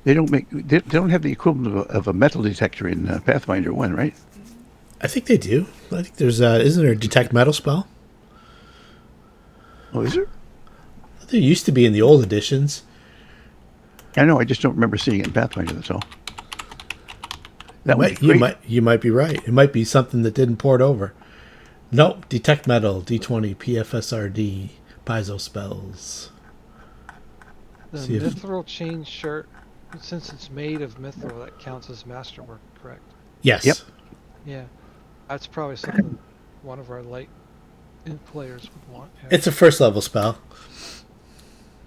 They don't have the equivalent of a metal detector in Pathfinder 1, right? I think they do. I think there's isn't there a detect metal spell? Oh, is there? There used to be in the old editions. I know. I just don't remember seeing it in Pathfinder. That's all. You That would be might you great. might you might be right. It might be something that didn't port over. No, detect metal, D20, PFSRD, piezo spells. The See if mithril chain shirt, since it's made of mithril, that counts as masterwork, correct? Yep. yes. Yeah, that's probably something one of our light players would want. Yeah. It's a first level spell,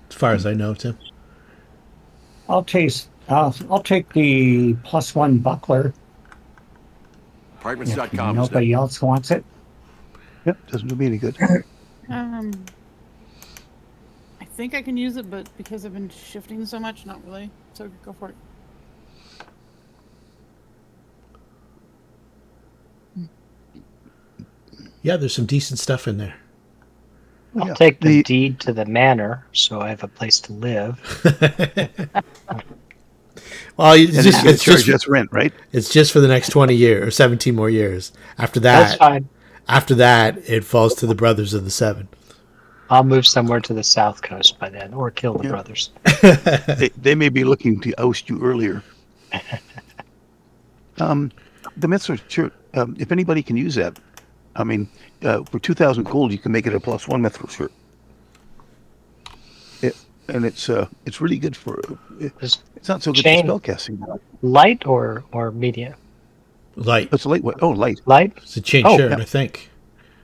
as far as I know, Tim. I'll take the +1 buckler if Apartments.com is nobody else wants it. Yep. Doesn't do me any good. Um, I think I can use it, but because I've been shifting so much, not really. So go for it. Yeah, there's some decent stuff in there. Oh, I'll yeah. take the deed to the manor, so I have a place to live. Well, And then you charge us rent, right? it's just for the next 20 years or 17 more years. After That's fine. it falls to the Brothers of the Seven. I'll move somewhere to the south coast by then, or kill the Yeah. brothers. They may be looking to oust you earlier. The Metzler shirt. If anybody can use that, I mean, for 2,000 gold, you can make it a +1 Metzler shirt. And it's really good for. Is It's not so good chain- for spellcasting. light or medium? Light. It's lightweight. Oh, light. Light? It's a chain Oh, shirt, yeah. I think.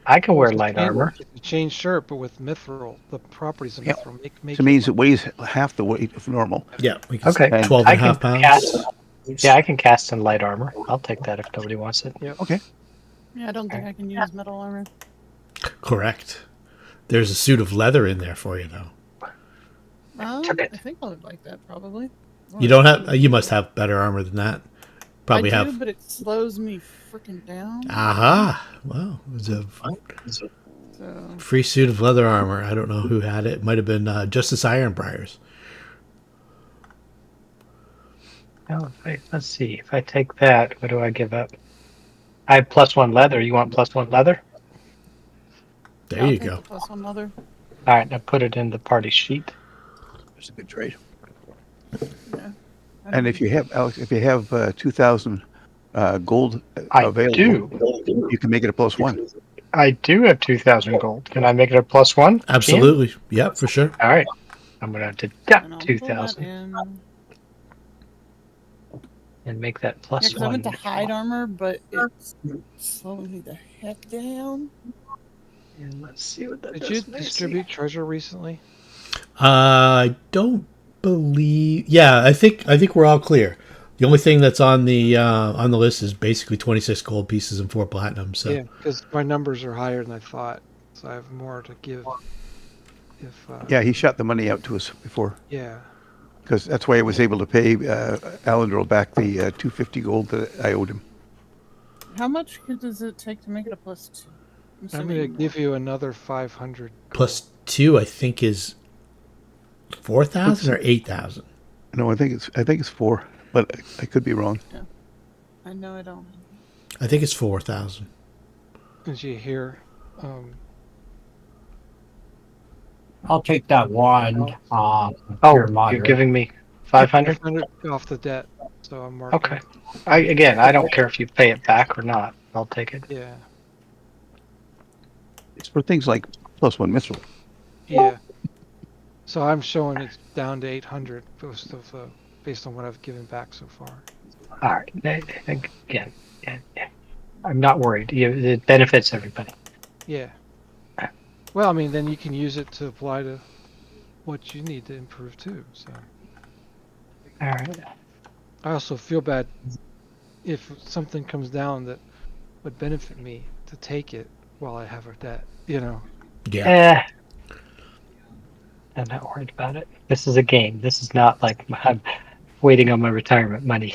I can wear It's a light chain- armor. It's a chain shirt, but with mithril. The properties of Yep. mithril make So it means it weighs half the weight of normal. Yeah. We can Okay. 12 and I a half can pounds. cast. Yeah, I can cast in light armor. I'll take that if nobody wants it. Okay. Yeah, I don't think I can use metal armor. Correct. There's a suit of leather in there for you, though. Took it. I think I would like that probably. You don't have. You must have better armor than that. Probably I do, have. but it slows me freaking down. Aha! Well, it was a So free suit of leather armor. I don't know who had it. It might have been Justice Ironbriar's. Oh, let's see. If I take that, what do I give up? I have +1 leather. You want +1 leather? There I'll you take go. the +1 leather. All right, now put it in the party sheet. It's a good trade. Yeah. And if you have, Alex, if you have 2,000 gold I available, you can make it a +1. I do have 2,000 gold. Can I make it a +1? Absolutely. Yep, for sure. All right. I'm going to And deduct I'll pull that 2,000 in. and make that Yeah, because I went to +1. hide armor, but it's slowing me the heck down. And let's see what that Did does. you Macy. distribute treasure recently? I don't believe. Yeah, I think we're all clear. The only thing that's on the list is basically 26 gold pieces and 4 platinum. So Yeah, because my numbers are higher than I thought, so I have more to give. If Yeah, he shot the money out to us before, yeah, because that's why I was able to pay Alandril back the 250 gold that I owed him. How much does it take to make it a +2? I'm assuming going to more. give you another 500. plus 2, I think, is 4,000 or 8,000. No, I think it's 4, but I could be wrong. I know I don't. I think it's 4,000. As you hear, I'll take that one. Oh, You're you're moderate. giving me 500? 500 off the debt, so I'm marking. Okay. I don't care if you pay it back or not. I'll take it. Yeah, It's for things like +1 missile. yeah. So I'm showing it's down to 800 based on what I've given back so far. All right. Again, I'm not worried. It benefits everybody. Yeah. Well, I mean, then you can use it to apply to what you need to improve too. So All right. I also feel bad if something comes down that would benefit me to take it while I have a debt. You know. Yeah. I'm not worried about it. This is a game. This is not like I'm waiting on my retirement money.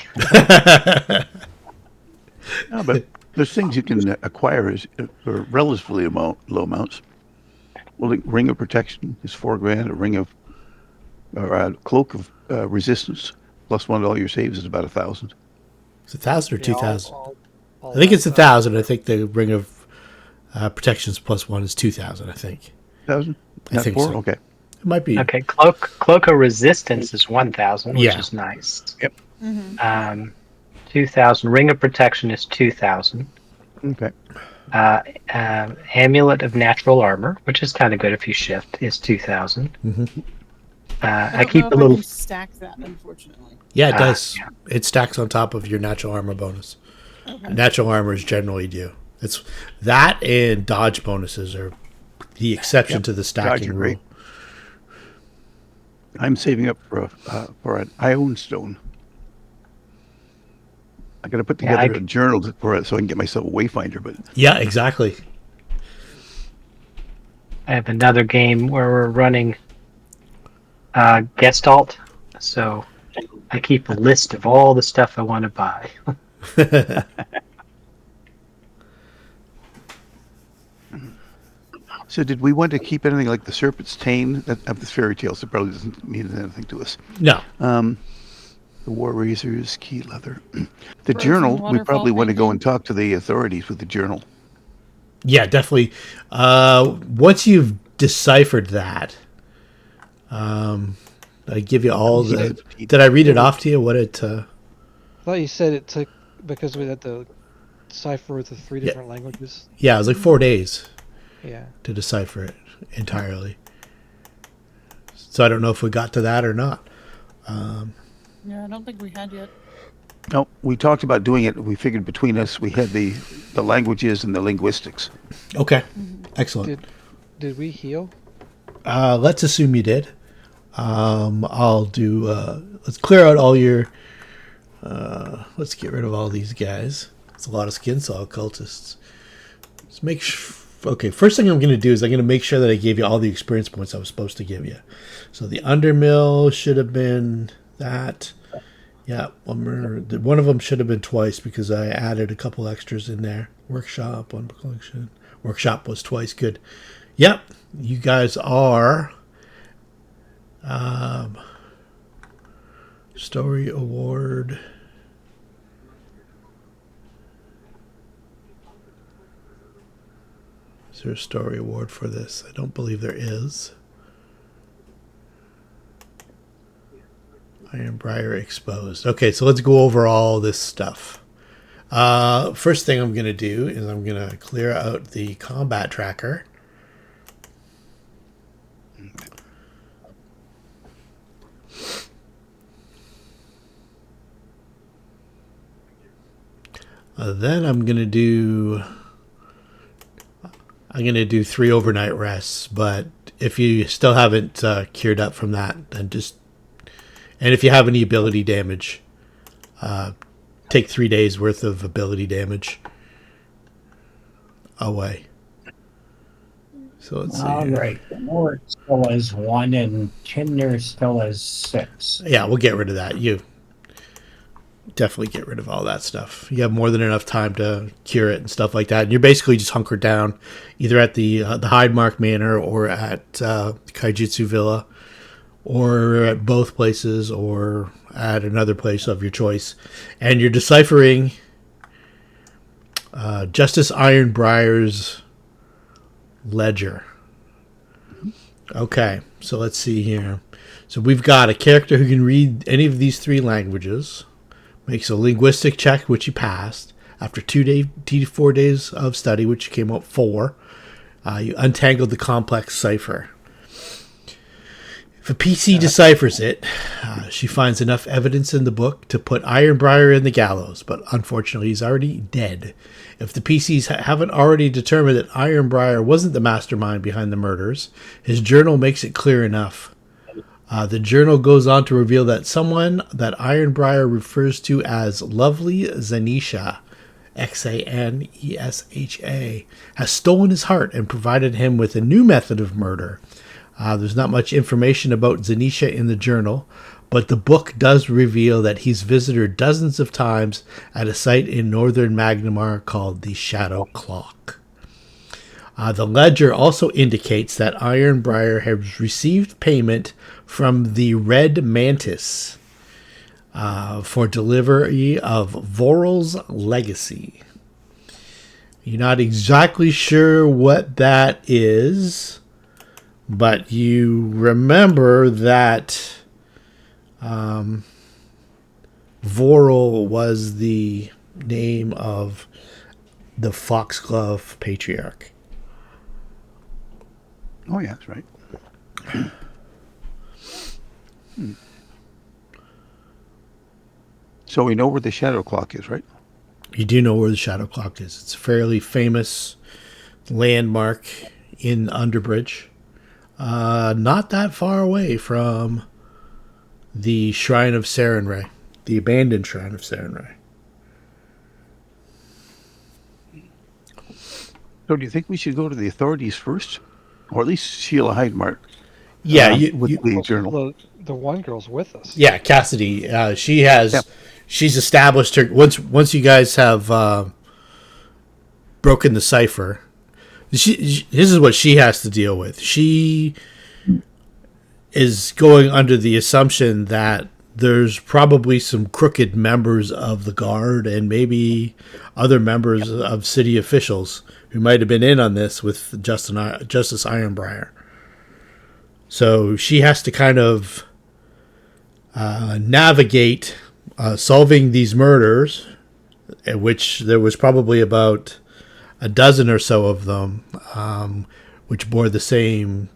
No, but there's things you can acquire for relatively low amounts. Well, the ring of protection is $4,000. A ring of, or a cloak of resistance +1 to all your saves is about 1,000. It's 1,000 or Yeah, 2,000. all I think that it's stuff. 1,000. I think the Ring of Protections +1 is 2,000. I think. 1,000? I Not think 4? so. Okay. It might be. Okay, cloak of resistance is 1,000, which Yeah. is nice. Yep. 2,000. Ring of protection is 2,000. Okay. Amulet of natural armor, which is kind of good if you shift, is 2,000. I I don't keep know a if I little. can stack that, unfortunately. Yeah, it Ah, does. yeah. It stacks on top of your natural armor bonus. Okay. Natural armors generally do. It's that and dodge bonuses are the exception Yep. to the Dodge stacking are rule. great. I'm saving up for an Ion Stone. I got to put Yeah, together a journal for it so I can get myself a wayfinder. But Yeah, exactly. I have another game where we're running Gestalt, so I keep a list of all the stuff I want to buy. so, did we want to keep anything like the Serpent's Tail of the fairy tale? So, it probably doesn't mean anything to us. No. The War Razors, key leather. The Frozen journal, we waterfall probably want to go painting. and talk to the authorities with the journal. Yeah, definitely. Once you've deciphered that, I give you all the. Did I read it off to you? What it? I thought you said it took because we had to cipher the 3 different languages. Yeah, it was like 4 days Yeah. to decipher it entirely. So I don't know if we got to that or not. Yeah, I don't think we had yet. No, we talked about doing it. We figured between us, we had the languages and the linguistics. Okay, excellent. Did we heal? Let's assume you did. I'll do. Let's clear out all your. Let's get rid of all these guys. It's a lot of skin saw cultists. Let's make okay, first thing I'm going to do is I'm going to make sure that I gave you all the experience points I was supposed to give you. So the undermill should have been that. Yeah, one of them should have been twice because I added a couple extras in there. Workshop, one collection. Workshop was twice. Good. Yep, you guys are. Story award. Is there a story award for this? I don't believe there is. Ironbriar exposed. Okay, so let's go over all this stuff. First thing I'm going to do is I'm going to clear out the combat tracker. Then I'm going to do 3 overnight rests, but if you still haven't cured up from that, then and if you have any ability damage, take 3 days worth of ability damage away. So let's see. All right. Mort still is 1 and Tinder still is 6. Yeah, we'll get rid of that. You definitely get rid of all that stuff. You have more than enough time to cure it and stuff like that. And you're basically just hunkered down either at the Heidmarch Manor or at Kaijutsu Villa, or at both places, or at another place of your choice. And you're deciphering Justice Ironbriar's ledger. Okay, so let's see here. So we've got a character who can read any of these 3 languages. Makes a linguistic check, which he passed. After 2 to 4 days of study, which came out 4, you untangled the complex cipher. If a PC deciphers it, she finds enough evidence in the book to put Ironbriar in the gallows, but unfortunately he's already dead. If the PCs haven't already determined that Ironbriar wasn't the mastermind behind the murders, his journal makes it clear enough. The journal goes on to reveal that someone that Ironbriar refers to as Lovely Zanisha, Xanesha, has stolen his heart and provided him with a new method of murder. There's not much information about Zanisha in the journal, but the book does reveal that he's visited her dozens of times at a site in northern Magnimar called the Shadow Clock. The ledger also indicates that Ironbriar has received payment from the Red Mantis. for delivery of Voral's legacy. You're not exactly sure what that is, but you remember that Voral was the name of the Foxglove Patriarch. Oh, yeah, that's right. So we know where the shadow clock is, right? You do know where the Shadow Clock is. It's a fairly famous landmark in Underbridge. Not that far away from the Shrine of Sarenrae, the abandoned Shrine of Sarenrae. So do you think we should go to the authorities first? Or at least Sheila Heidmarch Yeah, with the journal? The one girl's with us. yeah, Kasadei. She has. Yep. She's established her once you guys have broken the cipher. This is what she has to deal with. She is going under the assumption that there's probably some crooked members of the guard and maybe other members of city officials who might have been in on this with Justice Ironbriar. So she has to kind of navigate solving these murders, at which there was probably about a dozen or so of them, which bore the same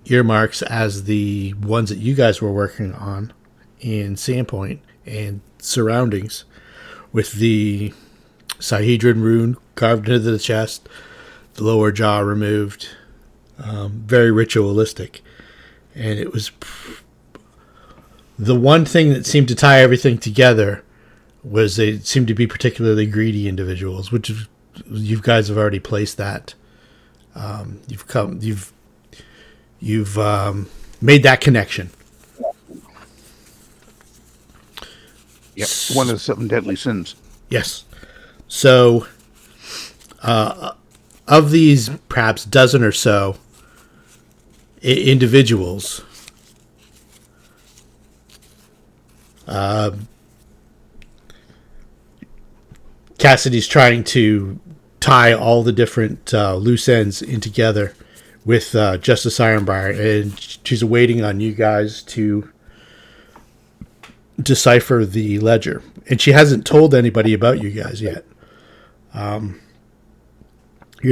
earmarks as the ones that you guys were working on in Sandpoint and surroundings, with the Sahedron rune carved into the chest, the lower jaw removed, very ritualistic. And it was the one thing that seemed to tie everything together was they seemed to be particularly greedy individuals, which you guys have already placed that. You've made that connection. Yep. One of the 7 deadly sins. Yes. So, of these perhaps dozen or so individuals, Kasadei's trying to tie all the different loose ends in together with Justice Ironbriar, and she's waiting on you guys to decipher the ledger. And she hasn't told anybody about you guys yet. You're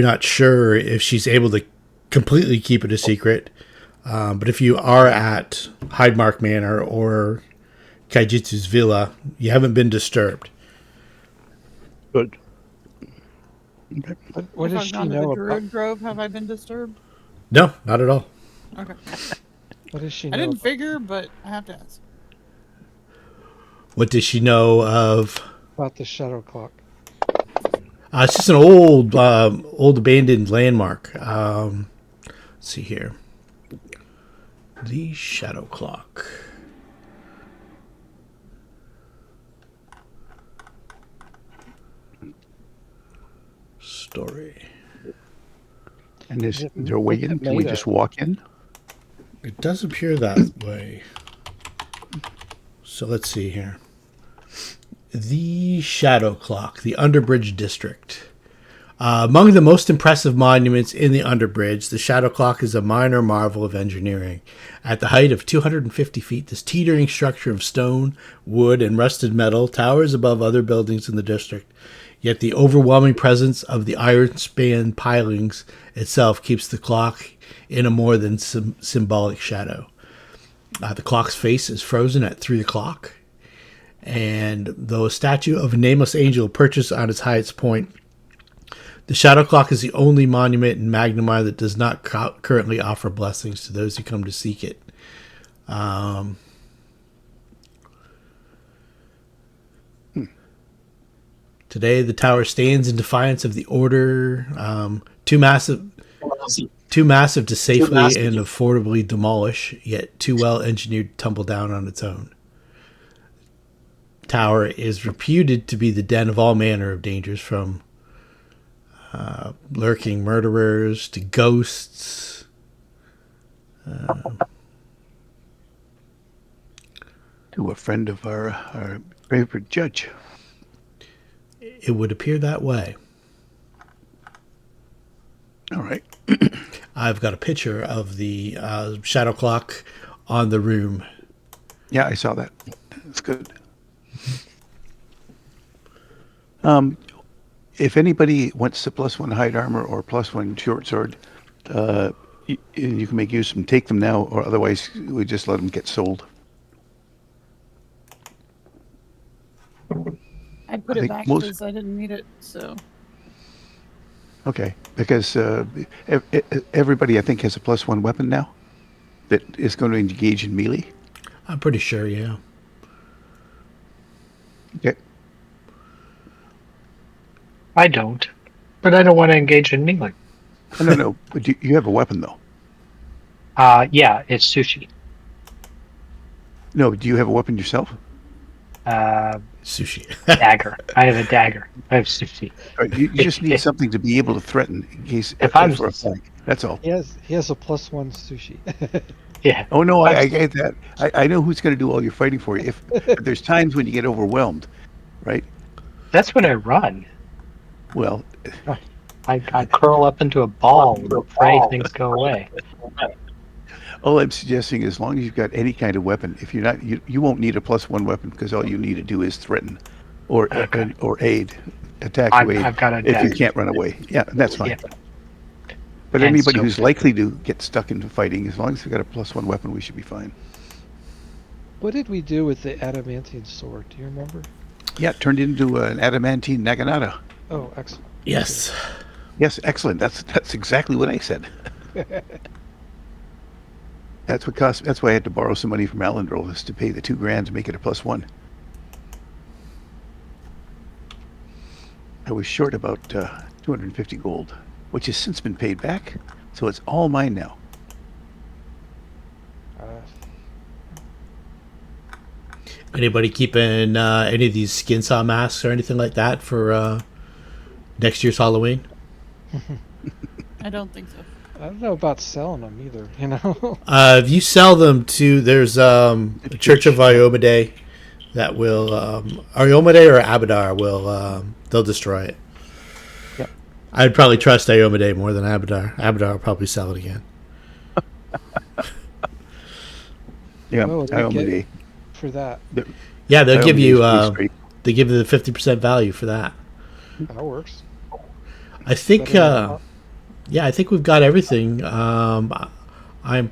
not sure if she's able to completely keep it a secret, but if you are at Heidmarch Manor or Kaijitsu's villa, you haven't been disturbed. Good. Okay. What If does I've she gone to know the about? Druid Grove, have I been disturbed? No, not at all. Okay. What does she I know? didn't about- figure, but I have to ask. What does she know of? About the shadow clock. It's just an old abandoned landmark. Let's see here. The Shadow Clock. Story. And is there a way What's in? it Can we made just of? walk in? It does appear that way. So let's see here. The Shadow Clock, the Underbridge District. Among the most impressive monuments in the Underbridge, the Shadow Clock is a minor marvel of engineering. At the height of 250 feet, this teetering structure of stone, wood, and rusted metal towers above other buildings in the district. Yet the overwhelming presence of the iron span pilings itself keeps the clock in a more than symbolic shadow. The clock's face is frozen at 3 o'clock, and though a statue of a nameless angel perches on its highest point, the Shadow Clock is the only monument in Magnimar that does not currently offer blessings to those who come to seek it. Today, the tower stands in defiance of the order, too massive to safely and affordably demolish, yet too well engineered to tumble down on its own. Tower is reputed to be the den of all manner of dangers, from lurking murderers to ghosts. to a friend of our favorite judge. It would appear that way. All right. I've got a picture of the shadow clock on the room. Yeah, I saw that. That's good. If anybody wants the +1 hide armor or +1 short sword, you can make use of them. Take them now, or otherwise we just let them get sold. I put I it think back most- because I didn't need it. So Okay, because everybody I think has a +1 weapon now that is going to engage in melee. I'm pretty sure, yeah. Okay. I don't, but I don't want to engage in melee. No, but you have a weapon though. Yeah, it's sushi. No, do you have a weapon yourself? Sushi. Dagger. I have a dagger. I have sushi. You just need something to be able to threaten in case If I'm- for a fight. That's all. He has a +1 sushi. Yeah. Oh no, I'm- I get that. I know who's going to do all your fighting for you. If there's times when you get overwhelmed, right? That's when I run. Well, I curl up into a ball and pray things go away. all I'm suggesting is, as long as you've got any kind of weapon, if you're not, you won't need a +1 weapon because all you need to do is threaten, or Okay. or aid, attack I've- to aid. I've got a if you dagger. can't run away, yeah, that's fine. Yeah. But And anybody so- who's likely to get stuck into fighting, as long as they've got a +1 weapon, we should be fine. What did we do with the adamantine sword? Do you remember? Yeah, it turned into an adamantine naginata. Oh, excellent. Yes. Yes, excellent. That's exactly what I said. That's what cost. That's why I had to borrow some money from Alendrol, is to pay the $2,000 to make it a +1. I was short about 250 gold, which has since been paid back, so it's all mine now. Anybody keeping any of these skin saw masks or anything like that for next year's Halloween? I don't think so. I don't know about selling them either. You know. If you sell them to, there's a Church of Iomade that will, Iomade or Abadar will, they'll destroy it. Yep. I'd probably trust Iomade more than Abadar. Abadar will probably sell it again. Yeah, Oh, they I get- only For that, Yeah, they'll give you, straight. they give you the 50% value for that. that works. I think, Better than- yeah, I think we've got everything. I'm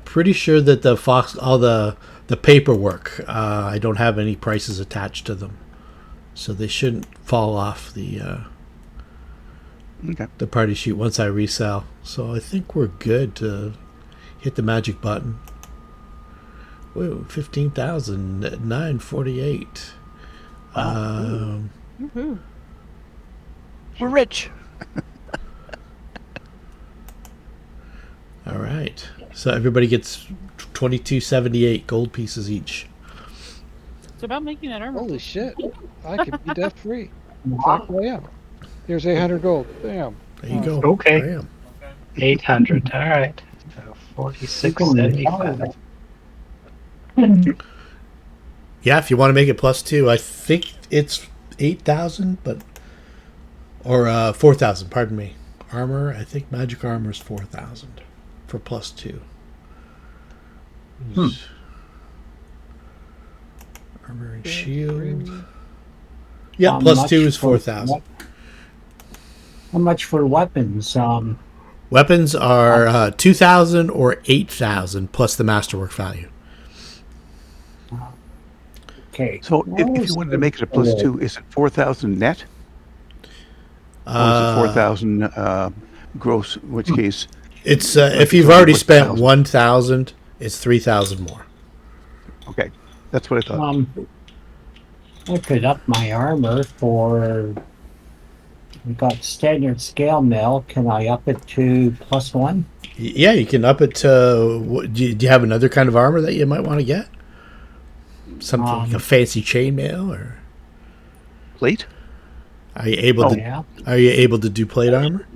pretty sure that the Fox, all the paperwork, I don't have any prices attached to them, so they shouldn't fall off the Okay. party sheet once I resell. So I think we're good to hit the magic button. Whoa, 15,948. Woohoo. We're rich. All right, so everybody gets 2278 gold pieces each. It's about making that armor. Holy shit! I could be debt free. In fact, I am. Here's 800 gold. Bam. There you go. Okay. Bam. 800. All right. So 4675. Yeah, if you want to make it +2, I think it's 8,000, but or 4,000. Pardon me. Armor, I think magic armor is 4,000 for +2. Armor and shield. Yeah, How +2 much is for- 4,000. How much for weapons? Weapons are 2,000 or 8,000 plus the masterwork value. Okay. So if you wanted to make it a +2, is it 4,000 net, or is it 4,000 gross? In which case, It's if you've already spent 1,000, it's 3,000 more. okay, that's what I thought. I could up my armor for. We got standard scale mail. Can I up it to +1? Yeah, you can up it to. Do you have another kind of armor that you might want to get? Something like a fancy chainmail, or Plate? are you able Oh, to? Yeah. Are you able to do plate armor?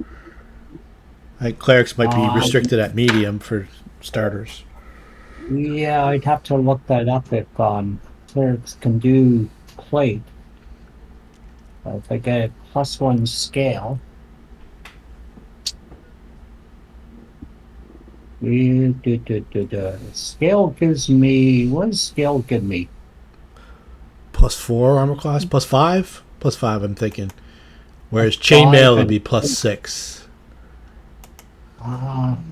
Like clerics might be restricted at medium for starters. Yeah, I'd have to look that up if clerics can do plate. If I get a +1 scale, scale gives me, what does scale give me? +4 armor class, +5, +5. I'm thinking. Whereas +5 chainmail would and- be +6.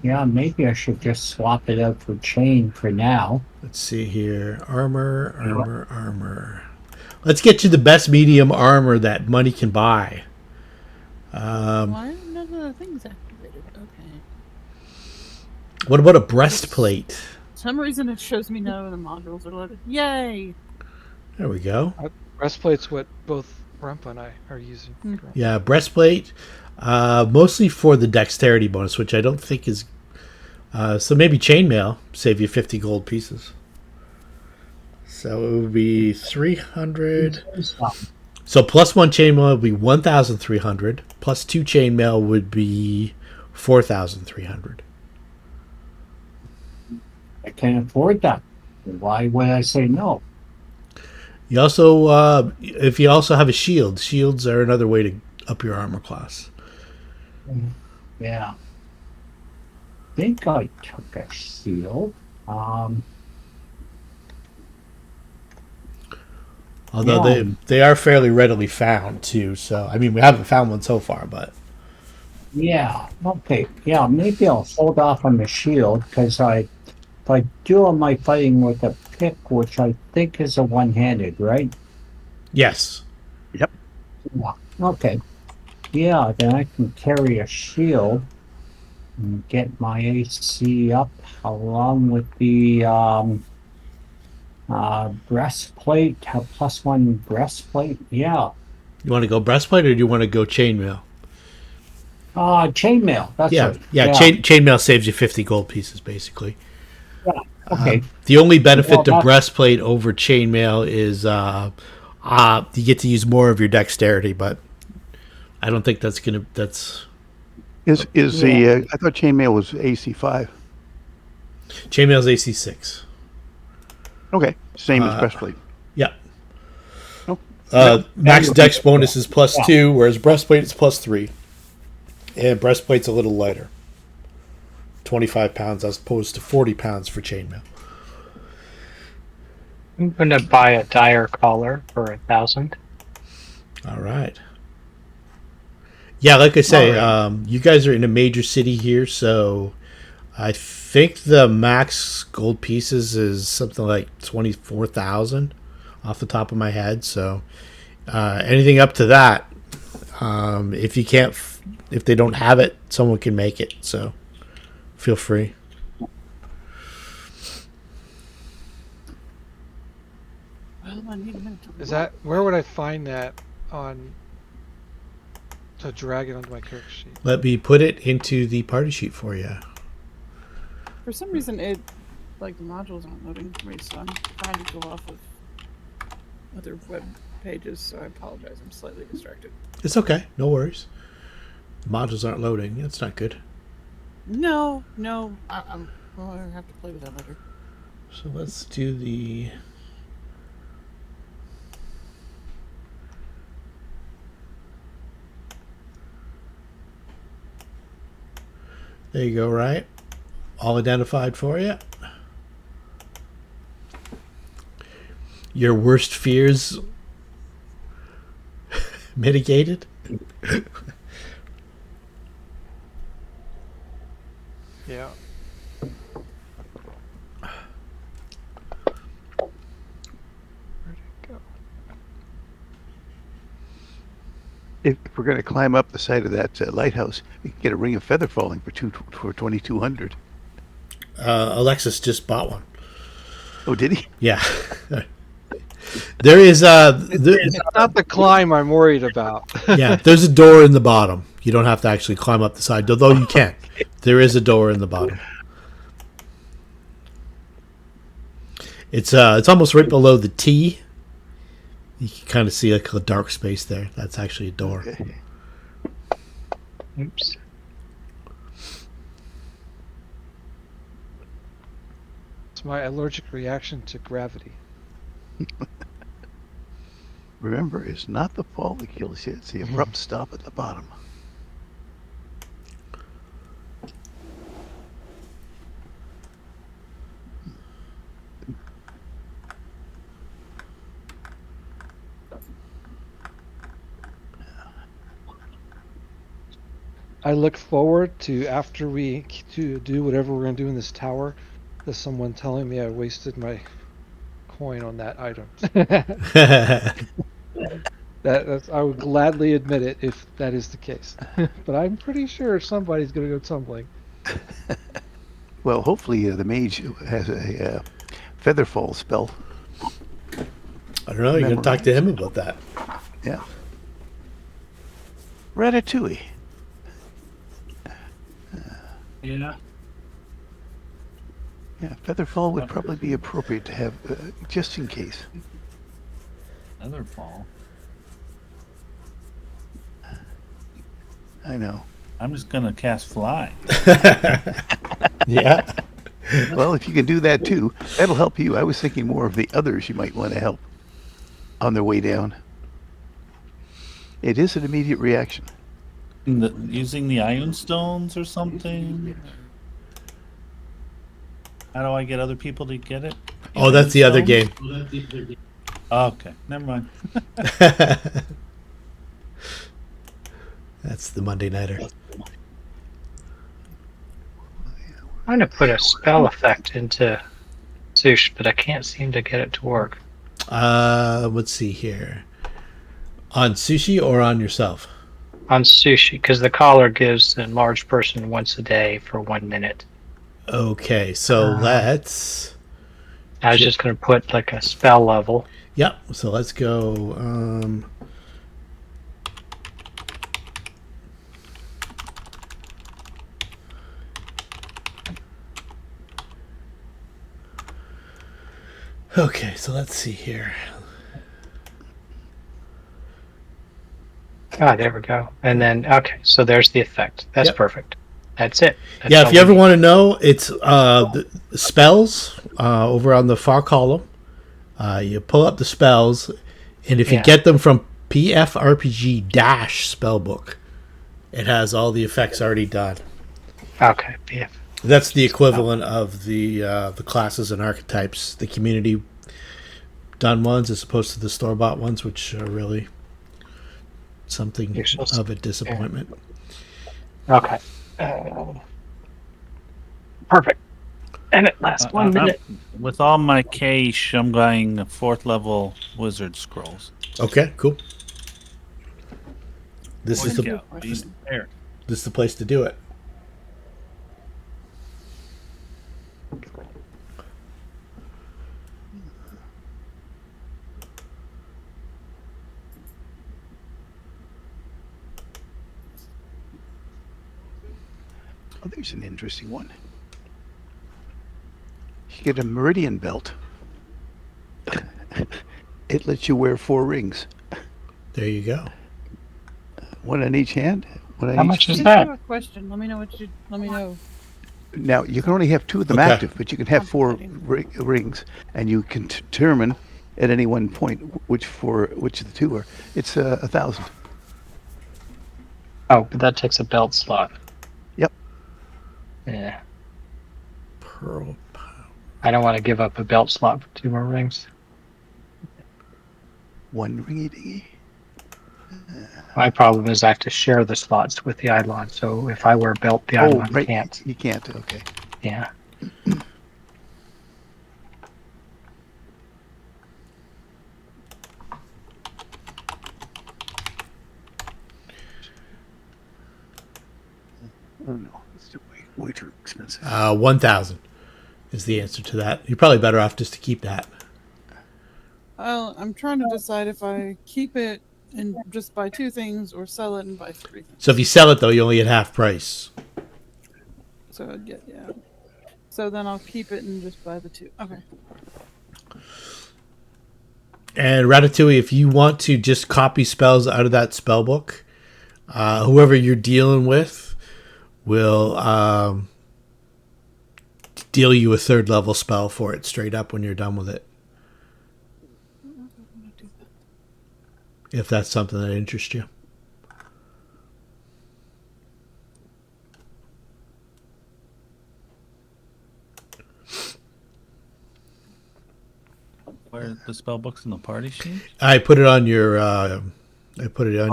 Yeah, maybe I should just swap it out for chain for now. Let's see here. Armor. Let's get to the best medium armor that money can buy. Why are none of the things activated? Okay. What about a breastplate? For some reason it shows me none of the modules are loaded. Yay! There we go. Breastplate's what both Rumpa and I are using. currently. Yeah, breastplate. Mostly for the dexterity bonus, which I don't think is. So maybe chainmail save you 50 gold pieces. So it would be 300. So +1 chainmail would be 1,300. +2 chainmail would be 4,300. I can't afford that. Why would I say no? You also, if you also have a shield, shields are another way to up your armor class. Yeah. I think I took a shield. Although Yeah. they are fairly readily found too. So I mean, we haven't found one so far, but Yeah. Okay. Yeah. Maybe I'll hold off on the shield because if I do all my fighting with a pick, which I think is a one-handed, right? yes. Yeah. Okay. Yeah. Then I can carry a shield and get my AC up along with the breastplate, a +1 breastplate. Yeah. You want to go breastplate or do you want to go chainmail? Chainmail. That's Yeah, right. yeah. Chainmail saves you 50 gold pieces basically. Yeah. Okay. The only benefit Well, to that- breastplate over chainmail is you get to use more of your dexterity, but I don't think that's gonna. That's Is the I thought chainmail was AC5. chainmail's AC6. Okay, same as breastplate. Yeah. Oh, Max dex bonus is +2, whereas breastplate is +3. And breastplate's a little lighter. 25 pounds as opposed to 40 pounds for chainmail. I'm gonna buy a dire collar for 1,000. All right. Yeah, like I say, All you guys are in a major city here, so I think the max gold pieces is something like 24,000 off the top of my head. So anything up to that, if you can't, if they don't have it, someone can make it. So feel free. Well, I need a minute to Is that where would I find that on to drag it onto my character sheet? Let me put it into the party sheet for you. For some reason, the modules aren't loading for me, so I'm trying to go off of other web pages, so I apologize. I'm slightly distracted. It's okay. No worries. Modules aren't loading. That's not good. No, I have to play with that later. So let's do the... There you go, right? All identified for you. Your worst fears mitigated. Yeah. Where'd it go? If we're going to climb up the side of that lighthouse, we can get a ring of feather falling for 2,200. Alexis just bought one. Oh, did he? Yeah. There is It's not the climb I'm worried about. yeah, there's a door in the bottom. You don't have to actually climb up the side, although you can. There is a door in the bottom. It's almost right below the T. You can kind of see like a dark space there. That's actually a door. Okay. Oops. It's my allergic reaction to gravity. Remember, it's not the fall that kills you, it's the abrupt stop at the bottom. I look forward to after we to do whatever we're gonna do in this tower, to someone telling me I wasted my coin on that item. That's I would gladly admit it if that is the case. But I'm pretty sure somebody's gonna go tumbling. Well, hopefully the mage has a featherfall spell. I don't know. You're gonna talk to him about that. Yeah. Ratatouille. Yeah. Yeah, featherfall would probably be appropriate to have just in case. Another fall. I know. I'm just gonna cast fly. Yeah. Well, if you can do that too, that'll help you. I was thinking more of the others you might want to help on their way down. It is an immediate reaction. Using the iron stones or something. How do I get other people to get it? Oh, that's the other Stones? game. Okay, never mind. That's the Monday Nighter. I'm going to put a spell effect into Sush, but I can't seem to get it to work. Let's see here. On Sushi or on yourself? On Sushi, because the collar gives the enlarged person once a day for 1 minute. Okay, so let's... I was just going to put like a spell level. Yep, so let's go... Okay, so let's see here. Ah, there we go. And then, okay, so there's the effect. That's Yep. perfect. That's it. That's Yeah, all if you we ever need. want to know, it's the spells over on the far column. You pull up the spells, and if you Yeah. get them from PFRPG-spellbook, it has all the effects already done. Okay, yeah. That's the equivalent of the classes and archetypes, the community done ones, as opposed to the store bought ones, which are really something Useless. of a disappointment. Okay. Perfect. And it lasts 1 minute. With all my cash, I'm buying 4th level wizard scrolls. Okay, cool. This is Boy the Scout. Be prepared. this is the place to do it. Oh, there's an interesting one. You get a meridian belt. It lets you wear 4 rings. There you go. One on each hand. One on How each much is feet. I that? have a question. Let me know what you. Let me know. Now, you can only have 2 of them Okay. active, but you can have 4 rings, and you can determine at any one point which of the 2 are. It's 1,000. Oh, but that takes a belt slot. Yep. Yeah. Pearl power. I don't want to give up a belt slot for 2 more rings. 1 ringy dingy. My problem is I have to share the slots with the Eidolon, so if I wear a belt, the Oh, Eidolon right. can't. You can't. Okay. Yeah. Oh no, it's way too expensive. 1,000 is the answer to that. You're probably better off just to keep that. I'm trying to decide if I keep it and just buy 2 things or sell it and buy 3 things. So if you sell it, though, you only get half price. So I'd get So then I'll keep it and just buy the 2. Okay. And Ratatouille, if you want to just copy spells out of that spell book, whoever you're dealing with will deal you a 3rd level spell for it straight up when you're done with it. I'm gonna do that. if that's something that interests you. Where are the spell books in the party sheet? I put it on your Oh.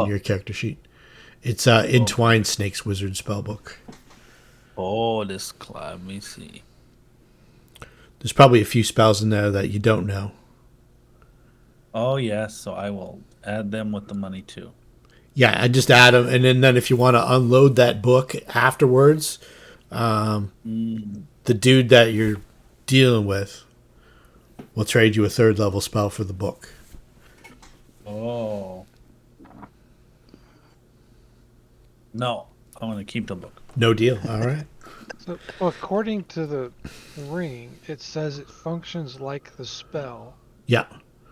your character sheet. It's Entwined Snakes Wizard Spellbook. Oh, this let me see. There's probably a few spells in there that you don't know. Oh yes, so I will add them with the money too. Yeah, I just add them, and then if you want to unload that book afterwards, Mm. the dude that you're dealing with will trade you a 3rd level spell for the book. Oh. No, I want to keep the book. No deal. All right. So, well, according to the ring, it says it functions like the spell. Yeah.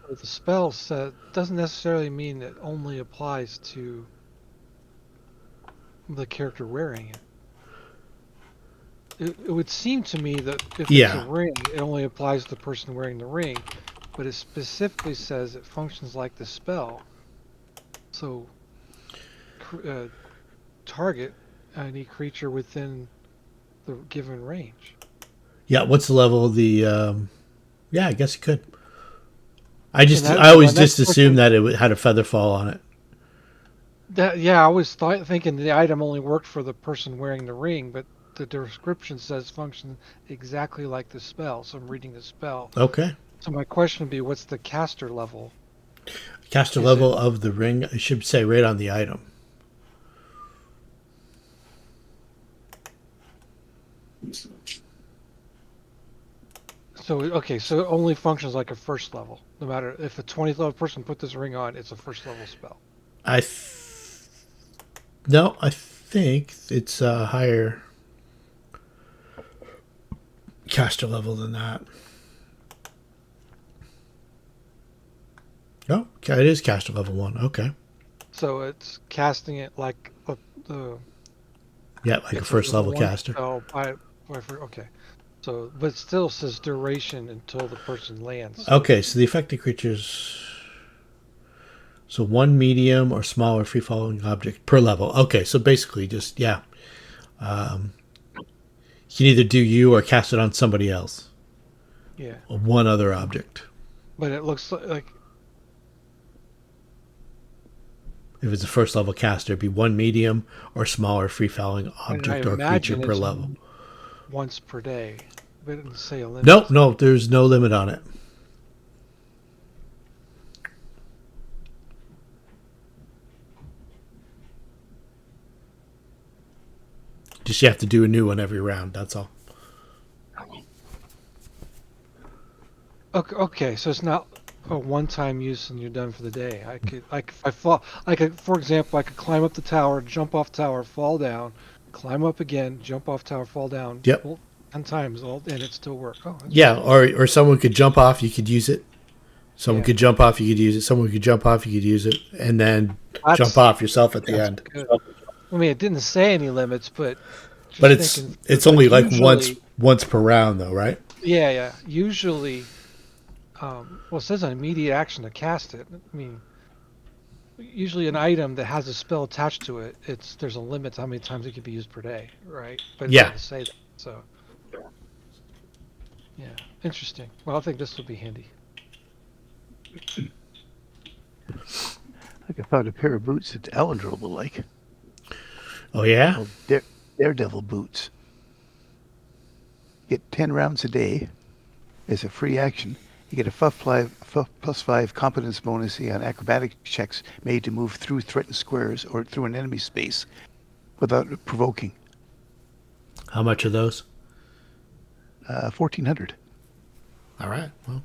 But the spell doesn't necessarily mean it only applies to the character wearing it. It would seem to me that if it's Yeah. a ring, it only applies to the person wearing the ring, but it specifically says it functions like the spell. So, target any creature within the given range. Yeah. What's the level of the? Yeah, I guess you could. I that- always my next just assumed that it had a feather fall on it. I was thinking the item only worked for the person wearing the ring, but the description says function exactly like the spell. So I'm reading the spell. Okay. So my question would be, what's the caster level? Caster Is level of the ring. I should say right on the item. So okay, so it only functions like a 1st level. No matter if a 20th level person put this ring on, it's a 1st level spell. No, I think it's a higher caster level than that. No, it is caster level 1. Okay. So it's casting it like the Yeah, like a it's first level one caster. spell okay. So, but it still says duration until the person lands. Okay, so the affected creatures. So 1 medium or smaller free falling object per level. Okay, so basically just, yeah. You can either do you or cast it on somebody else. Yeah. Or one other object. But it looks like If it's a first level caster, it'd be 1 medium or smaller free falling object I or creature imagine per it's level. once per day. But it didn't say a limit. No, there's no limit on it. Just you have to do a new one every round. That's all. Okay, so it's not a one-time use and you're done for the day. I could, for example, I could climb up the tower, jump off tower, fall down, climb up again, jump off tower, fall down. Yep. Well, 10 times and it still work. Oh, that's Yeah, or someone could jump off. You could use it. Someone Yeah. could jump off. You could use it. Someone could jump off. You could use it, and then That's- jump off yourself at the that's end. good. I mean, it didn't say any limits, but just But it's thinking, only like usually- once per round, though, right? Yeah. Usually, well, it says an immediate action to cast it. I mean, usually an item that has a spell attached to it, there's a limit to how many times it can be used per day, right? But it Yeah. doesn't say that, so. Yeah, interesting. Well, I think this will be handy. Like I found a pair of boots that Alendril will like. Oh yeah. Called Daredevil boots. Get 10 rounds a day as a free action. You get a +5 competence bonus on acrobatic checks made to move through threatened squares or through an enemy space without provoking. How much are those? 1,400. All right. Well,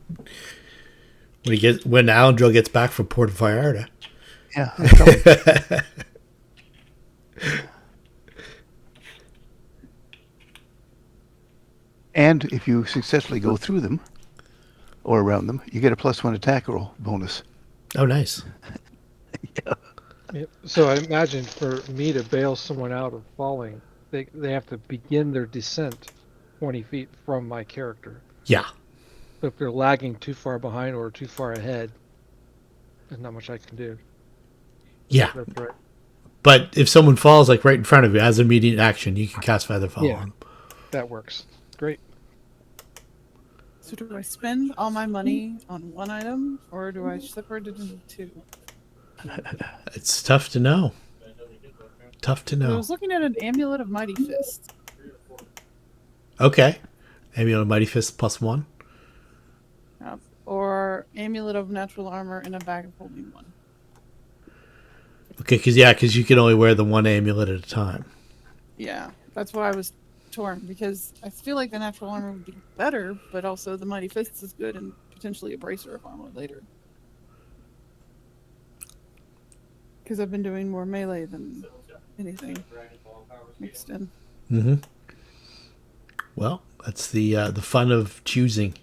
when Alendril gets back from Port Vallarta. Yeah. I'm telling you. And if you successfully go through them or around them, you get a +1 attack roll bonus. Oh, nice. Yep. So I imagine for me to bail someone out of falling, they have to begin their descent 20 feet from my character. Yeah. So if they're lagging too far behind or too far ahead, there's not much I can do. Yeah. That's right. But if someone falls like right in front of you as immediate action, you can cast Feather Fall Yeah. on them. That works. Great. So do I spend all my money on one item, or do I separate it into two? It's tough to know. Tough to I know. was looking at an amulet of Mighty Fist. Okay. Amulet of Mighty Fist +1. Or amulet of natural armor in a bag of holding one. Okay, because you can only wear the one amulet at a time. Yeah, that's why I was torn, because I feel like the natural armor would be better, but also the Mighty Fists is good and potentially a bracer of armor later. Because I've been doing more melee than anything mixed in. Mm-hmm. Well, that's the fun of choosing.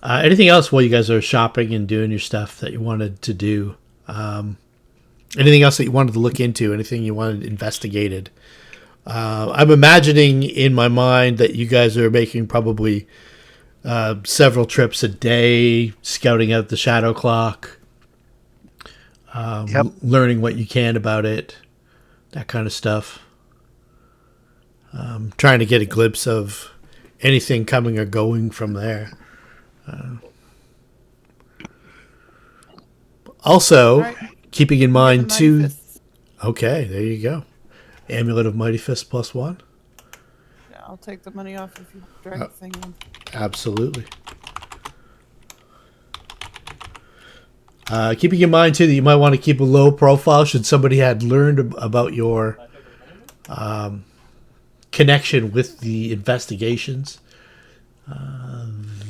Anything else while you guys are shopping and doing your stuff that you wanted to do? Anything else that you wanted to look into? Anything you wanted investigated? I'm imagining in my mind that you guys are making probably several trips a day, scouting out the Shadow Clock, learning what you can about it, that kind of stuff. Trying to get a glimpse of anything coming or going from there. Also, Right. keeping in mind Mighty too. Fists. Okay, there you go. Amulet of Mighty Fist +1. Yeah, I'll take the money off if you drag the thing in. Absolutely. Keeping in mind too that you might want to keep a low profile should somebody had learned about your connection with the investigations.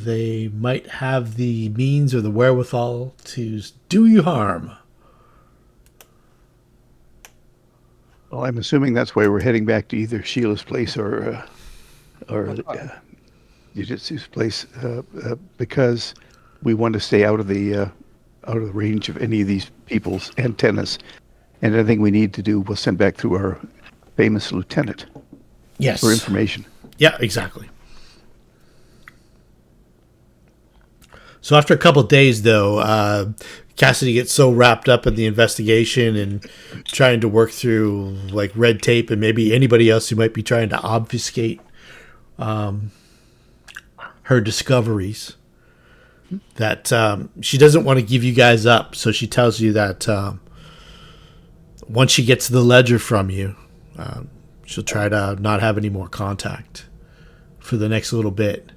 They might have the means or the wherewithal to do you harm. Well, I'm assuming that's why we're heading back to either Sheila's place or Jujitsu's place, because we want to stay out of the range of any of these people's antennas, and anything we need to do, we'll send back through our famous lieutenant Yes. for information. Yeah, exactly. So after a couple of days, though, Kasadei gets so wrapped up in the investigation and trying to work through like red tape and maybe anybody else who might be trying to obfuscate her discoveries that she doesn't want to give you guys up. So she tells you that once she gets the ledger from you, she'll try to not have any more contact for the next little bit.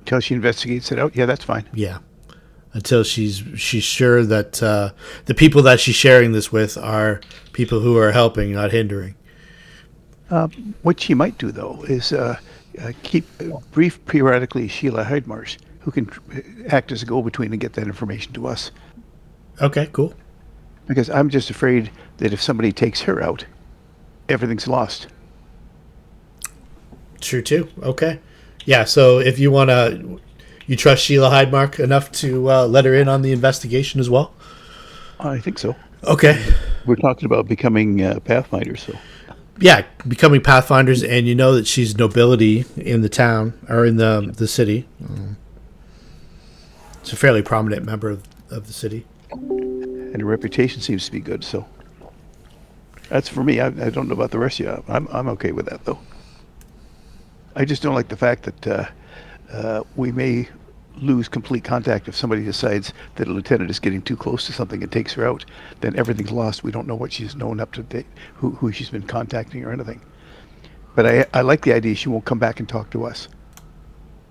Until she investigates it out, yeah, that's fine. Yeah, until she's sure that the people that she's sharing this with are people who are helping, not hindering. What she might do, though, is brief periodically Sheila Heidmarch, who can act as a go-between and get that information to us. Okay, cool. Because I'm just afraid that if somebody takes her out, everything's lost. True too. Okay. Yeah, so if you want to, you trust Sheila Heidmarch enough to let her in on the investigation as well? I think so. Okay. We're talking about becoming Pathfinders, so. Yeah, becoming Pathfinders, and you know that she's nobility in the town, or in the city. It's a fairly prominent member of the city. And her reputation seems to be good, so. That's for me. I don't know about the rest of you. I'm okay with that, though. I just don't like the fact that we may lose complete contact if somebody decides that a lieutenant is getting too close to something and takes her out. Then everything's lost. We don't know what she's known up to date, who she's been contacting or anything. But I like the idea she won't come back and talk to us.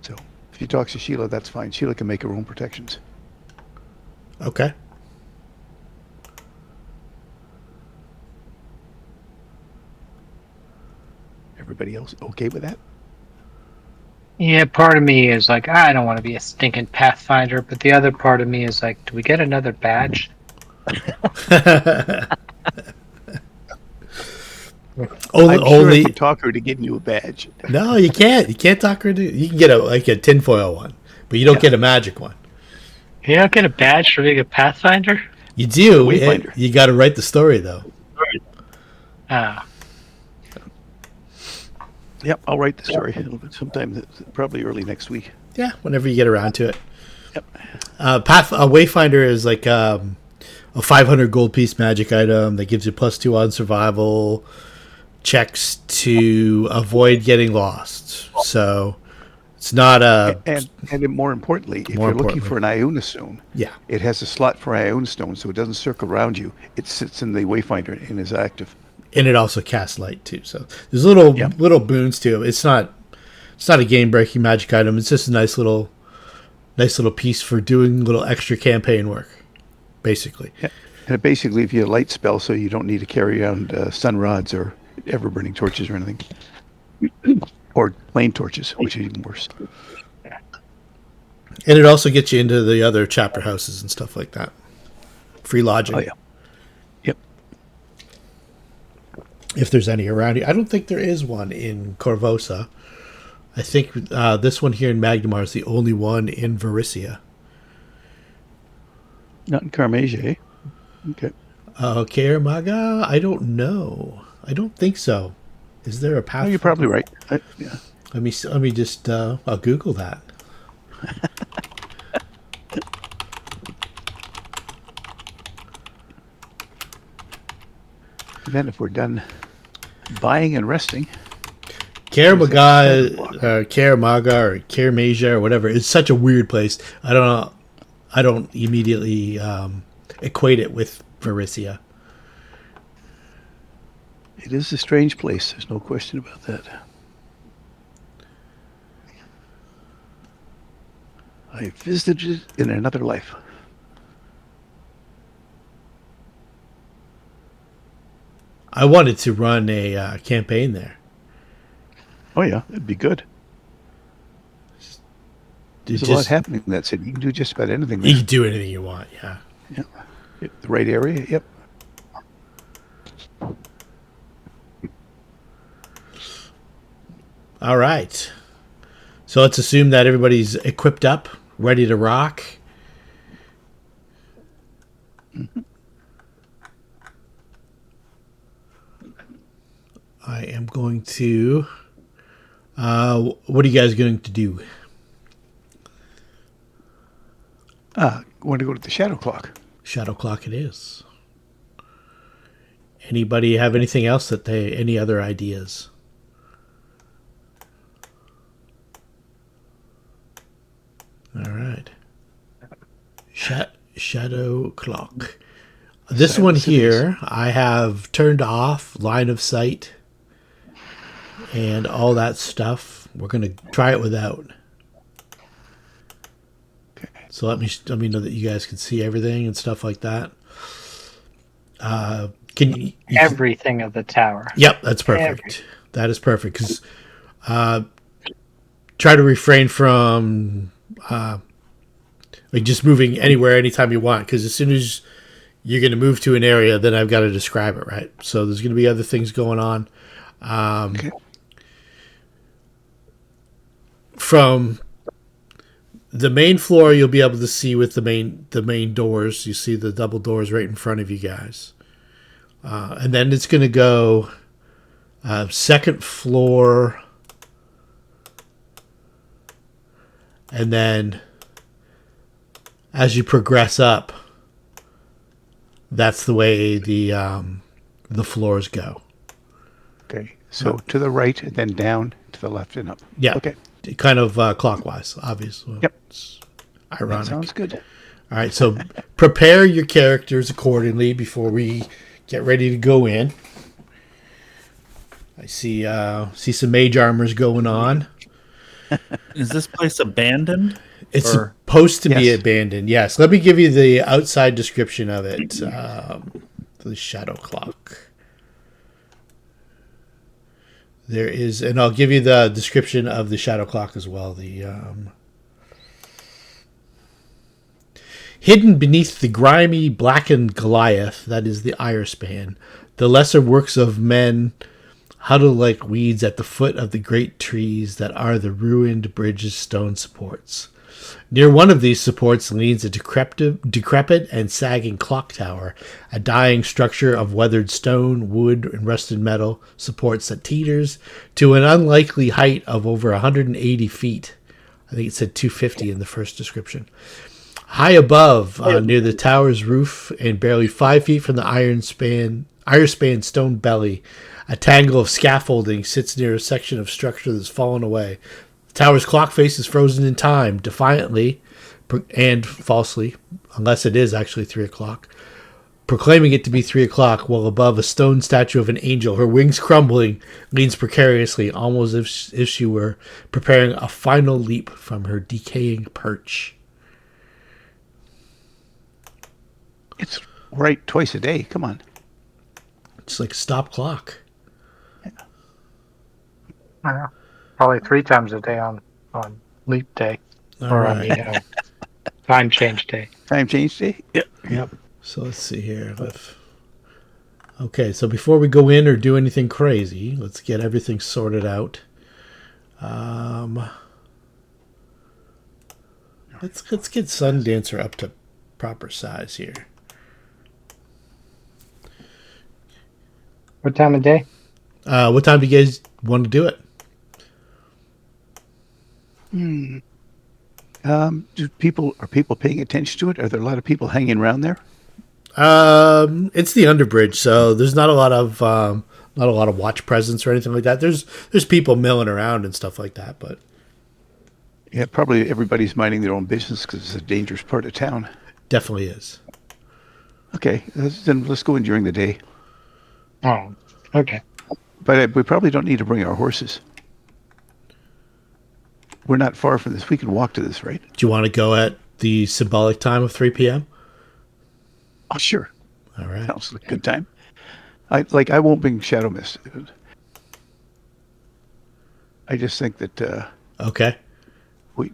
So if she talks to Sheila, that's fine. Sheila can make her own protections. Okay. Everybody else okay with that? Yeah, part of me is like, I don't want to be a stinking Pathfinder, but the other part of me is like, do we get another badge? I'm sure only if we talk her to getting you a badge. No, you can't. You can't talk her to. You can get a tinfoil one. but you don't get a magic one. You don't get a badge for being a Pathfinder? You do. Wayfinder. You got to write the story though. Ah. Yep, I'll write the story sometime, probably early next week. Yeah, whenever you get around to it. Yep. Wayfinder is like a 500 gold piece magic item that gives you +2 on survival checks to avoid getting lost. So it's not a... And more importantly, if More you're looking importantly. for an Iona stone, Yeah. it has a slot for Iona stone, so it doesn't circle around you. It sits in the Wayfinder and is active. And it also casts light too. So there's little boons to it. It's not a game breaking magic item. It's just a nice little piece for doing little extra campaign work, basically. Yeah. And it basically gives you a light spell, so you don't need to carry around sun rods or ever burning torches or anything, or flame torches, which is even worse. And it also gets you into the other chapter houses and stuff like that. Free lodging. Oh yeah. Yep. If there's any around you. I don't think there is one in Corvosa. I think this one here in Magnimar is the only one in Varisia. Not in Carmasia, eh? Okay. Okay, Maga? I don't know. I don't think so. Is there a path? No, you're probably right. Yeah. Let me just I'll Google that. Then if we're done buying and resting, Karamaga, Karamaga, or Karamasia, or whatever. It's such a weird place. I don't know. I don't immediately equate it with Varisia. it is a strange place. There's no question about that. I visited it in another life. I wanted to run a campaign there. Oh yeah, it'd be good. There's a lot happening in that city. You can do just about anything there. You can do anything you want, yeah. Yeah. The right area, yep. All right. So let's assume that everybody's equipped up, ready to rock. Mm-hmm. I am going to... what are you guys going to do? Want to go to the Shadow Clock. Shadow Clock it is. Anybody have anything else any other ideas? All right. Shadow Clock. This one here, I have turned off line of sight and all that stuff. We're going to try it without. Okay. So let me know that you guys can see everything and stuff like that. Can you Everything of the tower. Yep, that's perfect. That is perfect because try to refrain from like just moving anywhere anytime you want, because as soon as you're going to move to an area, then I've got to describe it, right? So there's going to be other things going on. Okay. From the main floor, you'll be able to see with the main doors. You see the double doors right in front of you guys. And then it's going to go second floor, and then as you progress up, that's the way the floors go. Okay. So to the right, and then down, to the left, and up. Yeah. Okay. Kind of clockwise, obviously. Yep. It's ironic. That sounds good. All right, so prepare your characters accordingly before we get ready to go in. I see some mage armors going on. Is this place abandoned? It's Or- supposed to be Yes. abandoned. Yes. Let me give you the outside description of it. The Shadow Clock. There is, and I'll give you the description of the Shadow Clock as well. The hidden beneath the grimy, blackened Goliath, that is the Irespan, the lesser works of men huddle like weeds at the foot of the great trees that are the ruined bridge's stone supports. Near one of these supports leans a decrepit and sagging clock tower, a dying structure of weathered stone, wood, and rusted metal supports that teeters to an unlikely height of over 180 feet. I think it said 250 in the first description. High above, near the tower's roof and barely 5 feet from the iron span stone belly, a tangle of scaffolding sits near a section of structure that's fallen away. The tower's clock face is frozen in time, defiantly and falsely, unless it is actually 3 o'clock, proclaiming it to be 3 o'clock, while above a stone statue of an angel, her wings crumbling, leans precariously, almost as if she were preparing a final leap from her decaying perch. It's right twice a day. Come on. It's like a stop clock. I don't know. Probably 3 times a day on leap day. All or right. on the time change day. Time change day? Yep. Yep. So let's see here. Okay, so before we go in or do anything crazy, let's get everything sorted out. Let's get Sundancer up to proper size here. What time of day? What time do you guys want to do it? Are people paying attention to it? Are there a lot of people hanging around there? It's the underbridge, so there's not a lot of watch presence or anything like that. There's people milling around and stuff like that, but Yeah, probably everybody's minding their own business because it's a dangerous part of town. definitely is. Okay, then let's go in during the day. Oh, okay. But we probably don't need to bring our horses. We're not far from this. We can walk to this, right? Do you want to go at the symbolic time of 3 p.m.? Oh, sure. All right. Sounds like a good time. I won't bring Shadow Mist. I just think that Okay. we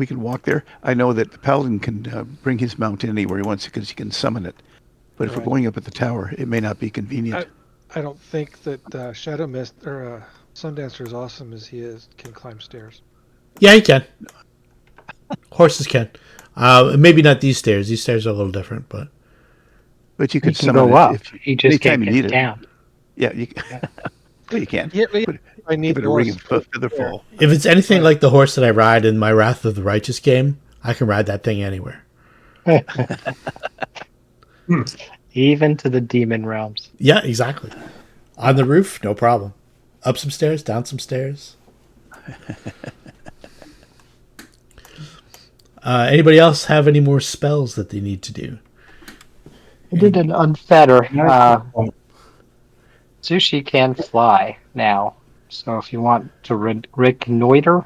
can walk there. I know that the paladin can bring his mount in anywhere he wants because he can summon it. But if we're Right. going up at the tower, it may not be convenient. I don't think that Shadow Mist or Sundancer, as awesome as he is, can climb stairs. Yeah, he can. Horses can. Maybe not these stairs. These stairs are a little different, but But you He could can summon go it up. if He just anytime can't you need get it. down. Yeah, you, well, you can. Yeah, But I need give it a the ring horse. of feather fall. if it's anything like the horse that I ride in my Wrath of the Righteous game, I can ride that thing anywhere. Even to the demon realms. Yeah, exactly. On the roof, no problem. Up some stairs, down some stairs. Anybody else have any more spells that they need to do? I did an unfetter. Sushi can fly now, so if you want to reconnoiter,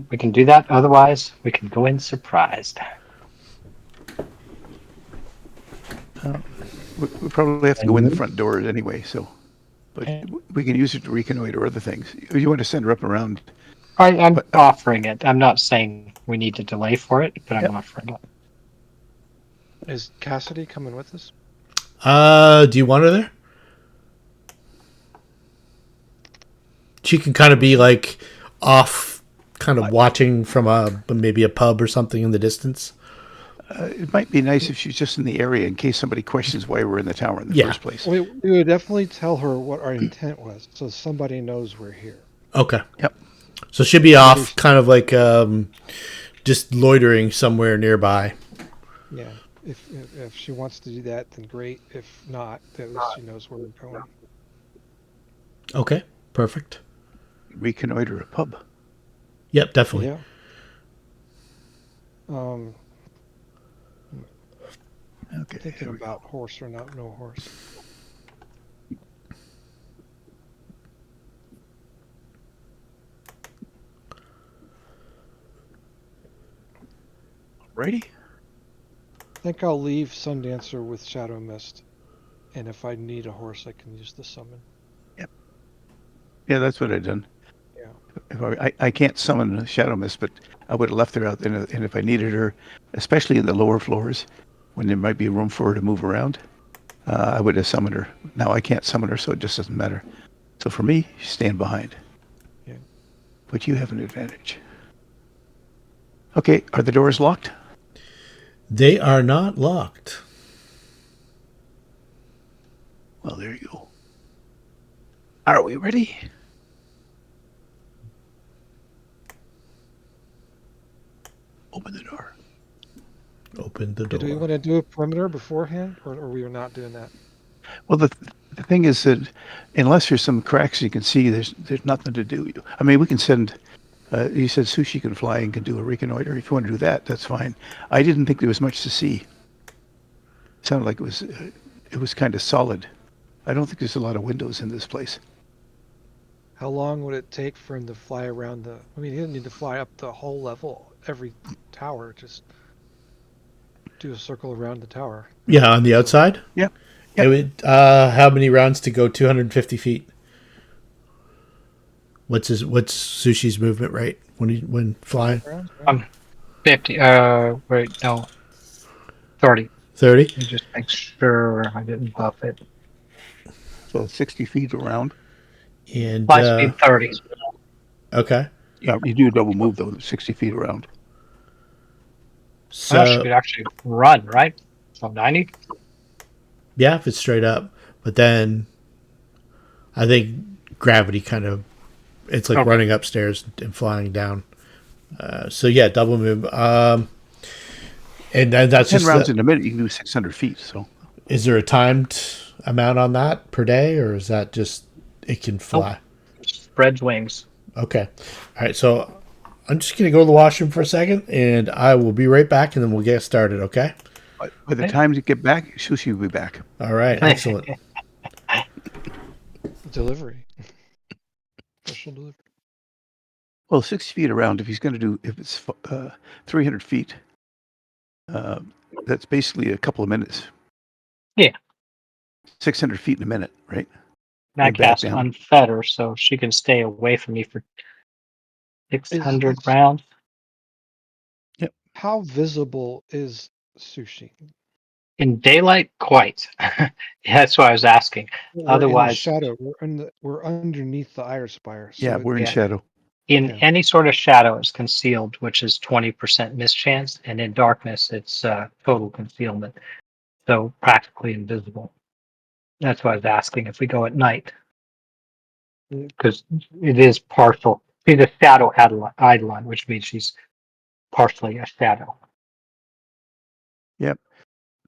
we can do that. Otherwise, we can go in surprised. We probably have to go in the front door anyway, so. But we can use it to reconnoiter other things. You want to send her up around. I'm offering it. I'm not saying we need to delay for it, but I'm offering it. Is Kasadei coming with us? Do you want her there? She can kind of be like off, kind of watching from maybe a pub or something in the distance. It might be nice if she's just in the area in case somebody questions why we're in the tower in the first place. We would definitely tell her what our intent was, so somebody knows we're here. Okay. Yep. So she'll be off, kind of like just loitering somewhere nearby. Yeah. If she wants to do that, then great. If not, then at least she knows where we're going. Okay. Perfect. Reconnoiter a pub. Yep, definitely. Yeah. Okay. Thinking about horse or not, no horse. Righty. I think I'll leave Sundancer with Shadow Mist, and if I need a horse, I can use the summon. Yeah, that's what I've done. Yeah. If I can't summon a Shadow Mist, but I would have left her out there, and if I needed her, especially in the lower floors, when there might be room for her to move around, I would have summoned her. Now I can't summon her, so it just doesn't matter. So for me, stand behind. Yeah. But you have an advantage. Okay, are the doors locked? They are not locked. Well, there you go. Are we ready? Open the door. Open the Do we door. want to do a perimeter beforehand, or we are not doing that? Well, the thing is that unless there's some cracks you can see, there's nothing to do. I mean, we can send. You said Sushi can fly and can do a reconnoiter. If you want to do that, that's fine. I didn't think there was much to see. It sounded like it was kind of solid. I don't think there's a lot of windows in this place. How long would it take for him to fly around the? I mean, he doesn't need to fly up the whole level, every tower. Just do a circle around the tower. Yeah, on the outside? Yeah. It would, how many rounds to go 250 feet? What's Sushi's movement rate when flying? 50. Wait, no. 30. 30? Let me just make sure I didn't buff it. So 60 feet around. And Fly speed 30. okay. Yeah, you do a double move though, 60 feet around. Well, she So could actually run, right? So 90? yeah, if it's straight up. But then I think gravity kind of it's like Okay. running upstairs and flying down. So yeah, double move. And then that's 10 just rounds in a minute, you can do 600 feet. So is there a timed amount on that per day, or is that just it can fly? Spreads wings. Okay. All right. So I'm just going to go to the washroom for a second, and I will be right back, and then we'll get started. Okay. by the time you get back, Sushi will be back. All right. Excellent. Delivery. Special delivery. Well, 60 feet around, if it's 300 feet, that's basically a couple of minutes. Yeah. 600 feet in a minute, right? And I And back cast down. Unfetter, so she can stay away from me for 600 rounds. How visible is Sushi? In daylight, quite. That's what I was asking. We're in the Otherwise, shadow. We're underneath the Iron Spire. So Yeah, we're in yeah. shadow. in Yeah. any sort of shadow, it's concealed, which is 20% mischance, and in darkness, it's total concealment. So practically invisible. That's why I was asking if we go at night, because it is partial. She's a shadow Eidolon, which means she's partially a shadow.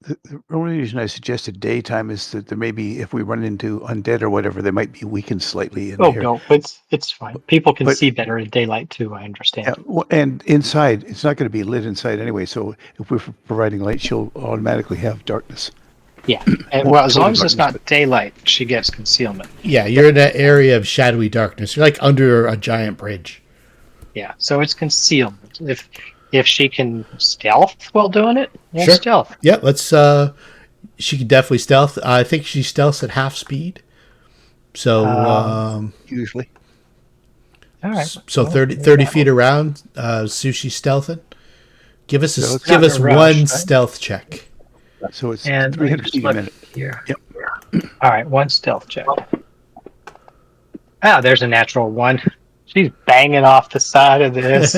The only reason I suggested daytime is that there may be, if we run into undead or whatever, they might be weakened slightly in Oh here. no, it's fine. People can But- see better in daylight too. I understand. Yeah, and inside, it's not going to be lit inside anyway. So if we're providing light, she'll automatically have darkness. Yeah. Won't Well, as total long as it's darkness, not daylight, she gets concealment. Yeah, you're in that area of shadowy darkness. You're like under a giant bridge. Yeah. So it's concealment. If she can stealth while doing it, well, Sure. stealth. Yeah, let's. She could definitely stealth. I think she stealths at half speed. So, Usually. All right. so Well, 30 feet around. Sushi stealthing. Give us So it's give not us a rush, one right? stealth check. So it's And 300 feet a look minute. here. Yep. All right, one stealth check. Ah, there's a natural one. She's banging off the side of this,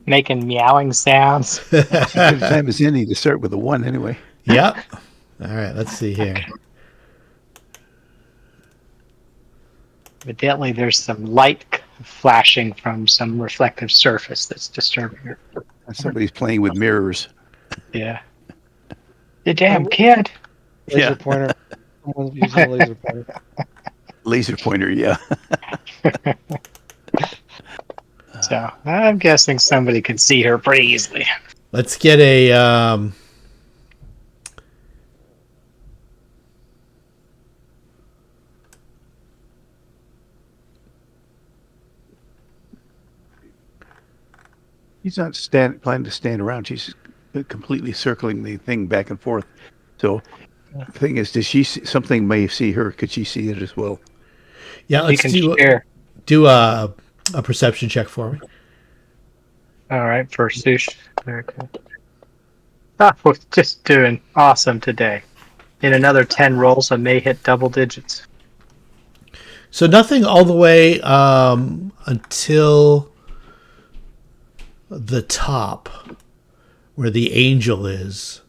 making meowing sounds. As good a time as any to start with a 1 anyway. Yep. All right. Let's see here. Evidently, there's some light flashing from some reflective surface that's disturbing her. And somebody's playing with mirrors. Yeah. The damn kid. laser Yeah. pointer. Someone's using a laser pointer. Laser pointer, yeah. So I'm guessing somebody could see her pretty easily. Let's get a. He's not planning to stand around. She's completely circling the thing back and forth. So the thing is, does she see, something may see her? Could she see it as well? Yeah. You Let's can do share. a perception check for me. All right, for Sush. Very cool. Ah, we're just doing awesome today. In another 10 rolls, I may hit double digits. So nothing all the way until the top where the angel is.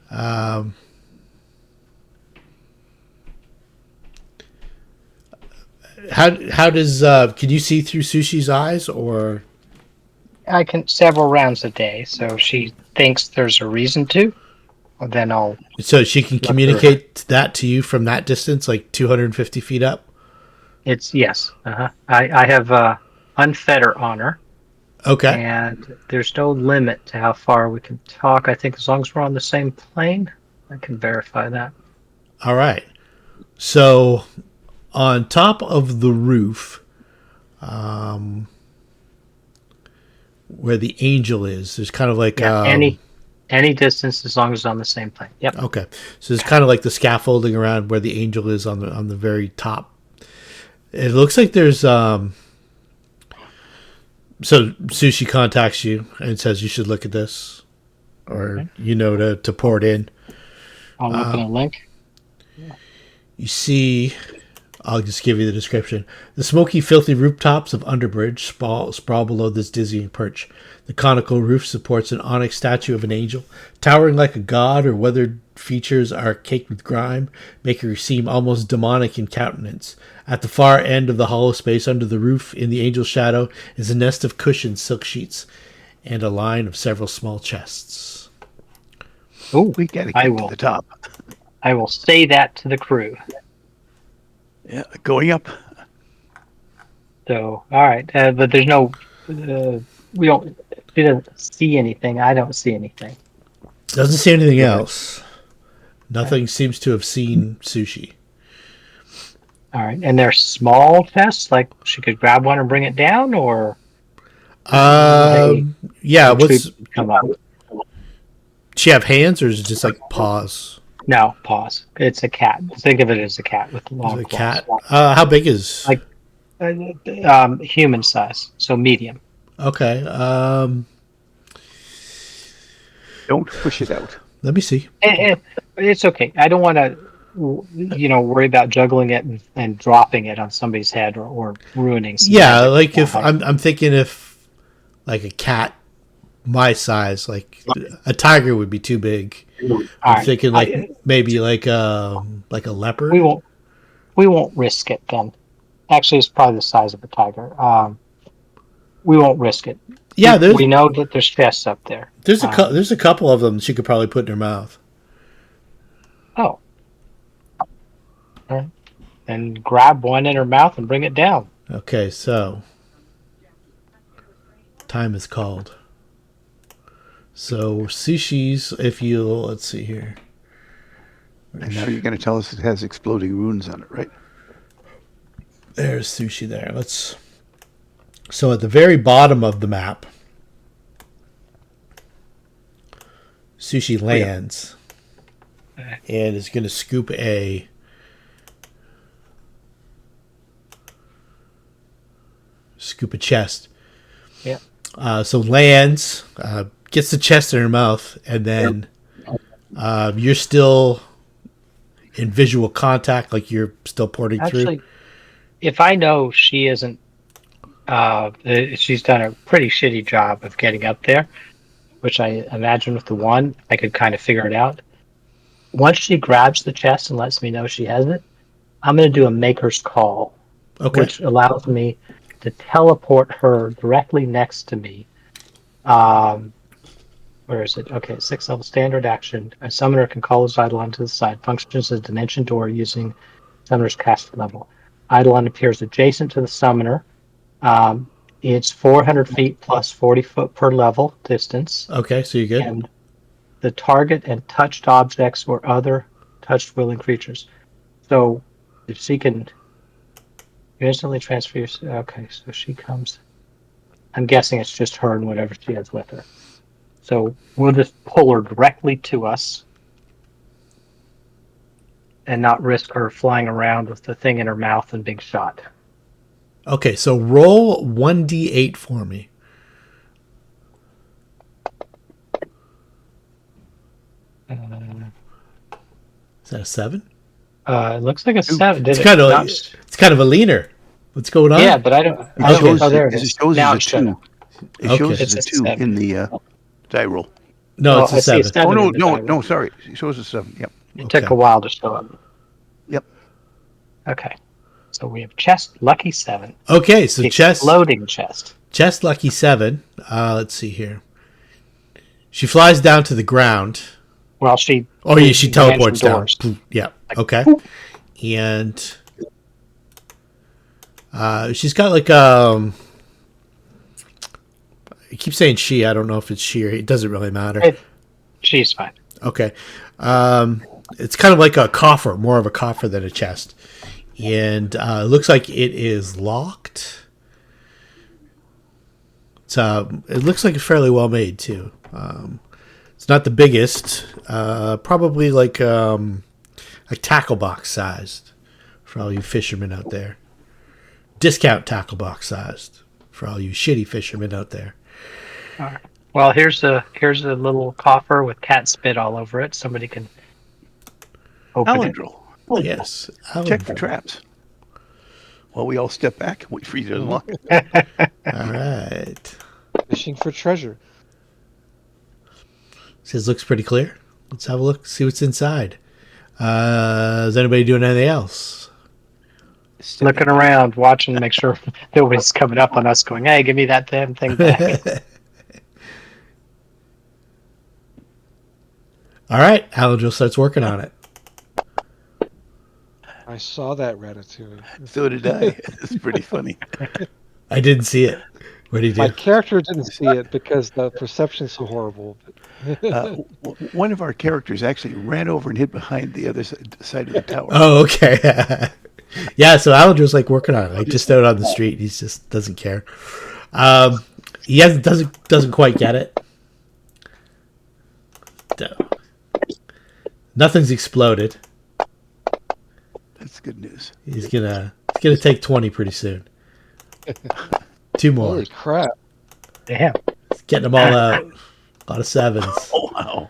How does can you see through Sushi's eyes, or I can several rounds a day, so she thinks there's a reason to. Well, then I'll so she can look through. communicate that to you from that distance, like 250 feet up? It's yes. I have unfetter honor, Okay. and there's no limit to how far we can talk. I think as long as we're on the same plane, I can verify that. All right. So on top of the roof, where the angel is, there's kind of like any distance as long as it's on the same plane. Yep. Okay, so it's kind of like the scaffolding around where the angel is on the very top. It looks like there's so Sushi contacts you and says you should look at this, or to pour it in. I'll look at a link. You see, I'll just give you the description. The smoky, filthy rooftops of Underbridge sprawl below this dizzying perch. The conical roof supports an onyx statue of an angel, towering like a god. Her weathered features are caked with grime, making her seem almost demonic in countenance. At the far end of the hollow space under the roof, in the angel's shadow, is a nest of cushioned silk sheets and a line of several small chests. Oh, We gotta get to the top. I will say that to the crew. Yeah, going up. So, all right, but there's no. She doesn't see anything. I don't see anything. Doesn't see anything else. Nothing seems to have seen Sushi. All right, and they're small chests. Like she could grab one and bring it down, or yeah. What's come up? she have hands, or is it just like paws? No, pause. It's a cat. Think of it as a cat with long Is it a claws. cat? How big is? Like human size, so medium. Okay. Don't push it out. Let me see. It's okay. I don't want to, worry about juggling it and dropping it on somebody's head or ruining. Yeah, like if I'm thinking if like a cat my size, like a tiger would be too big. I'm thinking maybe like a leopard. We won't risk it then. Actually, it's probably the size of a tiger. We won't risk it. Yeah, we know that there's chests up there. There's a couple of them she could probably put in her mouth. Oh. All right. And grab one in her mouth and bring it down. Okay, so time is called. So Sushi's, let's see here. And now you're going to tell us it has exploding runes on it, right? There's Sushi there. So at the very bottom of the map, Sushi lands and is going to scoop a chest. Yeah. So lands, gets the chest in her mouth, and then you're still in visual contact, like you're still porting through. If I know she isn't, she's done a pretty shitty job of getting up there, which I imagine with the one, I could kind of figure it out. Once she grabs the chest and lets me know she has it, I'm going to do a maker's call, which allows me to teleport her directly next to me. Where is it? Okay, 6th level standard action. A summoner can call his Eidolon to the side. Functions as a dimension door using summoner's cast level. Eidolon appears adjacent to the summoner. It's 400 feet plus 40 foot per level distance. Okay, so you're good. And the target and touched objects or other touched willing creatures. So if she can instantly transfer your... Okay, so she comes... I'm guessing it's just her and whatever she has with her. So we'll just pull her directly to us and not risk her flying around with the thing in her mouth and being shot. Okay, so roll 1d8 for me. Is that a 7? It looks like a 7. It's kind of a leaner. What's going on? Yeah, but I don't. I don't shows, oh, there it it is. shows Now as it's a showing 2. up. It shows Okay. as a It's a 2 7. in the die roll. No, it's I a see 7. Oh, no, in the die roll. no, sorry. It shows as 7. Yep. It took Okay. a while to show up. Yep. Okay. So we have chest, lucky 7. Okay, so chest Exploding chest. lucky 7. Let's see here. She flies down to the ground. Well, she. Oh, yeah, she teleports down. doors. Yeah. Okay. And she's got like I keep saying she. I don't know if it's she or he. It doesn't really matter. She's fine. Okay. It's kind of like a coffer, more of a coffer than a chest. And it looks like it is locked. It looks like it's fairly well made too. It's not the biggest, probably like a tackle box sized for all you fishermen out there. Discount tackle box sized for all you shitty fishermen out there. All right. Well, here's a little coffer with cat spit all over it. Somebody can open it. Alendril, Yes. check for traps. While we all step back and wait for you to unlock it. All right. Fishing for treasure. Says looks pretty clear. Let's have a look, see what's inside. Is anybody doing anything else? Looking around, watching to make sure nobody's coming up on us going, hey, give me that damn thing back. All right, Alendril starts working on it. I saw that Ratatouille. So did I. It's pretty funny. I didn't see it. What did he My do? character didn't see it because the perception's so horrible. One of our characters actually ran over and hid behind the other side of the tower. Oh, okay. Yeah, so Alendril's like working on it, like just out on the street. He just doesn't care. He doesn't quite get it. Nothing's exploded. That's good news. He's gonna take 20 pretty soon. 2 more. Holy crap. Damn. He's getting them all out. A lot of 7s. Oh, wow.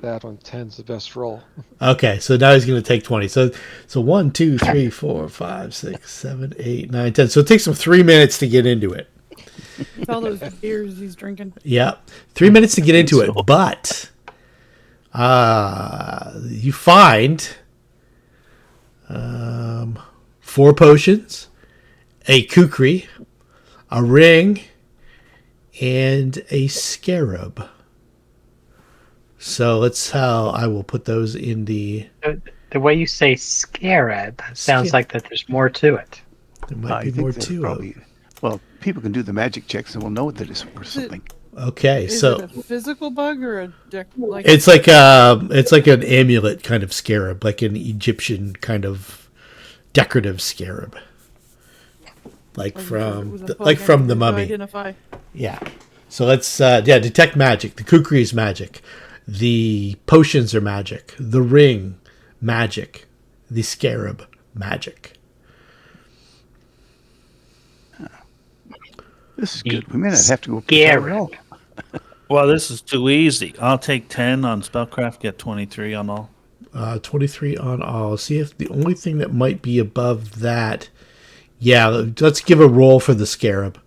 That on 10's the best roll. Okay, so now he's gonna take 20. So 1, 2, 3, 4, 5, 6, 7, 8, 9, 10. So it takes him 3 minutes to get into it. With all those beers he's drinking. Yeah, 3 minutes to get into it, but you find 4 potions, a kukri, a ring, and a scarab. So that's how I will put those in the. The way you say scarab sounds like that there's more to it. There might be more to it. Well, people can do the magic checks and will know that it's worth something. Okay, Is so it a physical bug or a like? it's like an amulet kind of scarab, like an Egyptian kind of decorative scarab, like from the Mummy. Identify. Yeah. So let's detect magic. The kukri is magic. The potions are magic. The ring, magic. The scarab, magic. This is good. We may not have to go scarab at all. Well, this is too easy. I'll take 10 on spellcraft, get 23 on all. 23 on all. See if the only thing that might be above that. Yeah, let's give a roll for the scarab.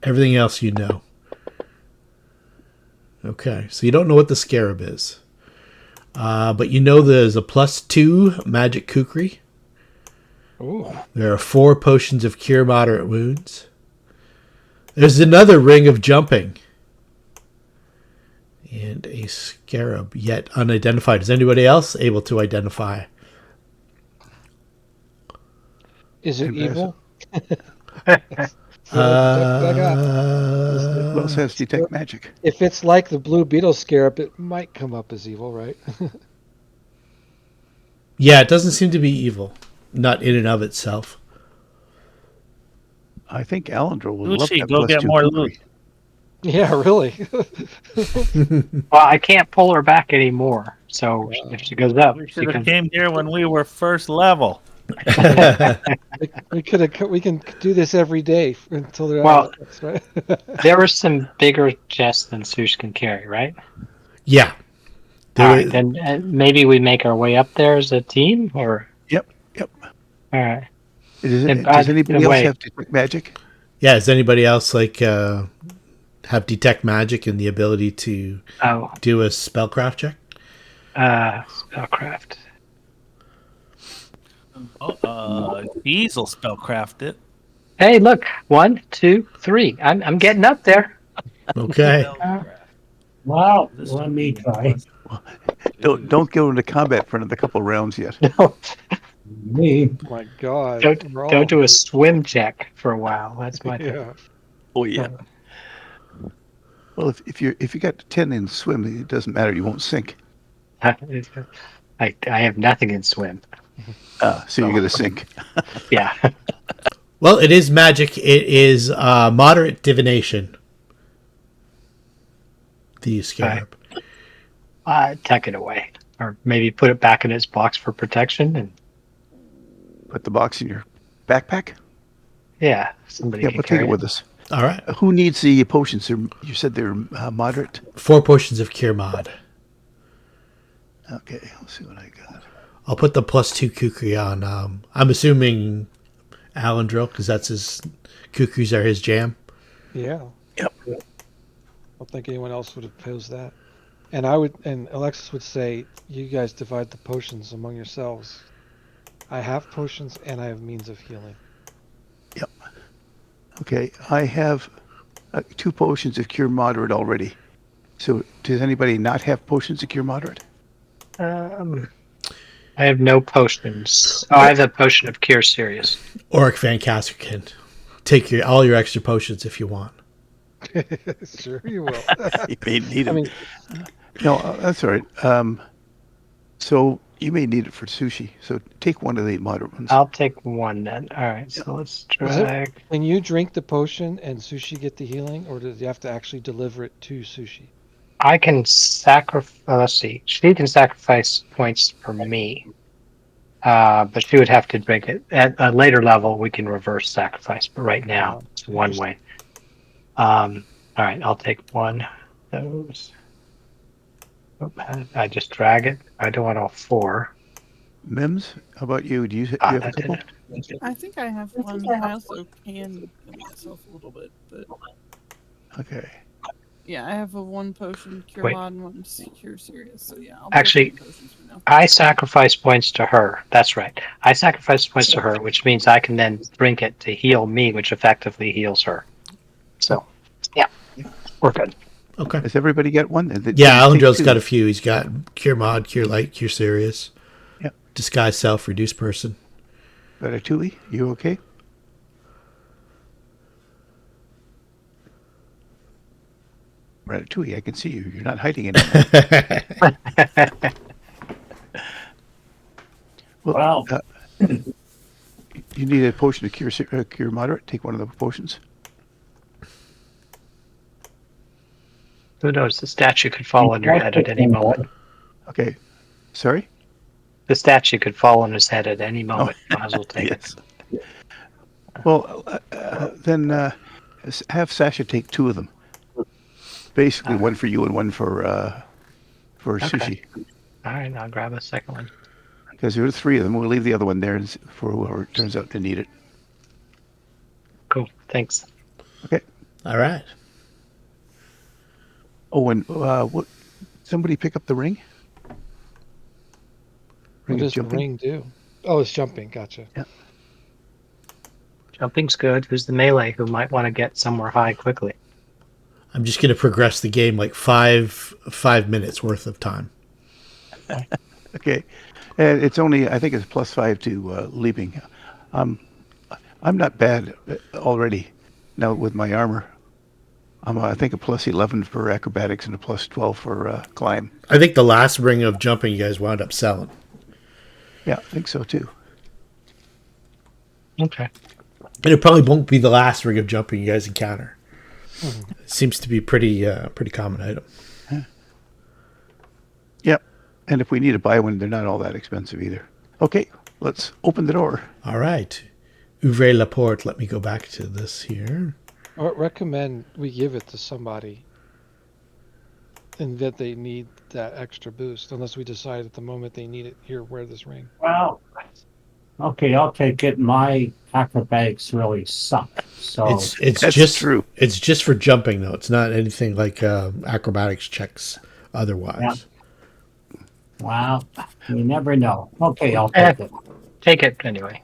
Everything else you know. Okay, so you don't know what the scarab is. But you know there's a +2 magic kukri. Ooh. There are 4 potions of cure moderate wounds. There's another ring of jumping. And a scarab, yet unidentified. Is anybody else able to identify? Is it evil? Who else has detect magic? If it's like the blue beetle scarab, it might come up as evil, right? Yeah, it doesn't seem to be evil. Not in and of itself. I think Alendril would Lucy, love that go get +2 more kukri. loot. Yeah, really. Well, I can't pull her back anymore. So if she goes up, We she should have can. came here when we were first level. we can do this every day until they're Well, out. That's right. There were some bigger chests than Sush can carry, right? Yeah. There All was- right, and maybe we make our way up there as a team, or Yep. all right. Does, And does anybody else wait. have detect magic? yeah, does anybody else have detect magic and the ability to Oh, do a spellcraft check? spellcraft. Diesel spellcraft it. Hey, look, 1, 2, 3. I'm getting up there. Okay. Well, This let would me be try. Don't go into combat for another couple rounds yet. No, Me. Oh my God. we're don't all do a hurt. swim check for a while. That's my thing. Yeah. Oh yeah. Well, if you got 10 in swim, it doesn't matter. You won't sink. I have nothing in swim. So you're gonna sink. Yeah. Well, it is magic. It is moderate divination. The scarab. Tuck it away, or maybe put it back in its box for protection. And Put the box in your backpack. yeah, somebody Yeah, can we'll take carry it with us. All right. Who needs the potions? You said they're moderate. 4 potions of cure mod. Okay, let's see what I got. I'll put the +2 kukri on. I'm assuming Alandril, because that's his kukris are his jam. Yeah. Yep. I don't think anyone else would oppose that. And Alexis would say, you guys divide the potions among yourselves. I have potions and I have means of healing. Yep. Okay, I have 2 potions of cure moderate already. So does anybody not have potions of cure moderate? I have no potions. Oh, I have a potion of cure serious. Auric Van Caster can take all your extra potions if you want. Sure you will. You may need I them. mean, No, that's all right. So you may need it for sushi. So take one of the moderate ones. I'll take one then. All right, so let's drag. can you drink the potion and Sushi get the healing, or does you have to actually deliver it to Sushi? I can sacrifice. Let's see. She can sacrifice points for me, but she would have to drink it. At a later level, we can reverse sacrifice, but right now it's one way. All right, I'll take one of those. I just drag it. I don't want all 4. Mims, how about you? Do you have a that couple? did it. I think I have one. I also can heal myself a little bit, but Okay. yeah, I have a 1 potion cure Wait. mod and 1 cure serious. So yeah, I'll Actually, take potions for now. I sacrifice points to her. That's right. I sacrifice points to her, which means I can then drink it to heal me, which effectively heals her. So, yeah, we're good. Okay. Has everybody got one? Yeah, Take Alandril's 2. got a few. He's got cure mod, cure light, cure serious. Yep. Disguise self, reduce person. Ratatouille, you okay? Ratatouille, I can see you. You're not hiding anymore. Well, You need a potion of cure moderate. Take one of the potions. Who knows? The statue could fall on your head at any moment. Okay. Sorry? The statue could fall on his head at any moment. Might as well take it. Yes. Well, then have Sasha take 2 of them. Basically, one for you and one for sushi. All right, I'll grab a second one. Because there are 3 of them. We'll leave the other one there for whoever turns out to need it. Cool. Thanks. Okay. All right. Oh, and what? Somebody pick up the ring. What of does the jumping? ring do? Oh, it's jumping. Gotcha. Yeah. Jumping's good. Who's the melee who might want to get somewhere high quickly? I'm just going to progress the game like five minutes worth of time. Okay. And it's only, I think it's +5 to leaping. I'm not bad already now with my armor. I'm, I think, a +11 for acrobatics and a +12 for climb. I think the last ring of jumping you guys wound up selling. Yeah, I think so too. Okay. And it probably won't be the last ring of jumping you guys encounter. It seems to be pretty common item. Yep. And if we need to buy one, they're not all that expensive either. Okay, let's open the door. All right. Ouvrez la porte. Let me go back to this here. I recommend we give it to somebody and that they need that extra boost, unless we decide at the moment they need it. Here, wear this ring. Well, okay, I'll take it. My acrobatics really suck. So That's true. It's just for jumping though. It's not anything like acrobatics checks yeah, otherwise. well, you never know. Okay, I'll Eh, take it. take it anyway.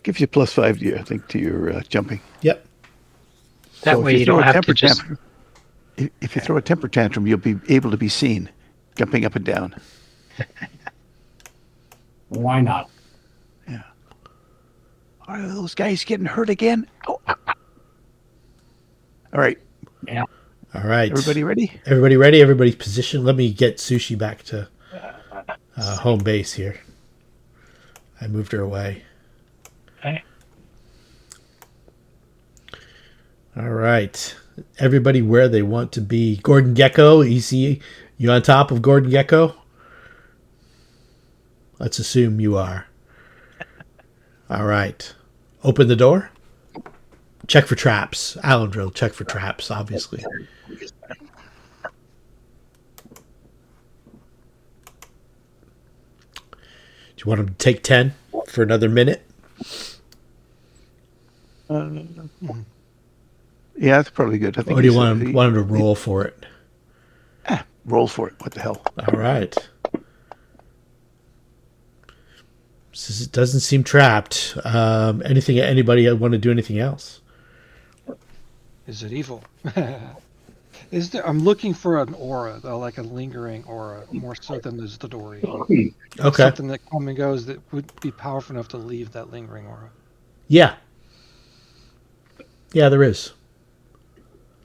Gives you +5 to I think to your jumping. Yep. That So way if you throw don't a have temper to just. tantrum, if you throw a temper tantrum, you'll be able to be seen jumping up and down. Why not? Yeah. Are those guys getting hurt again? Oh. All right. Yeah. All right. Everybody ready? Everybody ready? Everybody's positioned. Let me get Sushi back to home base here. I moved her away. Okay. All right. Everybody where they want to be. Gordon Gecko, you on top of Gordon Gecko? Let's assume you are. All right. Open the door. Check for traps. Allen drill, check for traps, obviously. Do you want him to take 10 for another minute? Yeah, that's probably good. I think. Or do you he's, want him to roll for it? roll for it? What the hell? All right. It doesn't seem trapped. Anybody want to do anything else? Is it evil? Is there? I'm looking for an aura, like a lingering aura, more so than is the door evil. Okay. Something that comes and goes that would be powerful enough to leave that lingering aura. Yeah. Yeah, there is.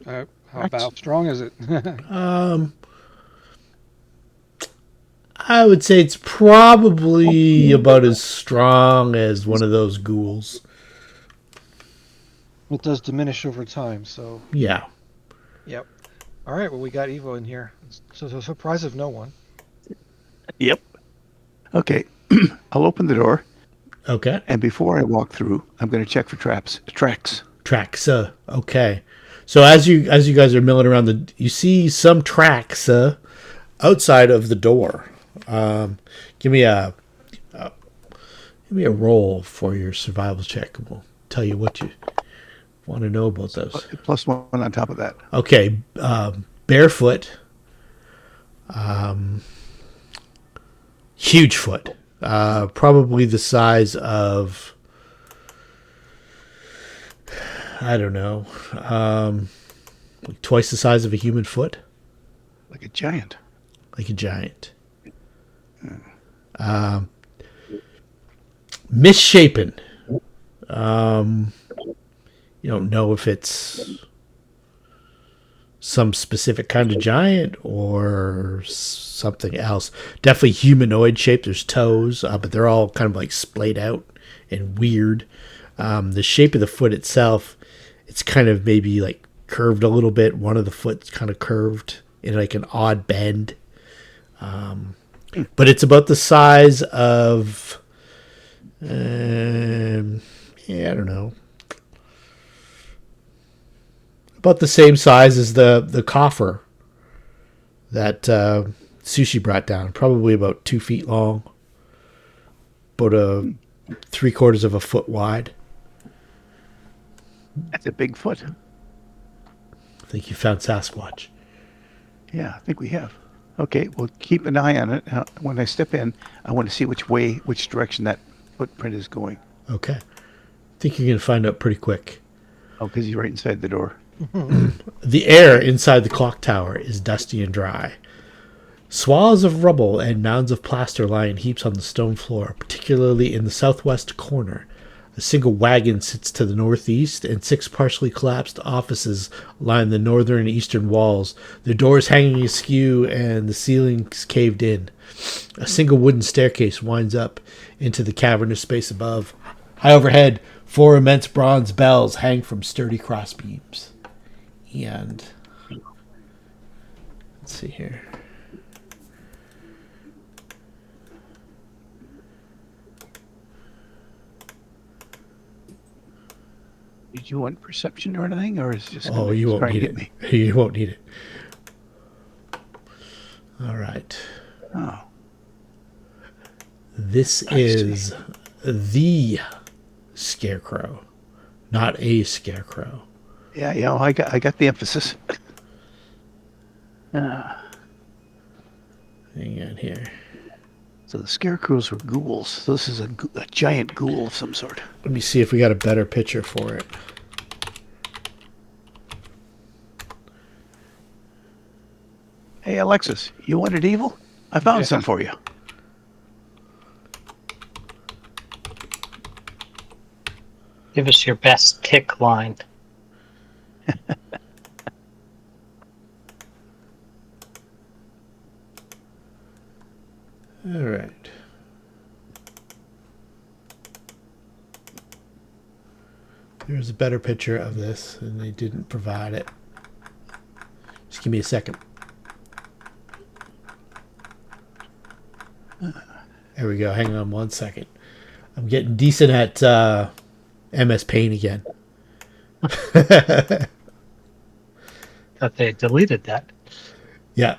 How about strong is it? I would say it's probably about as strong as one of those ghouls. It does diminish over time, so Yeah. yep. All right, well we got Evo in here. So surprise of no one. Yep. Okay. I'll open the door, Okay. and before I walk through, I'm going to check for tracks. Tracks. Okay. So as you guys are milling around, you see some tracks outside of the door. Give me a roll for your survival check. We'll tell you what you want to know about those. +1 on top of that. Okay, barefoot, huge foot, probably the size of, I don't know, like twice the size of a human foot, Like a giant. like a giant. Misshapen. You don't know if it's some specific kind of giant or something else. Definitely humanoid shape. There's toes, but they're all kind of like splayed out and weird. The shape of the foot itself, it's kind of maybe like curved a little bit. One of the foot's kind of curved in like an odd bend. But it's about the size of, I don't know, about the same size as the coffer that Sushi brought down. Probably about 2 feet long, about 3/4 of a foot wide. That's a big foot. I think you found Sasquatch. Yeah, I think we have. Okay, well, keep an eye on it. When I step in, I want to see which direction that footprint is going. Okay. I think you're going to find out pretty quick. Oh, because he's right inside the door. The air inside the clock tower is dusty and dry. Swaths of rubble and mounds of plaster lie in heaps on the stone floor, particularly in the southwest corner. A single wagon sits to the northeast, and 6 partially collapsed offices line the northern and eastern walls, their doors hanging askew and the ceilings caved in. A single wooden staircase winds up into the cavernous space above. High overhead, 4 immense bronze bells hang from sturdy crossbeams. And let's see here. Did you want perception or anything, or is it just? Oh, you won't trying to need get it. You won't need it. All right. Oh, This I is the Scarecrow, not a Scarecrow. yeah, I got the emphasis. Uh, Hang on here. so the scarecrows were ghouls. So this is a giant ghoul of some sort. Let me see if we got a better picture for it. Hey, Alexis, you wanted evil? I found Yeah. some for you. Give us your best tick line. All right. There's a better picture of this, and they didn't provide it. Just give me a second. There we go. Hang on one second. I'm getting decent at MS Paint again. Thought they deleted that. Yeah.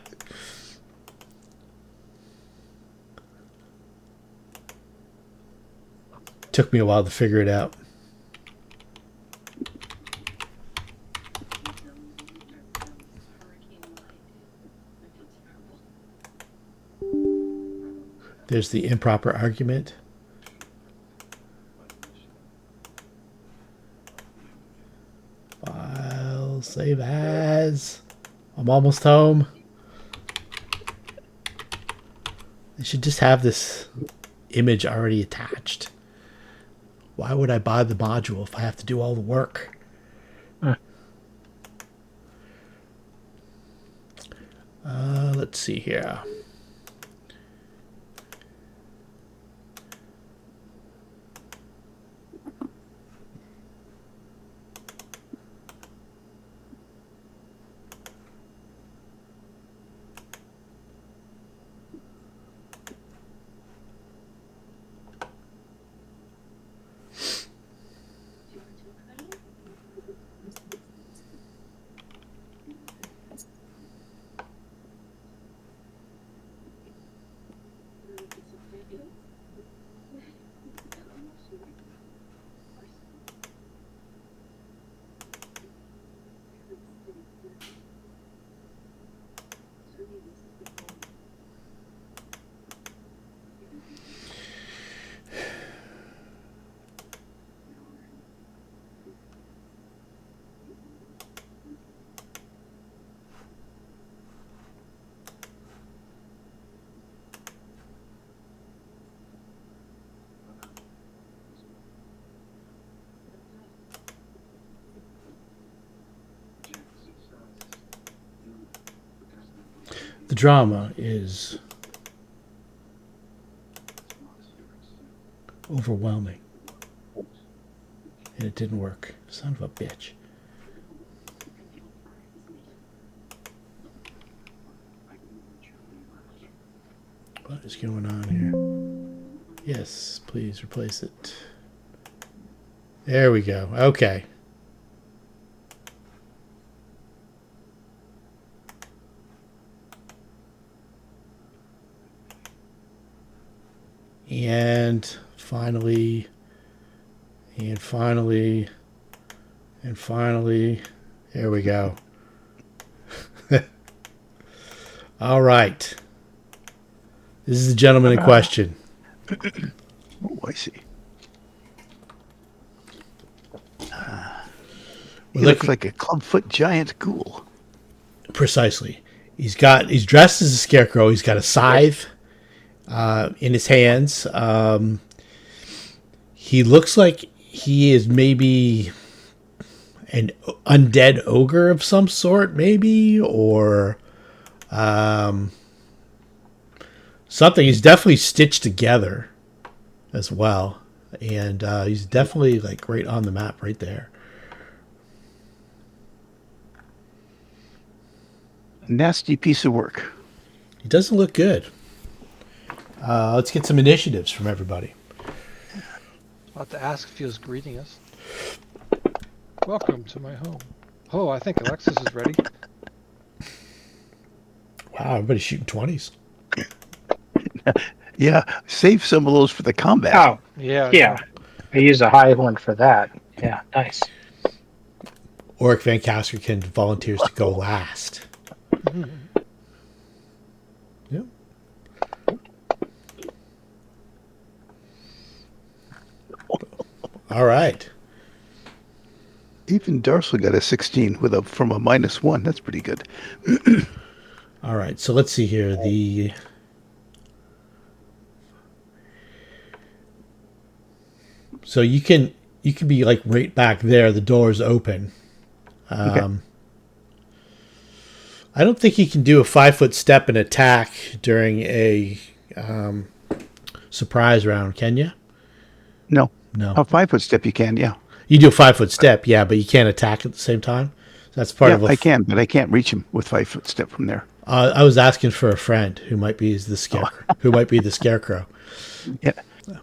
Took me a while to figure it out. There's the improper argument. File, save as. I'm almost home. I should just have this image already attached. Why would I buy the module if I have to do all the work? Let's see here. The drama is overwhelming. And it didn't work. Son of a bitch. What is going on here? Yes, please replace it. There we go. Okay. And finally, there we go. All right. This is the gentleman in question. Oh, I see. He We're looks looking- like a clubfoot giant ghoul. Precisely. He's dressed as a scarecrow. He's got a scythe in his hands. He looks like he is maybe an undead ogre of some sort, maybe, or something. He's definitely stitched together as well, and he's definitely like right on the map right there. Nasty piece of work. He doesn't look good. Let's get some initiatives from everybody. I'll have to ask if he was greeting us. Welcome to my home. Oh, I think Alexis is ready. Wow, everybody's shooting 20s. Yeah, save some of those for the combat. Oh, Yeah. yeah. I use a high one for that. Yeah, nice. Oric Van Kaskerkin volunteers to go last. Yep. All right. Even Darcel got a 16 from a -1. That's pretty good. All right. So let's see here. So you can be like right back there. The door's open. Okay. I don't think you can do a 5-foot step and attack during a surprise round, can you? No. No. A 5-foot step you can, yeah. You do a 5-foot step, yeah, but you can't attack at the same time. That's part of. I can, but I can't reach him with 5-foot step from there. I was asking for a friend who might be the scarecrow. Who might be the scarecrow? Yeah.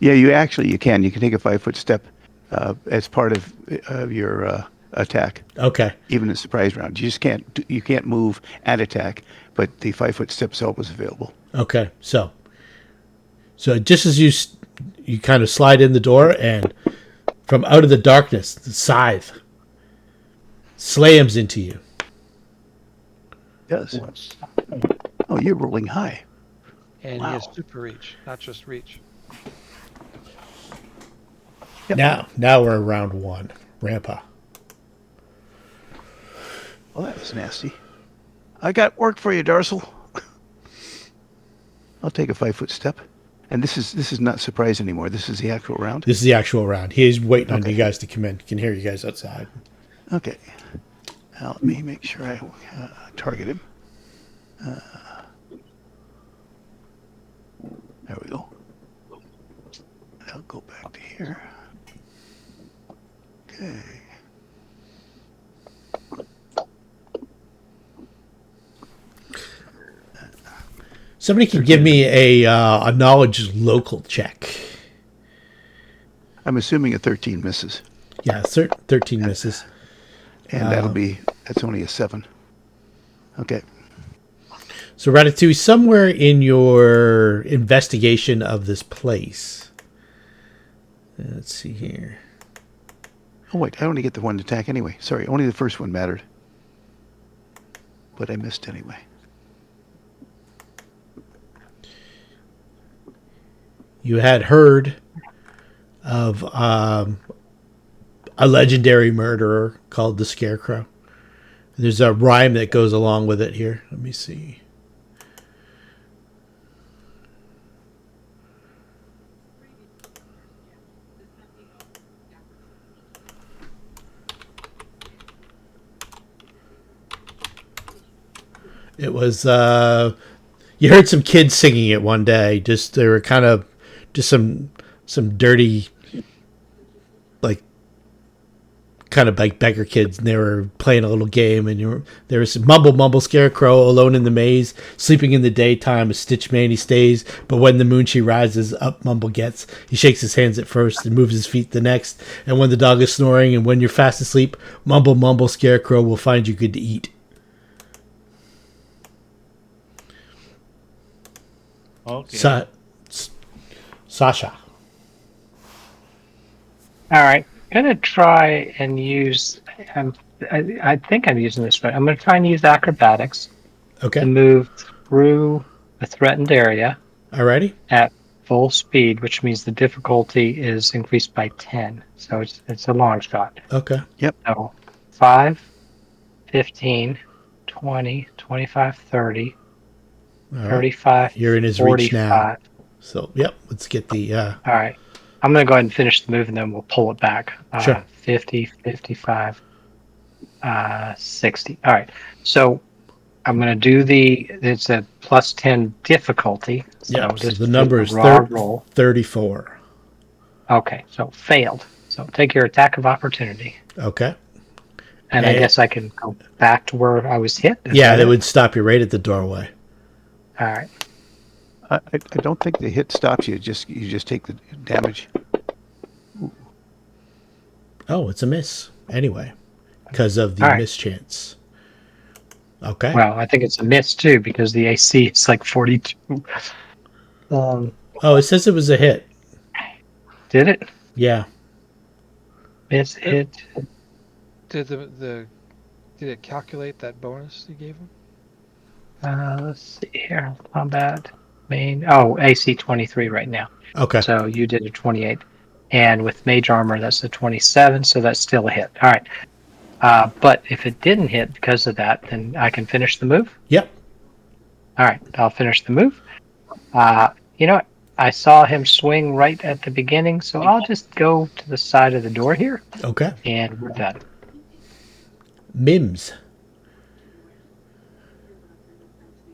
You can. You can take a 5-foot step as part of your attack. Okay. Even in surprise round, you just can't. You can't move and attack, but the 5-foot step's always available. Okay. So just as you kind of slide in the door, and from out of the darkness, the scythe slams into you. It does. Oh, you're rolling high. And Wow. he has super reach, not just reach. Yep. Now we're in round 1. Rampa. Well, that was nasty. I got work for you, Darcel. I'll take a 5-foot step. And this is not surprise anymore. This is the actual round. This is the actual round. He's waiting on you guys to come in. Can hear you guys outside. Okay. Now let me make sure I target him. There we go. I'll go back to here. Okay. Somebody can give me a knowledge local check. I'm assuming a 13 misses. Yeah, 13 misses. And that's only a 7. Okay. So Ratatouille, somewhere in your investigation of this place. Let's see here. Oh, wait. I only get the one attack anyway. Sorry. Only the first one mattered. But I missed anyway. You had heard of a legendary murderer called the Scarecrow. There's a rhyme that goes along with it here. Let me see. It was you heard some kids singing it one day. They were kind of just some dirty, like, kind of like beggar kids, and they were playing a little game, and there was mumble Scarecrow alone in the maze, sleeping in the daytime, a stitch man he stays, but when the moon she rises, up mumble gets. He shakes his hands at first and moves his feet the next, and when the dog is snoring and when you're fast asleep, mumble Scarecrow will find you good to eat. Okay. Sasha. All right. I'm going to try and use, I think I'm using this right. I'm going to try and use acrobatics Okay. to move through a threatened area Alrighty. at full speed, which means the difficulty is increased by 10. So it's a long shot. Okay. So 5, 15, 20, 25, 30, All right. 35, You're in his 45. reach now. So, yep. Let's get the. All right. I'm going to go ahead and finish the move, and then we'll pull it back. Sure. 50, 55, 60. All right. So I'm going to do it's a plus 10 difficulty. Yeah. So this the number is raw roll. 34. Okay. So failed. So take your attack of opportunity. Okay. And I guess I can go back to where I was hit. Yeah, that would stop you right at the doorway. All right. I don't think the hit stops you. You just take the damage. Oh, it's a miss. Anyway, because of the All right. mischance. Okay. Well, I think it's a miss too because the AC is like 42. Oh, it says it was a hit. Did it? Yeah. Miss It- hit. Did did it calculate that bonus you gave him? Let's see here. Combat main. Oh, AC 23 right now. Okay. So you did a 28. And with mage armor, that's a 27. So that's still a hit. All right. But if it didn't hit because of that, then I can finish the move. Yep. All right. I'll finish the move. You know what? I saw him swing right at the beginning. So I'll just go to the side of the door here Okay. and we're done. Mims.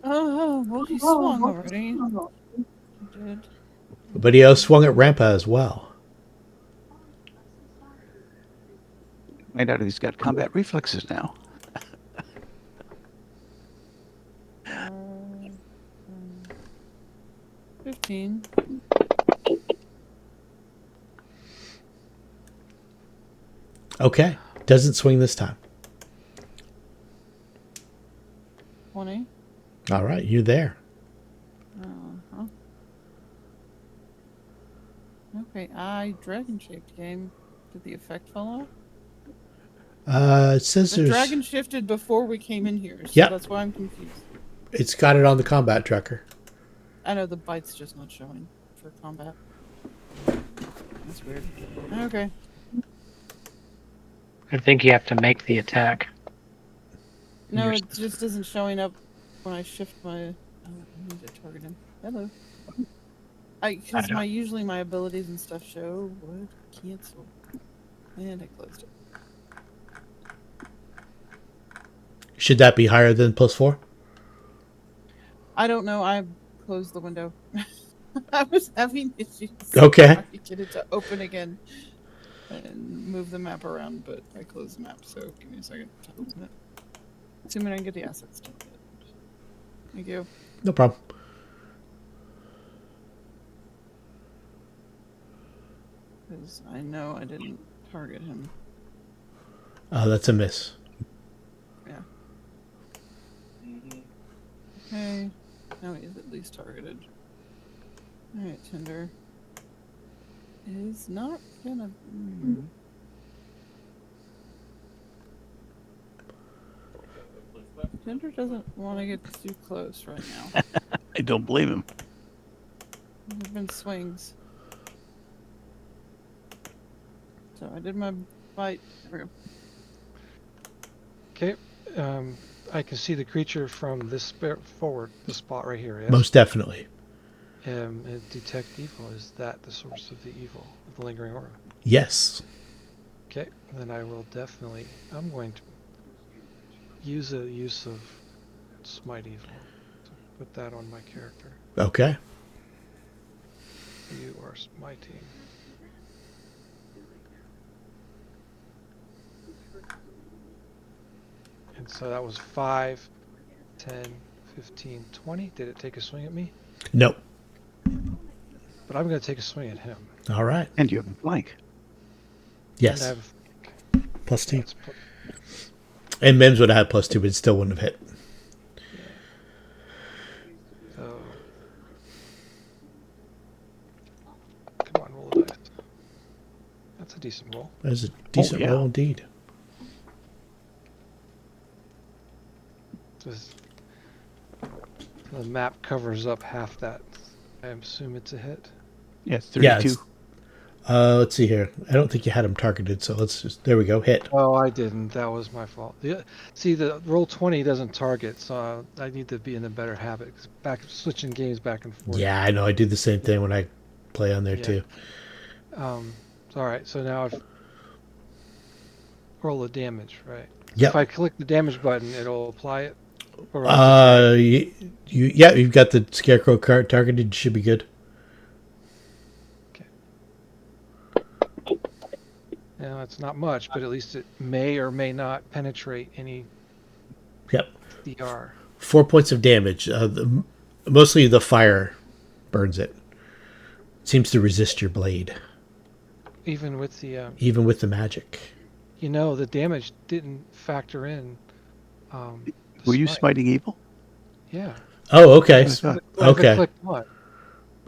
Oh, well, he swung already. He did. But he swung at Rampa as well. Find out if he's got combat reflexes now. Uh, 15. Okay. Doesn't swing this time. 20. All right. You're there. Uh-huh. Okay, I dragon shaped game. Did the effect fall off? It says The there's. dragon shifted before we came in here, so Yep. that's why I'm confused. It's got it on the combat tracker. I know the bite's just not showing for combat. That's weird. Okay. I think you have to make the attack. No, You're it just isn't showing up when I shift my. I need to target him. Hello. Because know. usually my abilities and stuff show what cancel, and I closed it. Should that be higher than +4? I don't know. I closed the window. I was having issues. Okay. trying to get it to open again and move the map around, but I closed the map. So give me a second to open it. Assuming I can get the assets done. Thank you. No problem. Because I know I didn't target him. That's a miss. Yeah. Okay. Now he is at least targeted. Alright, Tinder. Is not gonna. Tinder doesn't want to get too close right now. I don't blame him. There've been swings. So I did my bite. There we go. Okay. I can see the creature from this forward, the spot right here. Yes? Most definitely. And detect evil. Is that the source of the evil, of the lingering aura? Yes. Okay. Then I will definitely. I'm going to use a use of smite evil. To put that on my character. Okay. You are smiting. And so that was 5, 10, 15, 20. Did it take a swing at me? Nope. But I'm going to take a swing at him. All right. And you have a flank. Yes. And I have, +2. that's And Mims would have had +2, but it still wouldn't have hit. so. Come on, roll the dice. That's a decent roll. That's a decent yeah. roll indeed. Just, the map covers up half that. I assume it's a hit. Yes, Yeah, 32. it's- let's see here. I don't think you had him targeted, so let's just. There we go. Hit. Oh, I didn't. That was my fault. See, the roll 20 doesn't target, so I need to be in a better habit. 'Cause switching games back and forth. Yeah, I know. I do the same thing when I play on there Yeah. too. All right. So now I've roll the damage, right? Yep. If I click the damage button, it'll apply it. Or You've got the Scarecrow card targeted. You should be good. Now it's not much, but at least it may or may not penetrate any Yep. DR. 4 points of damage. Mostly the fire burns it. Seems to resist your blade, Even with the, even with the magic. the damage didn't factor in the Were you smite. smiting evil? Yeah. Oh, okay. That's what I thought. I haven't Okay. clicked one.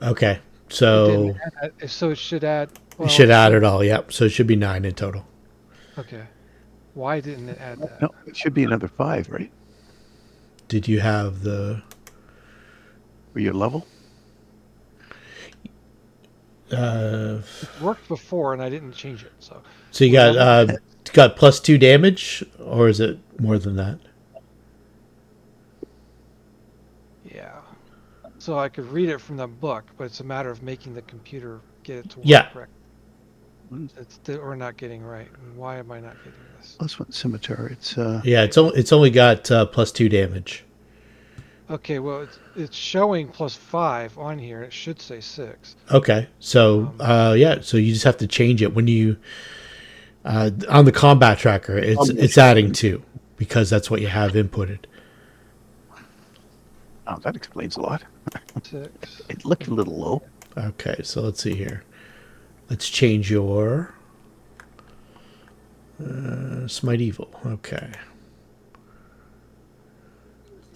Okay. It So didn't add, so it should add. you Well, should add it all. Yep. So it should be 9 in total. Okay. Why didn't it add that? No, it should be another 5, right? Did you have the? For your level? It worked before, and I didn't change it. So So you got +2 damage, or is it more than that? yeah. So I could read it from the book, but it's a matter of making the computer get it to work Yeah. correct. It's that we're not getting right. And why am I not getting this? +1 scimitar. It's Yeah, it's only got +2 damage. Okay, well, it's showing +5 on here. It should say 6. Okay, so yeah, so you just have to change it when you on the combat tracker. It's adding 2 because that's what you have inputted. oh, that explains a lot. 6. It looked a little low. Okay, so let's see here. Let's change your smite evil. Okay.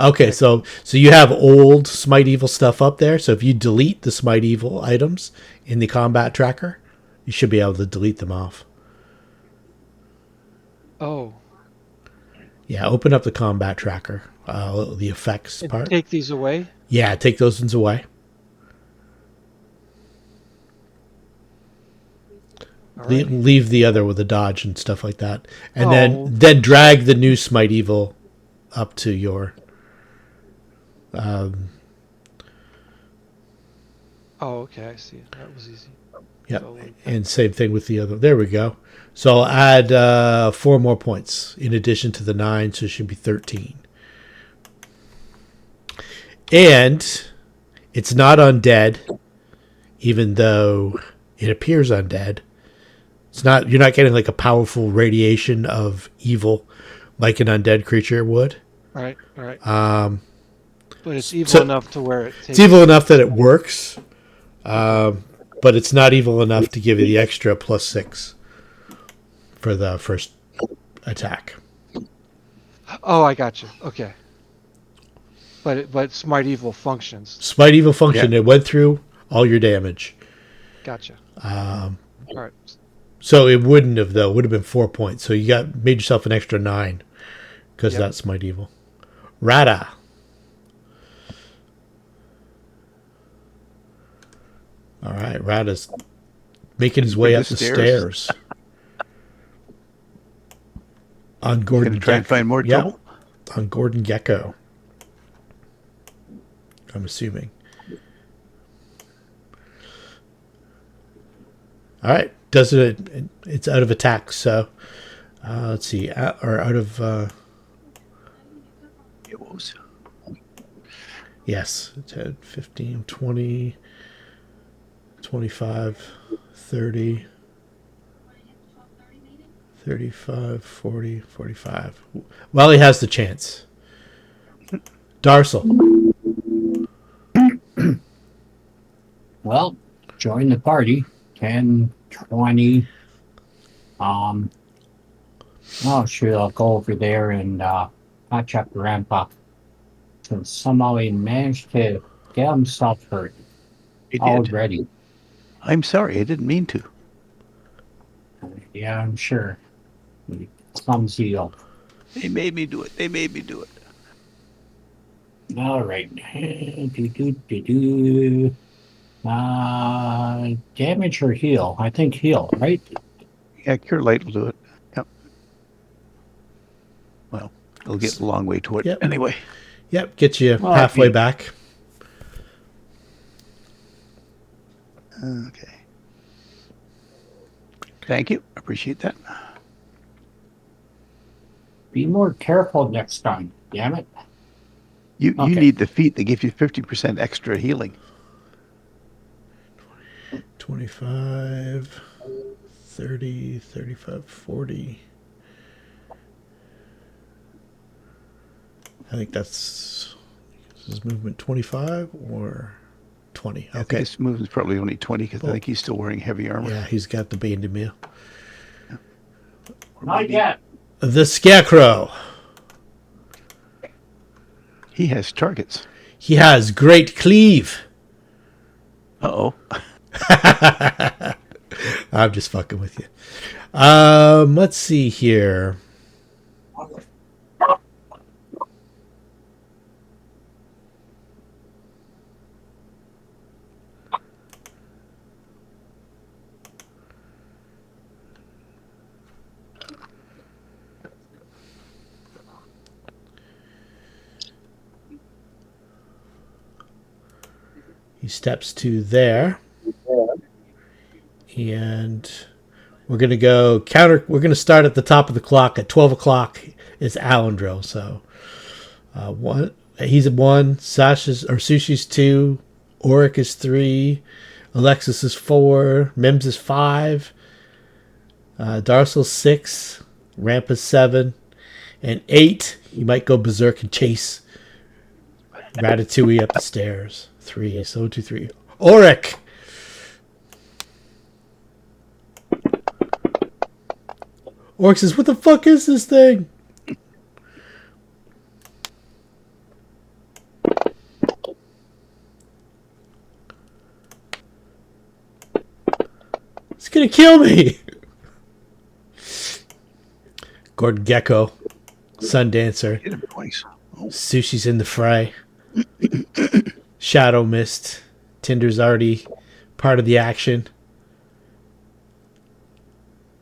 Okay, so you have old smite evil stuff up there. So if you delete the smite evil items in the combat tracker, you should be able to delete them off. Oh, Yeah, open up the combat tracker, the effects and part. take these away. Yeah, take those ones away. All right. Leave the other with the dodge and stuff like that, and Oh. then drag the new smite evil up to your. Oh, okay. I see. That was easy. Yep, So, and same thing with the other. There we go. So I'll add 4 more points in addition to the 9, so it should be 13. And it's not undead, even though it appears undead. It's not. You're not getting like a powerful radiation of evil, like an undead creature would. all right. All right. But it's so- evil enough to where it takes. It's evil enough that it works, but it's not evil enough to give you the extra +6 for the first attack. Oh, I got you. Okay. But smite evil functions. Smite evil function. It went through all your damage. Gotcha. All right. So it wouldn't have though. It would have been 4 points. So you made yourself an extra 9 because Yep. that's smite evil. Rada. All right, Rada's making his way the up the stairs. stairs. On Gonna Gordon try and Gecko. find more Yeah, trouble. on Gordon Gecko. I'm assuming. All right, does it? It's out of attack. So let's see, or out of It was. yes, 10, 15, 20, 25, 30, 35, 40, 45. Well, he has the chance. Darsel. Well, join the party. 10, 20. Oh, shoot, I'll go over there and patch up Grandpa. So somehow he managed to get himself hurt It did. already. I'm sorry. I didn't mean to. Yeah, I'm sure. Clumsy elf. They made me do it. They made me do it. All right. Do. Damage or heal? I think heal, right? Yeah, Cure Light will do it. Yep. Well, it'll get a long way to it Yep. anyway. Yep, gets you Well, halfway yeah. back. Okay. Thank you. Appreciate that. Be more careful next time. Damn it. You Okay. need the feat that gives you 50% extra healing. 25, 30, 35, 40. I think that's his movement 25 or 20. I think Okay. his movement's probably only 20 because Cool. I think he's still wearing heavy armor. Yeah, he's got the banded meal. Or Not maybe- yet. The Scarecrow. He has targets. He has great cleave. Uh-oh. I'm just fucking with you. Let's see here. He steps to there. And we're going to go counter. We're going to start at the top of the clock. At 12 o'clock is Alendro. So he's at 1. Sushi's 2. Auric is 3. Alexis is 4. Mims is 5. Darcel's 6. Ramp is 7. And 8, you might go berserk and chase Ratatouille up the stairs. 3. So 2, 3. Auric! Auric says, what the fuck is this thing? It's gonna kill me! Gordon Gecko. Sundancer. Hit him twice. Oh. Sushi's in the fray. Shadow Mist. Tinder's already part of the action.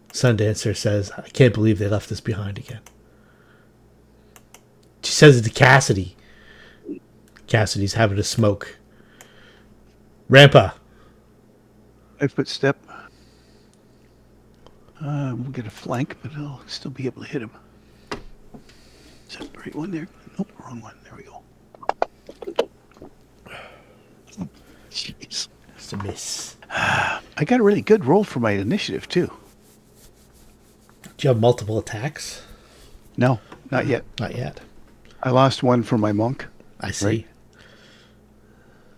Sundancer says, I can't believe they left us behind again. She says it to Cassidy. Cassidy's having a smoke. Rampa. 5-foot step. We'll get a flank, but I'll still be able to hit him. Is that the right one there? Nope, wrong one. There we go. Jeez. It's a miss. I got a really good roll for my initiative, too. Do you have multiple attacks? No, not yet. Not yet. I lost one for my monk. I see. Right.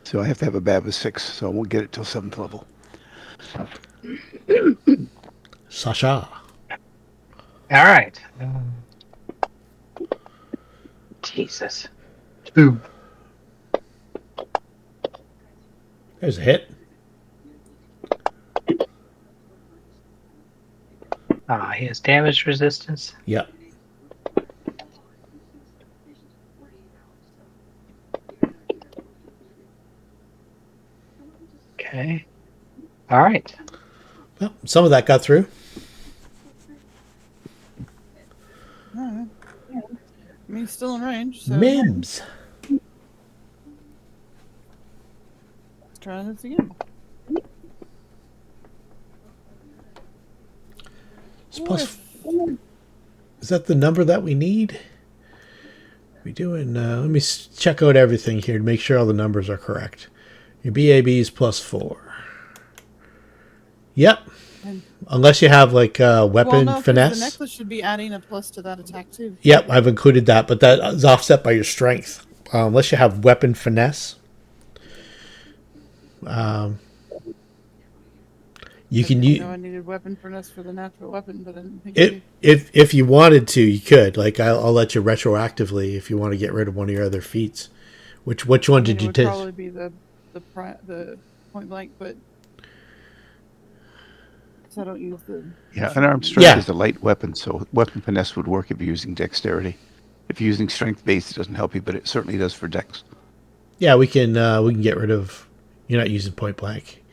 So I have to have a BAB of 6, so I won't get it till 7th level. Sasha. All right. Jesus. 2. There's a hit. He has damage resistance. Yep. Okay. All right. Well, some of that got through. Alright. I mean, he's still in range, so Mims. let's try this again. It's plus. Is that the number that we need? We doing? Let me check out everything here to make sure all the numbers are correct. Your BAB is +4. Yep. And- Unless you have like weapon Well, no, 'cause finesse. the necklace should be adding a plus to that attack too. Yep, I've included that, but that is offset by your strength. Unless you have weapon finesse. You can use. I needed weapon finesse for the natural weapon, but I didn't think I If you wanted to, you could. Like I'll let you retroactively if you want to get rid of one of your other feats. Which one did it you would take? probably be the point blank, but 'cause I don't use the. Yeah, unarmed strength Yeah. is a light weapon, so weapon finesse would work if you're using dexterity. If you're using strength base, it doesn't help you, but it certainly does for dex. Yeah, we can get rid of. You're not using point blank.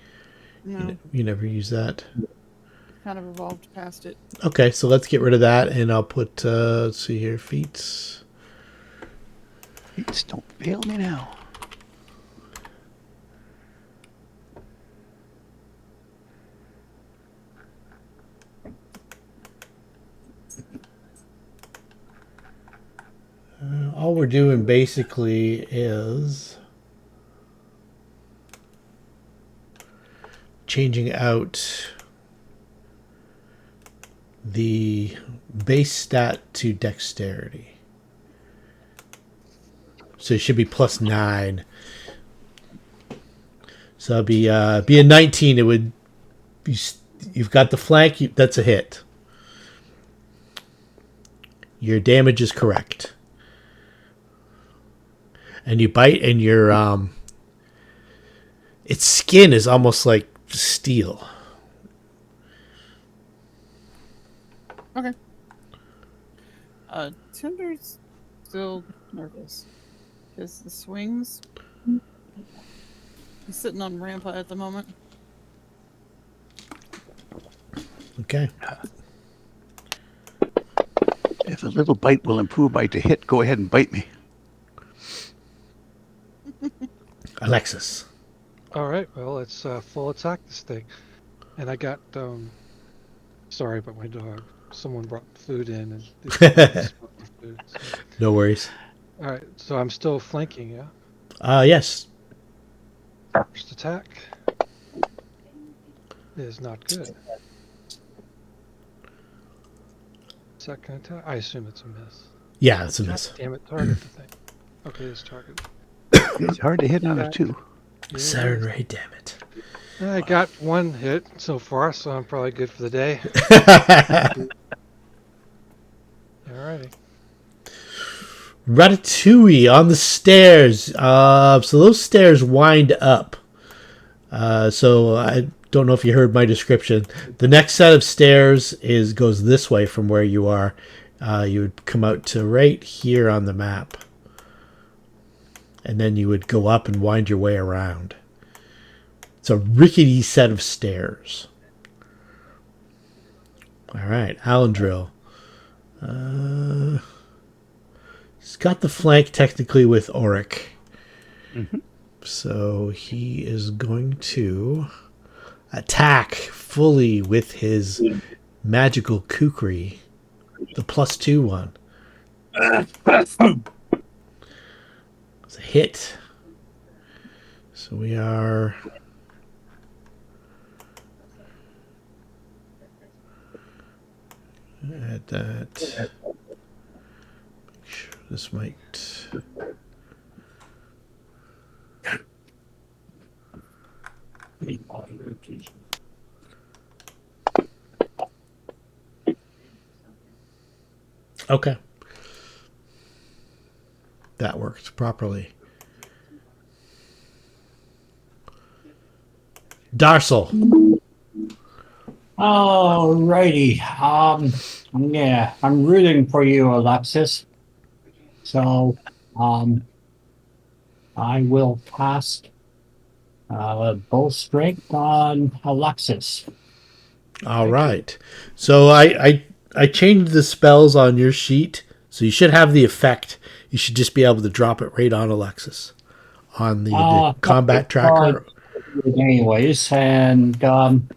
No, You never use that. kind of evolved past it. Okay, so let's get rid of that, and I'll put. Let's see here, feats. Please don't fail me now. All we're doing basically is changing out the base stat to dexterity. So it should be +9. So it'd be a 19. It would be, you've got the flank. That's a hit. Your damage is correct. and you bite, and your its skin is almost like steel. Okay. Tinder's still nervous because the swings. He's sitting on Rampa at the moment. Okay. If a little bite will improve my to hit, go ahead and bite me. Alexis. All right. Well, it's full attack this thing, and I got sorry about my dog. Someone brought food in, and they smelled the food. So. No worries. All right. So I'm still flanking. Yeah. Yes. First attack is not good. Second attack. I assume it's a miss. Yeah, it's a God miss. damn it! Target the thing. Okay, it's target. It's hard to hit on a 2. Yeah, Siren Ray, damn it. I got one hit so far, so I'm probably good for the day. Alrighty. Ratatouille on the stairs. So those stairs wind up. So I don't know if you heard my description. The next set of stairs goes this way from where you are. You would come out to right here on the map. And then you would go up and wind your way around. It's a rickety set of stairs. All right, Alendril. He's got the flank technically with Auric. Mm-hmm. So he is going to attack fully with his magical kukri. The +2 one. It's a hit. So we are... at that. Make sure this might... Okay. That worked properly. Darsal. Alrighty. Yeah, I'm rooting for you, Alexis. So, I will cast Bull Strength on Alexis. All right. So I changed the spells on your sheet, so you should have the effect. You should just be able to drop it right on Alexis on the combat tracker. Anyways, and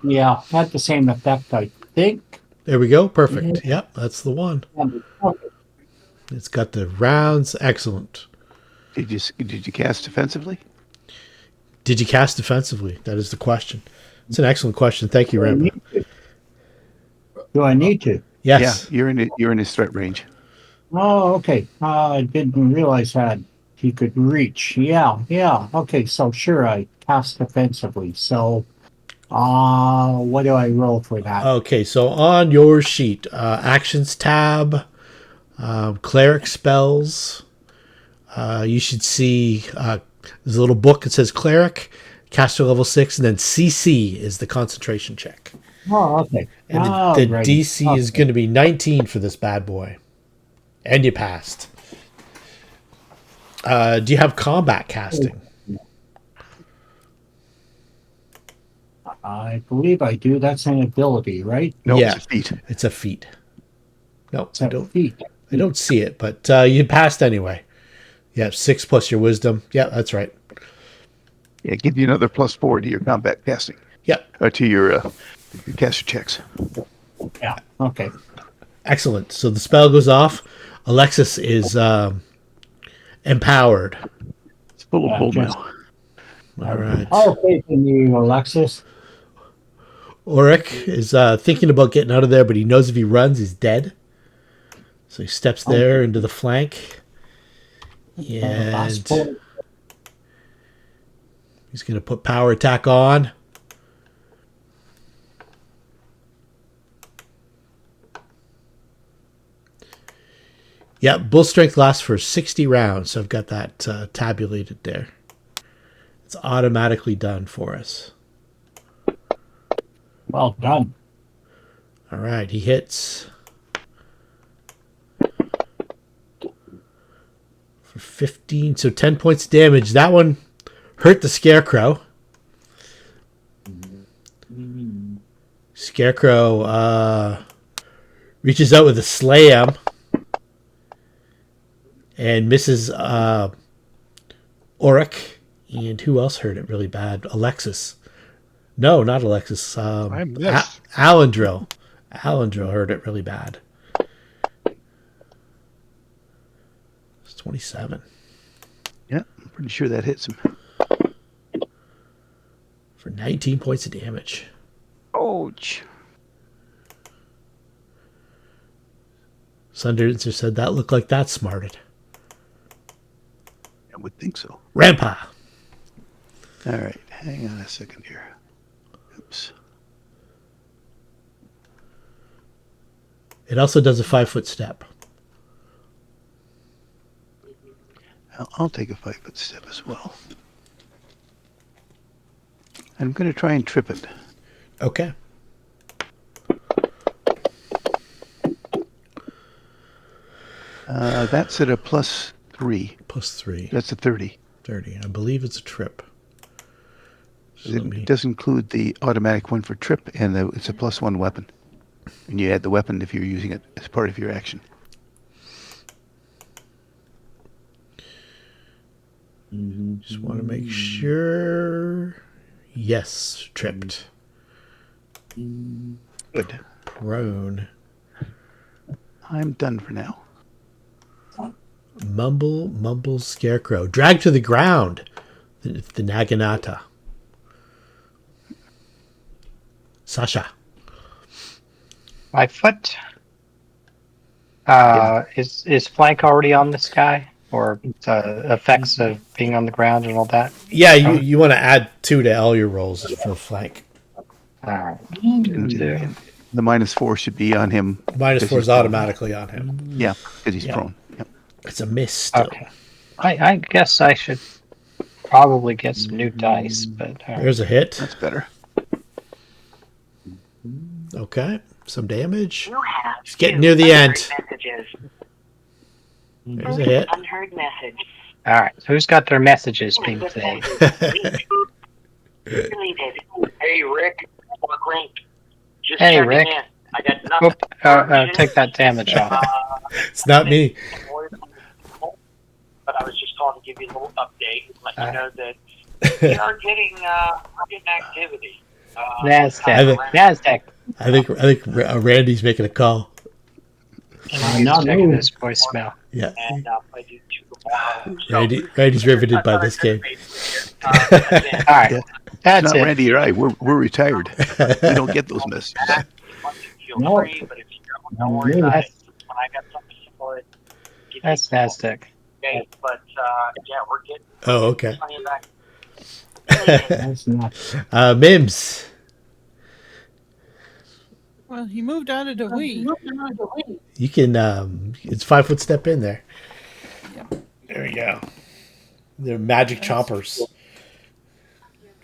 yeah, had the same effect, I think. There we go. Perfect. Yep, that's the one. Okay. It's got the rounds. Excellent. Did you cast defensively? Did you cast defensively? That is the question. It's an excellent question. Thank you, Rambo. Do I need to? Yes. Yeah, you're in his threat range. Oh, okay. I didn't realize that he could reach. Yeah. Okay, so sure, I cast defensively. So, what do I roll for that? Okay, so on your sheet, actions tab, cleric spells. You should see there's a little book that says cleric, caster level 6, and then CC is the concentration check. Oh, okay. And the DC is going to be 19 for this bad boy. And you passed. Do you have combat casting? I believe I do. That's an ability, right? No, Yeah. it's a feat. It's a feat. No, It's a feat. I don't see it, but you passed anyway. Yeah, 6 plus your wisdom. Yeah, that's right. Yeah, give you another +4 to your combat casting. Yeah. Or to your caster checks. Yeah. Okay. Excellent. So the spell goes off. Alexis is empowered. It's full of bull just- now. All right. I'll faith in you, Alexis. Auric is thinking about getting out of there, but he knows if he runs, he's dead. So he steps there into the flank. And he's going to put power attack on. Yeah, bull strength lasts for 60 rounds, so I've got that tabulated there. It's automatically done for us. Well done. All right, he hits for 15, so 10 points of damage. That one hurt the Scarecrow. Scarecrow reaches out with a slam and misses Auric. And who else hurt it really bad? Alexis. No, not Alexis. I missed. Alendril. Alendril hurt it really bad. It's 27. Yeah, I'm pretty sure that hits him. For 19 points of damage. Ouch. Sundancer said that looked like that smarted. I would think so. Rampa. All right, hang on a second here. Oops. It also does a 5-foot step. I'll take a 5-foot step as well. I'm going to try and trip it. Okay. That's at a +3. +3. That's a 30. 30. I believe it's a trip. So let me- It does include the automatic one for trip, and it's a +1 weapon. And you add the weapon if you're using it as part of your action. Just want to make sure. Yes, tripped. Good. Prone. I'm done for now. Mumble, Scarecrow. Drag to the ground. The Naginata. Sasha. 5 foot. Is flank already on this guy, or effects of being on the ground and all that? Yeah, you want to add 2 to all your rolls for flank. All right. The -4 should be on him. -4 because is he's prone. automatically on him. Yeah, because he's Yeah. prone. Yep. It's a miss still. Okay. I guess I should probably get some new dice, but all right. There's a hit. That's better. Okay. Some damage. You have He's getting near the end. messages. There's a hit. Unheard message. All right. So who's got their messages being This played? message deleted. Hey Rick, what link? Just Hey, checking Rick. in. I got nothing. Oop, take that damage off. It's not me. But I was just calling to give you a little update, let you know that I we are getting activity. NASDAQ. think Randy's making a call. Not Checking me. this voicemail. Yeah. And I do two tomorrow. Randy's riveted by this game. All right. Yeah. That's Not it. Randy or I. We're retired. We don't get those messages. Feel No. free, but if you don't worry No, about that's- it, when I got something for it, give me That's a call. NASDAQ. Okay, but yeah, we're getting Oh, okay. plenty of back. That's not. Mims. Well, he moved out of the Wii. You can, it's 5-foot step in there. Yep. There we go. They're magic chompers.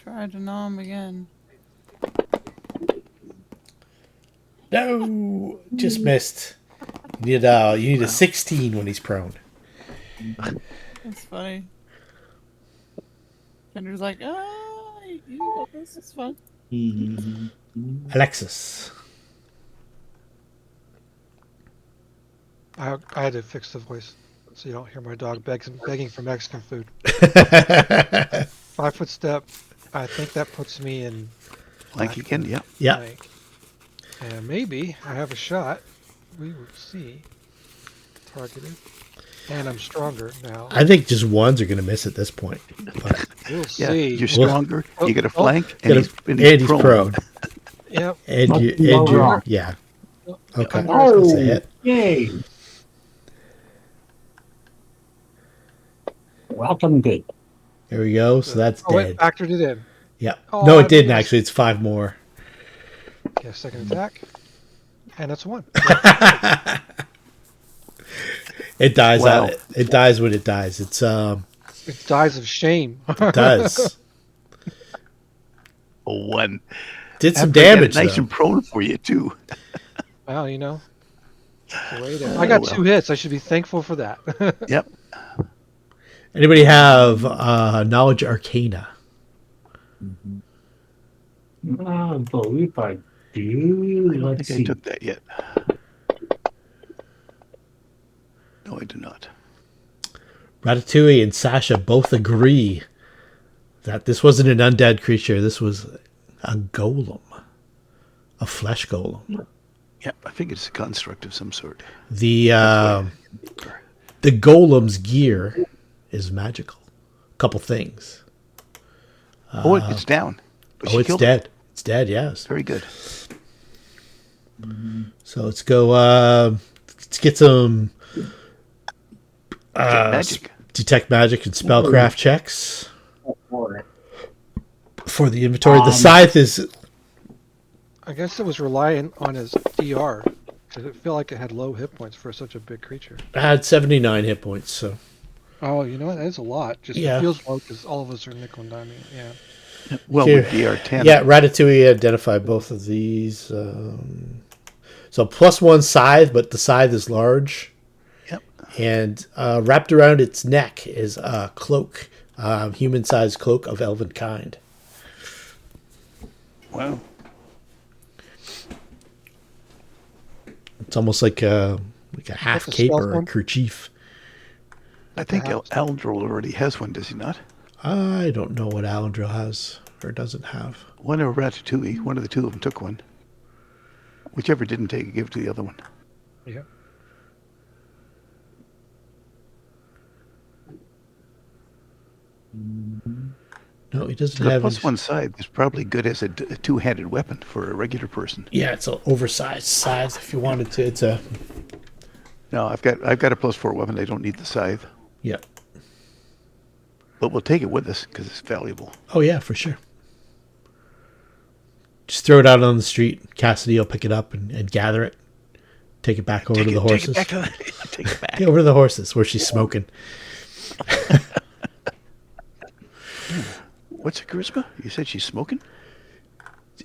Try to gnaw him again. No, just missed. You need a 16 when he's prone. That's funny. Fender's like, this is fun. Alexis. I had to fix the voice so you don't hear my dog begging for Mexican food. 5-foot step. I think that puts me in Flank again. Yeah. Yeah. flank. And maybe I have a shot. We will see. Targeted. And I'm stronger now. I think just ones are going to miss at this point. But We'll Yeah. see. You're stronger. Oh, You get a oh, flank, and he's prone. Yep. And you, No wrong. yeah. Okay. Oh. That's a hit. Yay! Welcome, good. There we go. So that's Oh, dead. it factored it in. Yeah. Oh, No, I it didn't missed. actually. It's 5 more. Okay, second attack. And that's 1. It dies Wow. out. It dies when it dies. It dies of shame. does. A 1. Did some After I get it damage nice though. and prone for you too. Well, you know. The way it is. I got well. 2 hits. I should be thankful for that. Yep. Anybody have knowledge arcana? I believe I do. I don't Let's think see. I took that yet. No, I do not. Ratatouille and Sasha both agree that this wasn't an undead creature. This was a golem, a flesh golem. Yep, I think it's a construct of some sort. The golem's gear is magical. A couple things. Oh, it's down. But she Oh, it's killed it. dead. It's dead. Yes. Very good. So let's go. Let's get some Magic. detect magic and spellcraft checks For it. for the inventory. The scythe is. I guess it was relying on his DR. Because it felt like it had low hit points for such a big creature. Had 79 hit points. So Oh, you know what? That is a lot. Just Yeah. it feels low because all of us are nickel and diming. Yeah. Well, Here. with DR10. yeah, Ratatouille identified both of these. So +1 scythe, but the scythe is large. Yep. And wrapped around its neck is a cloak, human-sized cloak of elven kind. Wow. It's almost like a half That's a cape stealth or a one? kerchief. I think Perhaps. Aldril already has one, does he not? I don't know what Alendril has or doesn't have. One or Ratatouille. One of the two of them took one. Whichever didn't take it, give it to the other one. Yeah. No, he doesn't So the have. plus his- one side is probably good as a two-handed weapon for a regular person. Yeah, it's an oversized size. If you wanted to, it's a. No, I've got a +4 weapon. I don't need the scythe, Yeah. but we'll take it with us because it's valuable. Oh yeah, for sure. Just throw it out on the street. Cassidy will pick it up and gather it. Take it back over to the horses. Take it back. Take it back. Yeah, over to the horses where she's smoking. What's her charisma? You said she's smoking?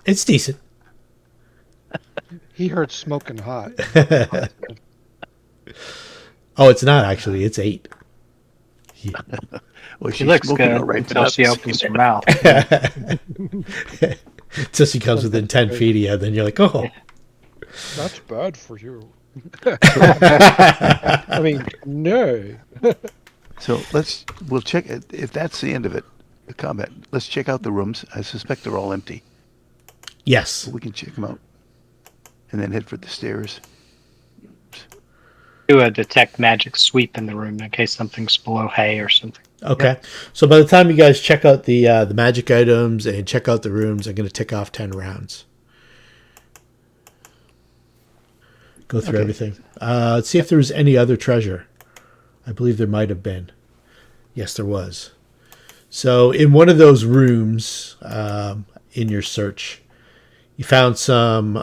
It's decent. He heard smoking hot. Oh, it's not actually. It's 8. Well, She she's looks smoking good all right, but until not she the opens same. her mouth. Till she comes within 10 feet of you, then you're like, oh. That's bad for you. I mean, no. So we'll check it. If that's the end of it, the combat, let's check out the rooms. I suspect they're all empty. Yes. We can check them out. And then head for the stairs. Do a detect magic sweep in the room in case something's below hay or something. Okay. So by the time you guys check out the magic items and check out the rooms, I'm going to tick off 10 rounds. Go through Okay. everything. Let's see if there was any other treasure. I believe there might have been. Yes, there was. So in one of those rooms in your search, you found some...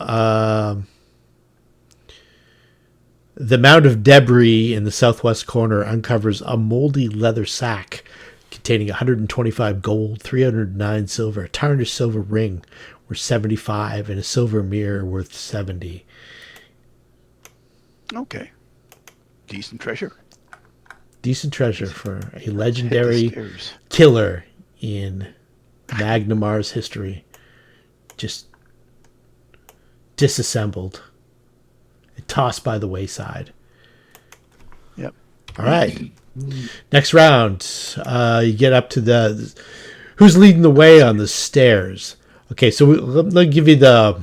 the mound of debris in the southwest corner uncovers a moldy leather sack containing 125 gold, 309 silver, a tarnished silver ring worth 75, and a silver mirror worth 70. Okay. Decent treasure. Decent treasure for a Head the legendary stairs. killer in Magnimar's history. Just disassembled and tossed by the wayside. Yep. All right. Next round, you get up to the... Who's leading the way on the stairs? Okay, so let me give you the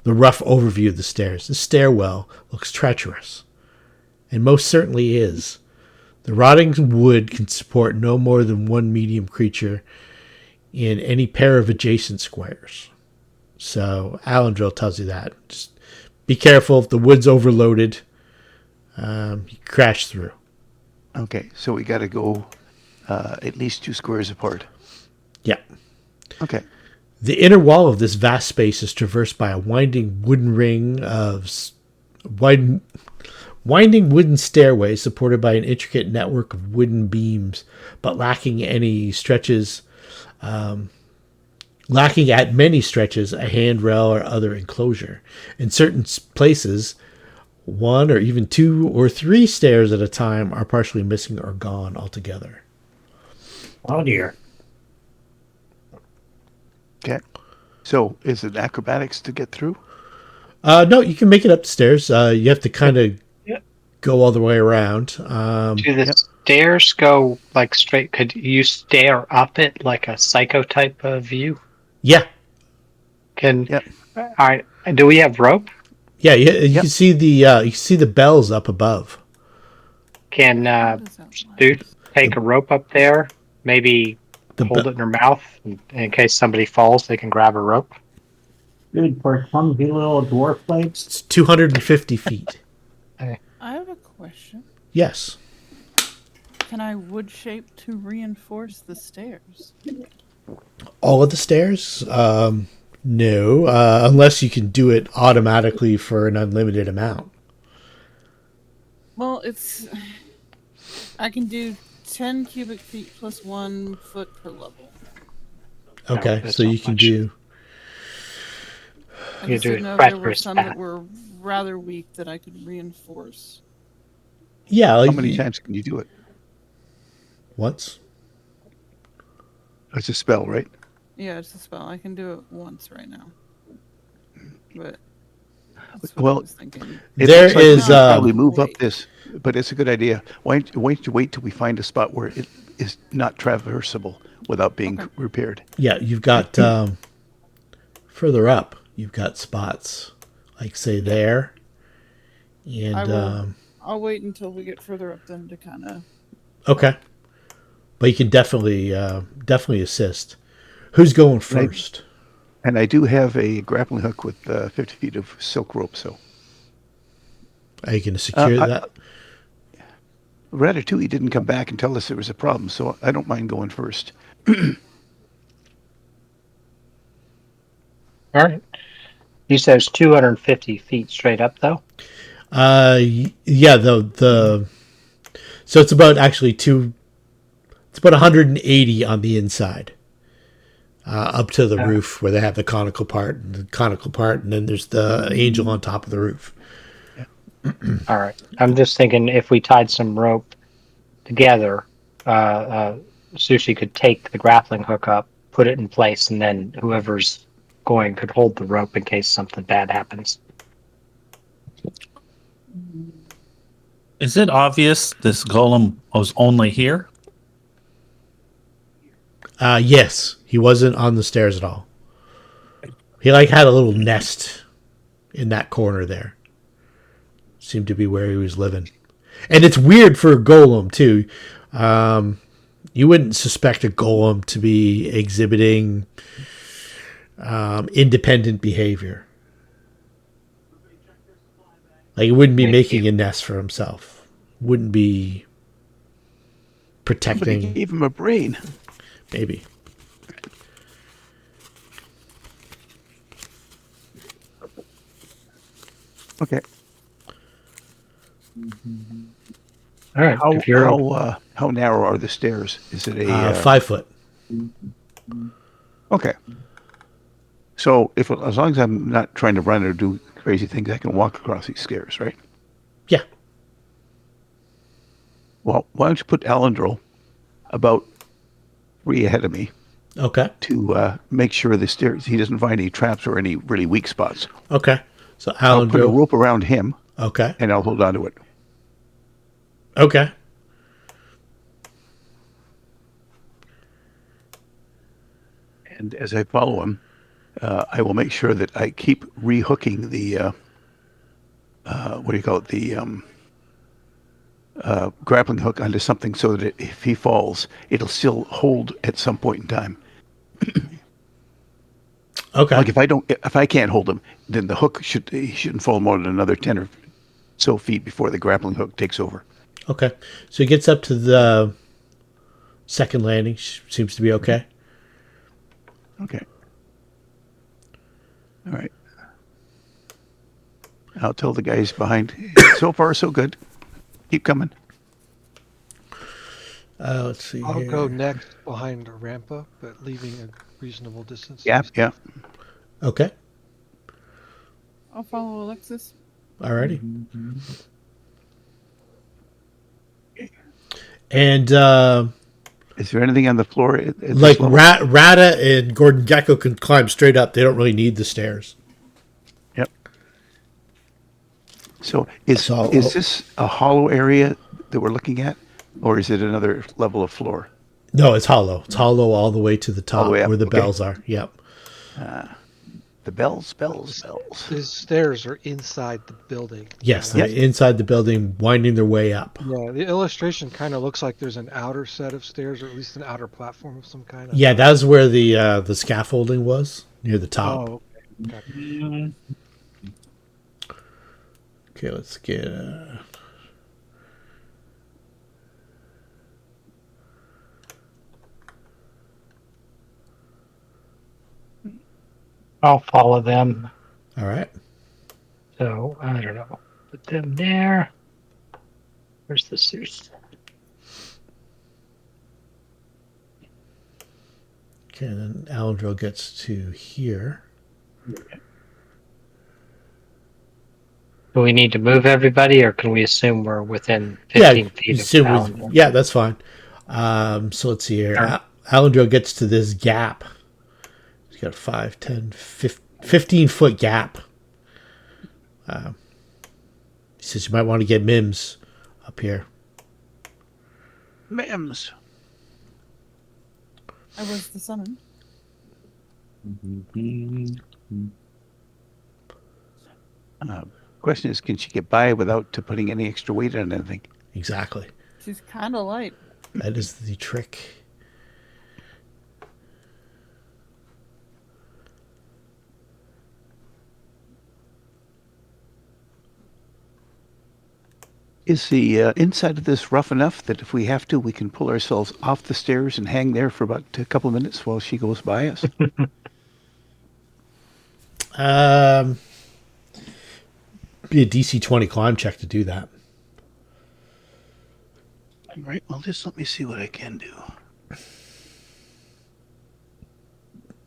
rough overview of the stairs. The stairwell looks treacherous, and most certainly is. The rotting wood can support no more than one medium creature in any pair of adjacent squares. So Alendril tells you that. Just be careful if the wood's overloaded. You crash through. Okay, so we got to go at least 2 squares apart. Yeah. Okay. The inner wall of this vast space is traversed by a winding wooden ring of Winding wooden stairway supported by an intricate network of wooden beams, but lacking at many stretches a handrail or other enclosure. In certain places, one or even two or three stairs at a time are partially missing or gone altogether. Oh dear. Okay. So is it acrobatics to get through? No, you can make it up the stairs. You have to kind of Yep. go all the way around. Do the Yep. stairs go like straight? Could you stare up it like a psycho type of view? Yeah, Can Yep. I? Do we have rope? yeah. You Yep. can see the bells up above. Can How does that Stu work? take a rope up there? Maybe The hold be- it in her mouth in case somebody falls. They can grab a rope. Dude, for clumsy little dwarf legs. It's 250 feet. I have a question. Yes. Can I wood shape to reinforce the stairs? All of the stairs? No, unless you can do it automatically for an unlimited amount. Well, I can do 10 cubic feet plus 1 foot per level. Okay, that's so not you can much. do. I You just do didn't it know if there right were for a some spat. that were rather weak that I could reinforce. Yeah, How many times can you do it? Once. It's a spell, right? Yeah, it's a spell. I can do it once right now. But that's what I Well, was thinking. It There looks like we is, should probably move up Wait. this, but it's a good idea. Why don't you wait till we find a spot where it is not traversable without being Okay. repaired? Yeah, you've got further up. You've got spots like say there, and I will. I'll wait until we get further up then to kind of. okay, but you can definitely assist. Who's going Right. first? And I do have a grappling hook with 50 feet of silk rope, so. Are you going to secure I- that? Ratatouille didn't come back and tell us there was a problem, so I don't mind going first. All right. You said it's 250 feet straight up, though. Yeah. The so it's about actually two. It's about 180 on the inside, up to the roof where they have the conical part, and then there's the angel on top of the roof. All right. I'm just thinking if we tied some rope together, Sushi could take the grappling hook up, put it in place, and then whoever's going could hold the rope in case something bad happens. Is it obvious this golem was only here? Yes, he wasn't on the stairs at all. He had a little nest in that corner there. Seemed to be where he was living. And it's weird for a golem too. You wouldn't suspect a golem to be exhibiting independent behavior. He wouldn't be making a nest for himself. Wouldn't be Somebody protecting. gave him a brain. Maybe. Okay. All right. If you're How narrow are the stairs? Is it a 5 foot. Okay. So as long as I'm not trying to run or do crazy things, I can walk across these stairs, right? Yeah. Well, why don't you put Alendril about 3 ahead of me Okay. to make sure the stairs he doesn't find any traps or any really weak spots. Okay. So I'll Alan put a Drill. rope around him Okay. and I'll hold on to it. Okay. And as I follow him, I will make sure that I keep rehooking the what do you call it? The grappling hook onto something so that if he falls, it'll still hold at some point in time. Okay. Like if I can't hold him, then the hook he shouldn't fall more than another 10 or so feet before the grappling hook takes over. Okay. So he gets up to the second landing. Seems to be okay. Okay. All right. I'll tell the guys behind. So far, so good. Keep coming. Let's see I'll here. go next behind Rampa, but leaving a reasonable distance. to Yeah, be yeah. Okay. I'll follow Alexis. Alrighty. Mhm. And Is there anything on the floor at this like level? Rata and Gordon Gecko can climb straight up. They don't really need the stairs. Yep. So is So- this a hollow area that we're looking at, or is it another level of floor? No, it's hollow. It's hollow all the way to the top way up, where the okay. bells are. Yep. The bells. The stairs are inside the building. Yes, not they're inside the building, winding their way up. Yeah, the illustration kind of looks like there's an outer set of stairs, or at least an outer platform of some kind. Yeah, that's where the scaffolding was near the top. Oh, okay. Gotcha. Mhm. Okay, let's get. I'll follow them. All right. So I don't know. Put them there. Where's the suit? Okay, then Alendro gets to here. Do we need to move everybody, or can we assume we're within 15 feet of Alan? Yeah, that's fine. So let's see here. Sure. Alendro gets to this gap. He's got a 5, 10, 15-foot gap. He says you might want to get Mims up here. Mims. I was the summon. Mhm. Question is, can she get by without putting any extra weight on anything? Exactly. She's kind of light. That is the trick. Is the inside of this rough enough that if we have to, we can pull ourselves off the stairs and hang there for about a couple of minutes while she goes by us? Be a DC 20 climb check to do that. All right. Well, just let me see what I can do.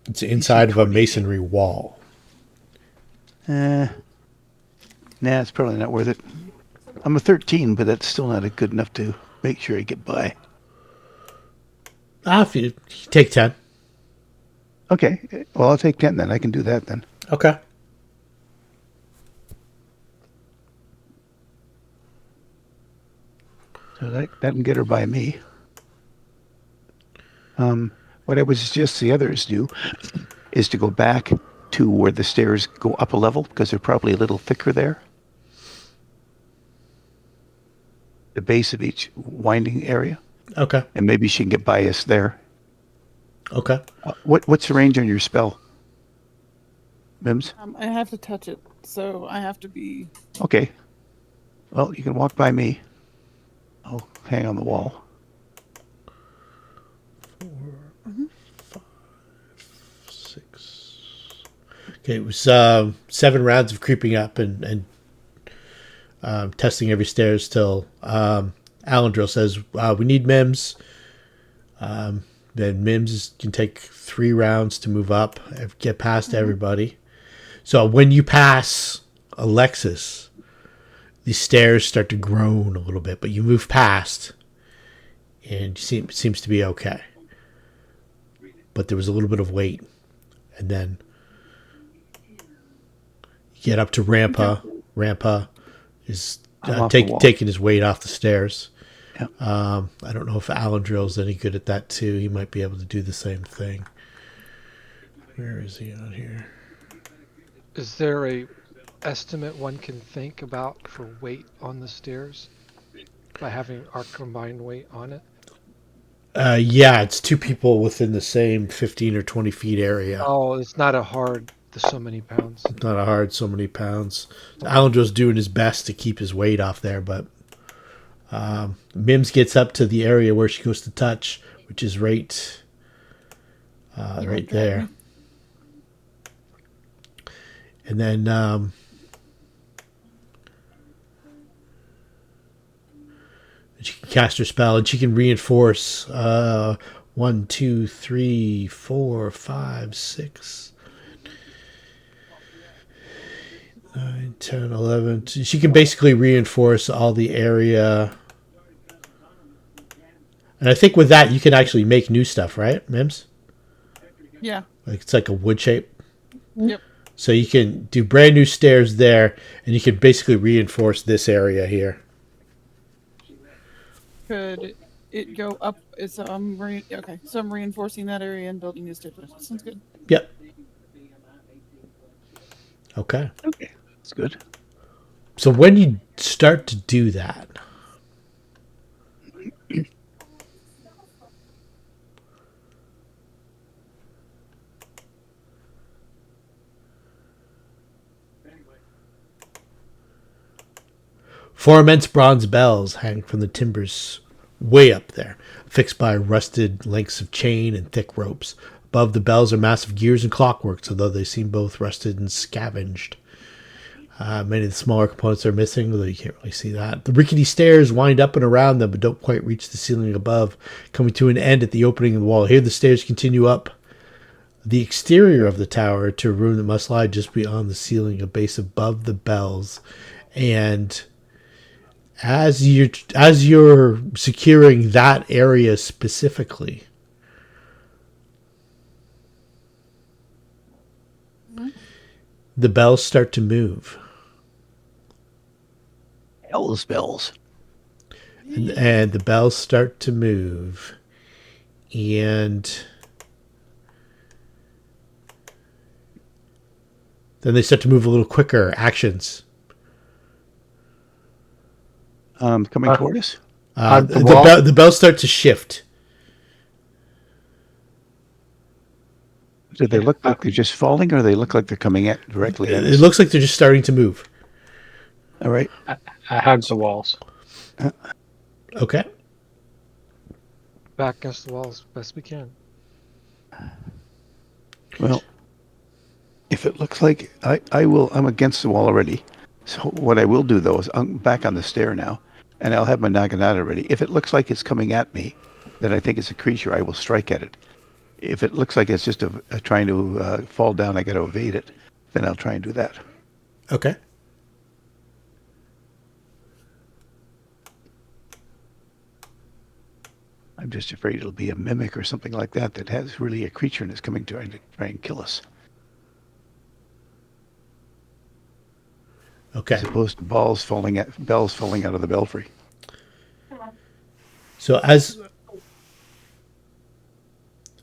It's inside of a masonry wall. Nah, it's probably not worth it. I'm a 13, but that's still not good enough to make sure I get by. If you take 10. Okay. Well, I'll take 10 then. I can do that then. Okay. So that can get her by me. What I would suggest the others do is to go back to where the stairs go up a level, because they're probably a little thicker there. The base of each winding area, Okay. and maybe she can get by us there. Okay. What's the range on your spell, Mims? I have to touch it, so I have to be. Okay. Well, you can walk by me. I'll hang on the wall. 6. Okay, it was 7 rounds of creeping up and testing every stairs till Alendro says, we need Mims. Then Mims can take 3 rounds to move up, get past everybody. So when you pass Alexis, the stairs start to groan a little bit, but you move past, and it seems to be okay. But there was a little bit of weight, and then you get up to Rampa. Rampa is off the wall. taking his weight off the stairs. Yeah. I don't know if Alendrill's any good at that too. He might be able to do the same thing. Where is he on here? Is there a estimate one can think about for weight on the stairs by having our combined weight on it? Yeah, it's 2 people within the same 15 or 20 feet area. Oh, it's not a hard. There's so many pounds. Not a hard so many pounds. Alendro's doing his best to keep his weight off there, but Mims gets up to the area where she goes to touch, which is right there. And then She can cast her spell, and she can reinforce 1, 2, 3, 4, 5, 6, 9, 10, 11. She can basically reinforce all the area. And I think with that, you can actually make new stuff, right, Mims? Yeah. Like it's like a wood shape. Yep. So you can do brand new stairs there, and you can basically reinforce this area here. Could it go up? It's okay. So I'm reinforcing that area and building new stairs. Sounds good. Yep. Okay. Okay, that's good. So when you start to do that, four immense bronze bells hang from the timbers way up there, fixed by rusted lengths of chain and thick ropes. Above the bells are massive gears and clockworks, although they seem both rusted and scavenged. Many of the smaller components are missing, although you can't really see that. The rickety stairs wind up and around them, but don't quite reach the ceiling above, coming to an end at the opening of the wall. Here the stairs continue up the exterior of the tower to a room that must lie just beyond the ceiling, a base above the bells. And as you're securing that area specifically, the bells start to move. Hell's bells. And the bells start to move. And then they start to move a little quicker. Actions. Coming toward us. The bells start to shift. Do they look like they're just falling, or they look like they're coming at directly at us? It looks like they're just starting to move. All right. I hug the walls. Okay. Back against the walls best we can. Well, if it looks like I'm against the wall already. So what I will do though is I'm back on the stair now, and I'll have my naginata ready. If it looks like it's coming at me, then I think it's a creature. I will strike at it. If it looks like it's just a trying to fall down, I got to evade it. Then I'll try and do that. Okay. I'm just afraid it'll be a mimic or something like that that has really a creature and is coming to try and kill us. Okay. As opposed to bells falling out of the belfry. So as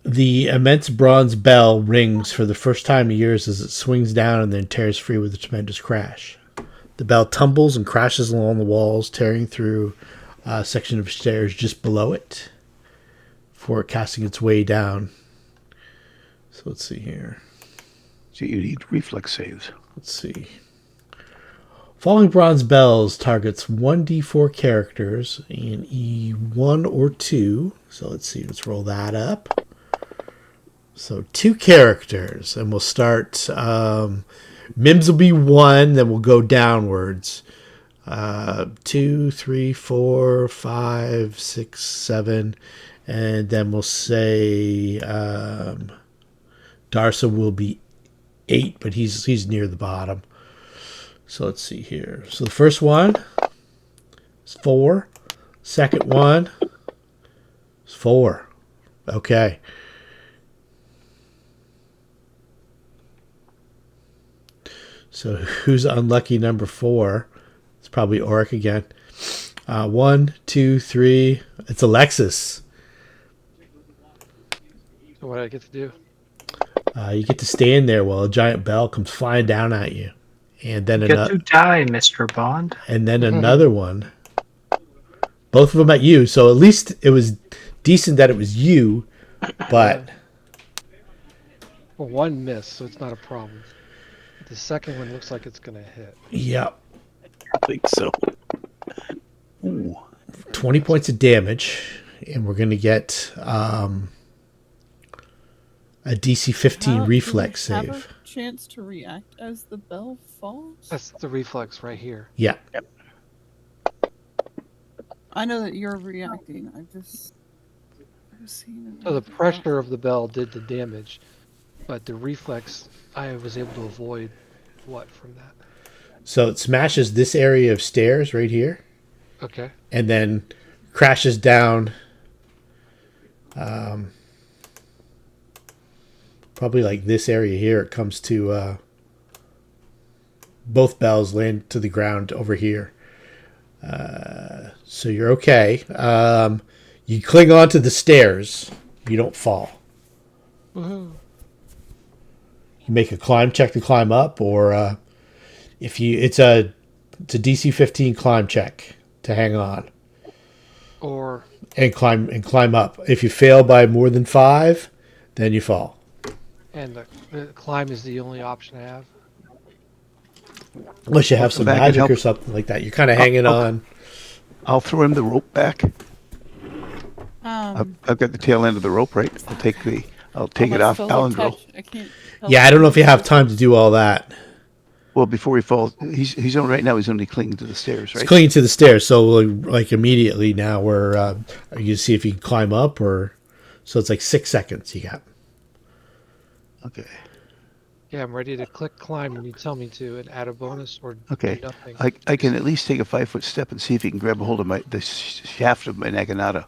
the immense bronze bell rings for the first time in years as it swings down and then tears free with a tremendous crash. The bell tumbles and crashes along the walls, tearing through a section of stairs just below it before casting its way down. So let's see here. So you need reflex saves. Let's see. Falling bronze bells targets 1d4 characters in E1 or 2. So let's see. Let's roll that up. So 2 characters, and we'll start. Mims will be 1, then we'll go downwards. 2, 3, 4, 5, 6, 7, and then we'll say Darsa will be 8, but he's near the bottom. So let's see here. So the first one is 4. Second one is 4. Okay. So who's unlucky number 4? It's probably Oric again. 1, 2, 3. It's Alexis. So what do I get to do? You get to stand there while a giant bell comes flying down at you. And then Get to die, Mr. Bond. And then another one. Both of them at you. So at least it was decent that it was you, but Well, one missed, so it's not a problem. The second one looks like it's going to hit. yeah, I think so. Ooh. 20 points of damage, and we're going to get a DC 15 reflex do we save. have a chance to react as the bell falls? That's the reflex right here. Yeah. I know that you're reacting. I was seeing. So the pressure of the bell did the damage, but the reflex, I was able to avoid what from that? So it smashes this area of stairs right here, Okay. and then crashes down. Probably like this area here. It comes to both bells land to the ground over here. So you're okay. You cling onto the stairs. You don't fall. Woohoo. You make a climb check to climb up, or if you, it's a DC 15 climb check to hang on Or and climb up. If you fail by more than 5, then you fall. and the climb is the only option I have. Unless you have come some back and magic help. or something like that. You're kind of hanging on. I'll throw him the rope back. Um, I've got the tail end of the rope, right? I'll take it off Alendro. I can't. Yeah, I don't know if you have time to do all that. Well, before he falls, he's on right now. He's only clinging to the stairs, right? It's clinging to the stairs, so like immediately now we're you see if you can climb up, or so it's like 6 seconds you got. Okay. Yeah, I'm ready to click climb when you tell me to and add a bonus or Okay. do nothing. I can at least take a 5-foot step and see if he can grab a hold of the shaft of my Naginata.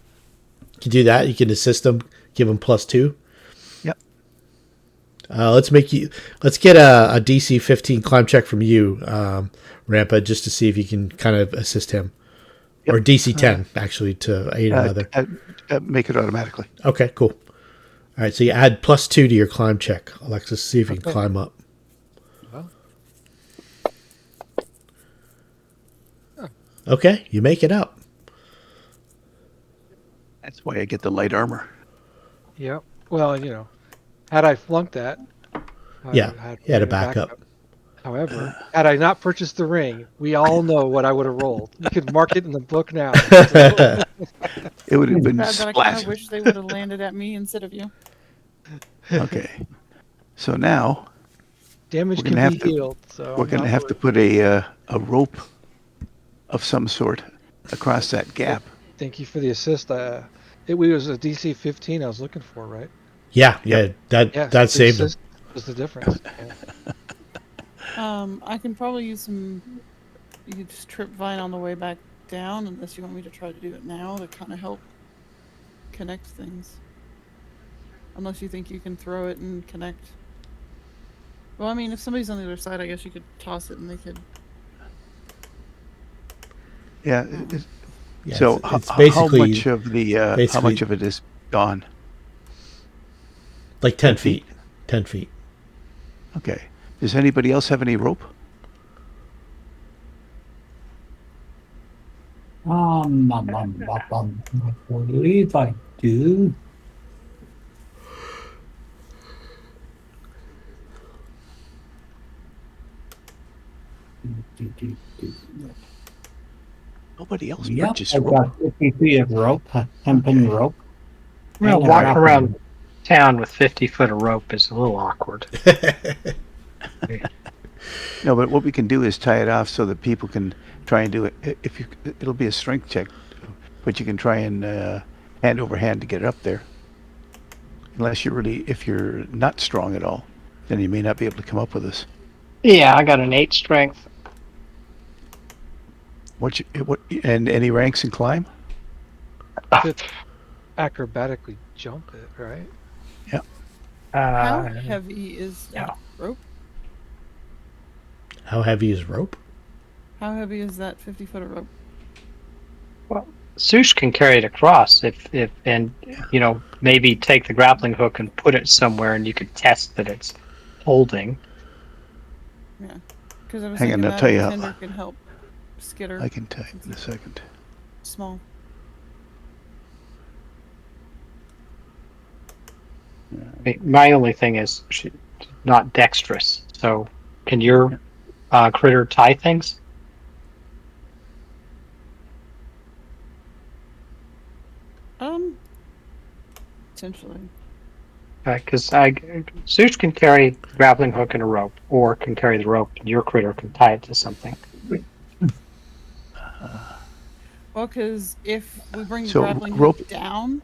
You can do that. You can assist him, give him +2. Yep. Let's get a DC 15 climb check from you, Rampa, just to see if you can kind of assist him, Yep. or DC 10 actually to aid another. Make it automatically. Okay, cool. All right, so you add +2 to your climb check, Alexis. See if you can Okay. climb up. Well. Okay, you make it up. That's why I get the light armor. Yep. Well, had I flunked that, Yeah, you had a bring it back backup. up. However, had I not purchased the ring, we all know what I would have rolled. You could mark it in the book now. It would have been bad that I kind splat. of wish they would have landed at me instead of you. Okay. So now Damage We're can gonna be have to- healed. So we're I'm going to not have to worried. put a rope of some sort across that gap. Thank you for the assist. It was a DC 15 I was looking for, right? Yeah, Yeah, that so the saved him. assist was the difference. Yeah. I can probably use some. You could just trip Vine on the way back down, unless you want me to try to do it now to kind of help connect things. Unless you think you can throw it and connect. Well, I mean, if somebody's on the other side, I guess you could toss it and they could. Yeah. Yeah, So it's how basically much of the how basically- much of it is gone? like 10 feet. 10 feet. Okay. Does anybody else have any rope? I believe I do. Nobody else Yep, purchased I've rope. got 50 feet of rope, hempen rope. Well, And a walking grappling around hook. town with 50 foot of rope is a little awkward. No, but what we can do is tie it off so that people can try and do it. It'll be a strength check, but you can try and hand over hand to get it up there. Unless if you're not strong at all, then you may not be able to come up with this. Yeah, I got an 8 strength. And any ranks in climb? Could acrobatically jump it, right? How Uh, heavy is that rope? How heavy is rope? How heavy is that 50 foot of rope? Sush can carry it across and maybe take the grappling hook and put it somewhere, and you could test that it's holding. Yeah, because I was Hang on, thinking I'll that tell you a how- tender can help skitter I can tell you in a second. small. My only thing is she's not dexterous. So, can your critter tie things? Potentially. Because Sush can carry the grappling hook and a rope, or can carry the rope, and your critter can tie it to something. Well, Well, because if we bring the So, grappling rope- hook down,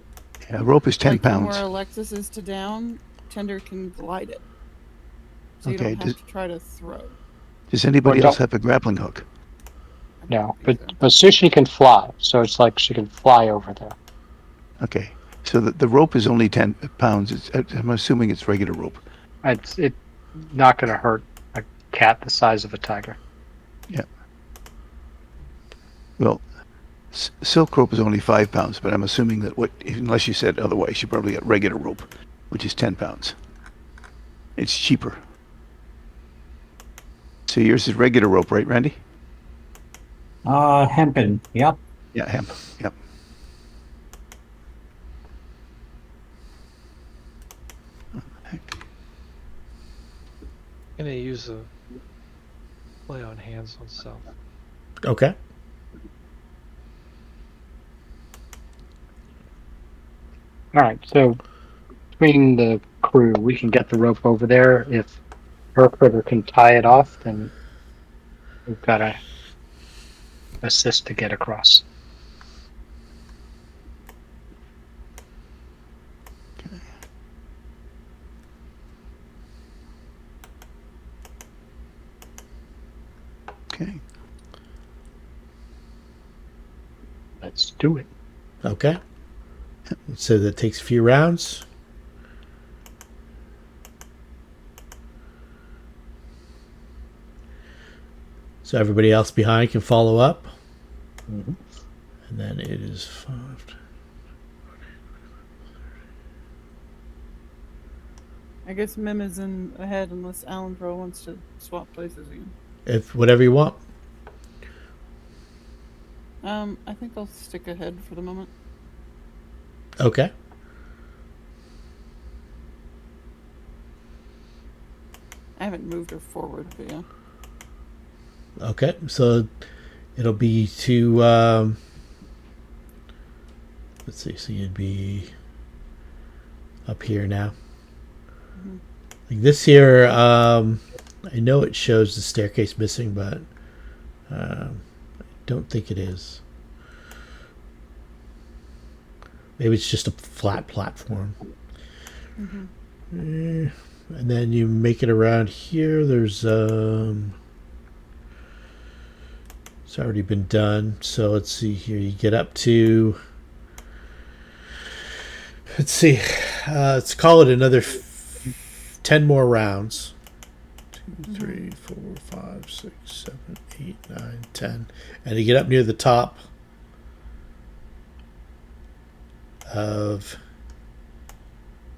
Yeah, rope is 10 like from pounds. where Alexis is to down, Tender can glide it. So you Okay, don't have to try to throw. Does anybody Or else don't- have a grappling hook? I No, don't but think so. but Sushi can fly, so it's like she can fly over there. Okay. So the rope is only 10 pounds. I'm assuming it's regular rope. It's not going to hurt a cat the size of a tiger. Well, silk rope is only 5 pounds, but I'm assuming that unless you said otherwise, you probably got regular rope, which is 10 pounds. It's cheaper. So yours is regular rope, right, Randy? Hempen. Yep. Yeah, hemp. Yep. And they use a play on hands on self. Okay. All right, so between the crew, we can get the rope over there. If her critter can tie it off, then we've got to assist to get across. Okay. Let's do it. Okay. So that takes a few rounds. So everybody else behind can follow up. Mhm. And then it is 5. I guess Mim is in ahead unless Alan wants to swap places again. If whatever you want. I think I'll stick ahead for the moment. Okay. I haven't moved her forward, but yeah. Okay. So it'll be to let's see, so you'd be up here now. Mhm. Like this here, I know it shows the staircase missing, but I don't think it is. Maybe it's just a flat platform. Mhm. And then you make it around here. There's it's already been done. So let's see here. You get up to, let's see, let's call it another 10 more rounds. 2, 3, 4, 5, 6, 7, 8, 9, 10. And you get up near the top of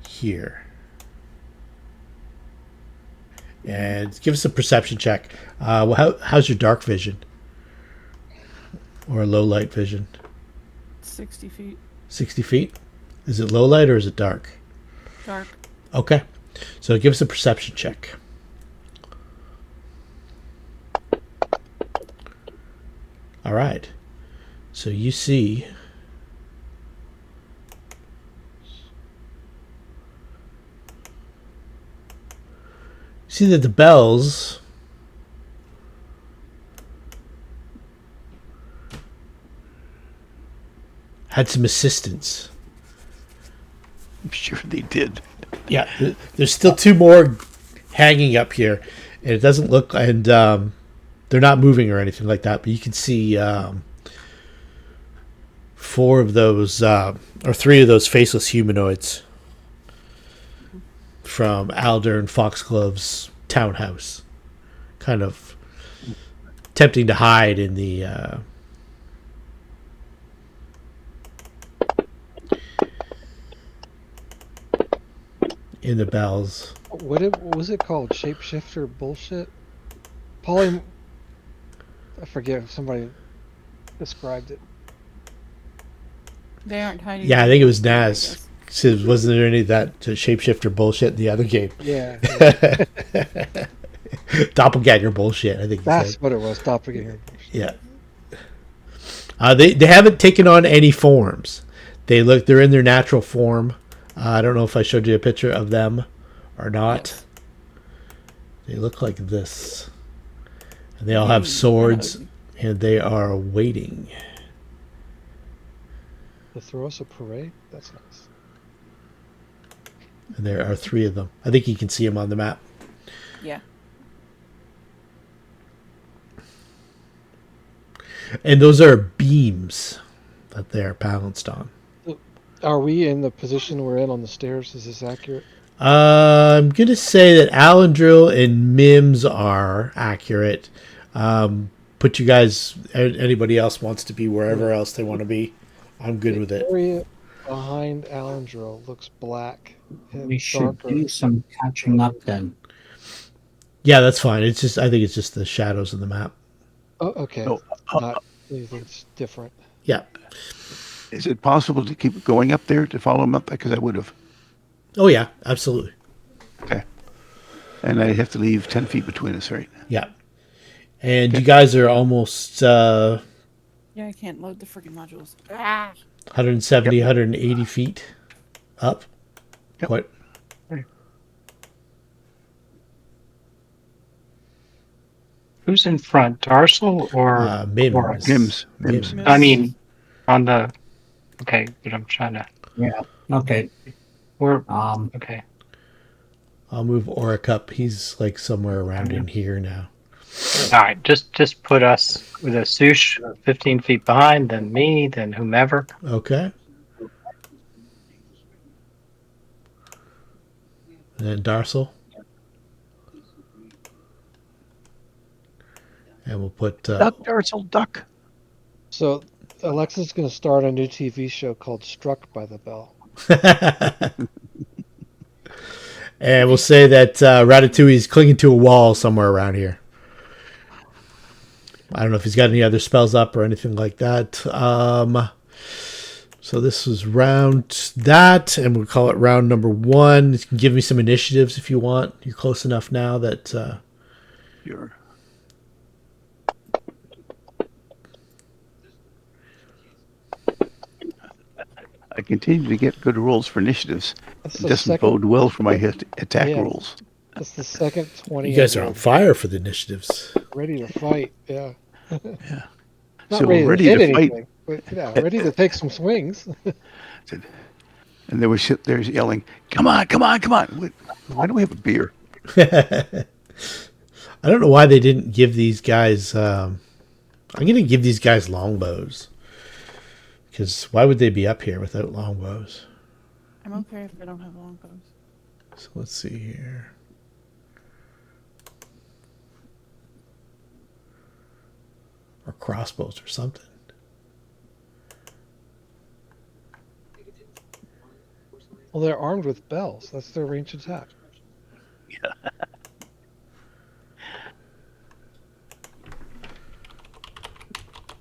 here. And give us a perception check. How's your dark vision? Or low light vision? 60 feet. 60 feet? Is it low light or is it dark? Dark. Okay. So give us a perception check. All right. So you see that the bells had some assistance. I'm sure they did. Yeah, there's still 2 more hanging up here, and it doesn't look, and they're not moving or anything like that, but you can see 4 of those, or 3 of those faceless humanoids from Aldern Foxglove's townhouse, kind of attempting to hide in the bells. What was it called? Shapeshifter bullshit? I forget if somebody described it. They aren't hiding. Yeah, I think it was anywhere, I Naz. guess. So wasn't there any of that shapeshifter bullshit in the other game? Yeah. Doppelganger bullshit, I think. That's what it was. Doppelganger. Yeah. They haven't taken on any forms. They're in their natural form. I don't know if I showed you a picture of them or not. Yes. They look like this. And they all have swords, and they are waiting. They throw us a parade? That's nice. And there are 3 of them. I think you can see them on the map. Yeah. And And those are beams that they're balanced on. Are we in the position we're in on the stairs? Is this accurate? I'm going to say that Alandril and Mims are accurate. Put you guys, anybody else wants to be wherever else they want to be. I'm good The with it. area behind Alendro looks black and We should darker. do some catching up then. Yeah, that's fine. It's just, I think it's just the shadows in the map. Oh, okay. Oh, Not anything different. Yeah. is it possible to keep going up there to follow him up? Because I would have. Oh, yeah, absolutely. Okay. And I have to leave 10 feet between us, right? Yeah. And you guys are almost yeah, I can't load the freaking modules. Ah! 170, 180 feet up. Yep. Quite. Who's in front, Darcel or Mims. Boris? Mims. Mims. I mean, on the. Okay, but I'm trying to. Yeah. Okay. We're Okay. I'll move Auric up. He's like somewhere around in here now. all right. Just put us with a swoosh 15 feet behind, then me, then whomever. Okay. And then Darcel. And we'll put. Duck, Darcel, duck. So Alexa's going to start a new TV show called Struck by the Bell. And we'll say that Ratatouille is clinging to a wall somewhere around here. I don't know if he's got any other spells up or anything like that. So this was round that, and we'll call it round number 1. You can give me some initiatives if you want. You're close enough now that... Sure. I continue to get good rolls for initiatives. That's It the doesn't second. bode well for my attack Yeah. rolls. That's the second 20. you guys are I've on fire for the initiatives. rolled. Ready to fight. Yeah. Yeah. Not So ready, ready to hit to fight. anything, but yeah, ready to take some swings. And they were sit there yelling, "Come on, come on, come on!" Why don't we have a beer? I don't know why they didn't give these guys... I'm going to give these guys longbows. Because why would they be up here without longbows? I'm okay if I don't have longbows. So let's see here. Or crossbows or something. Well, they're armed with bells. That's their ranged attack.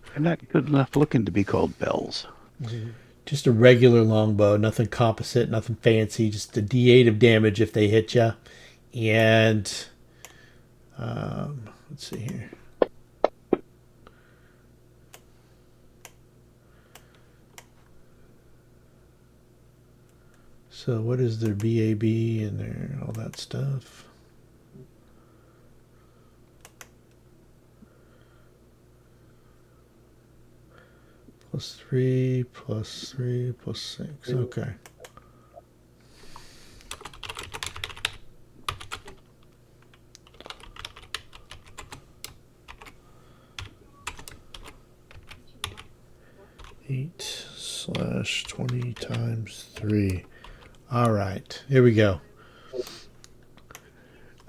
They're not good enough looking to be called bells. Just a regular longbow, nothing composite, nothing fancy, just a D8 of damage if they hit you. And let's see here. So what is their BAB and their all that stuff? +3, +3, +6. Okay. (8/20 times 3). All right, here we go.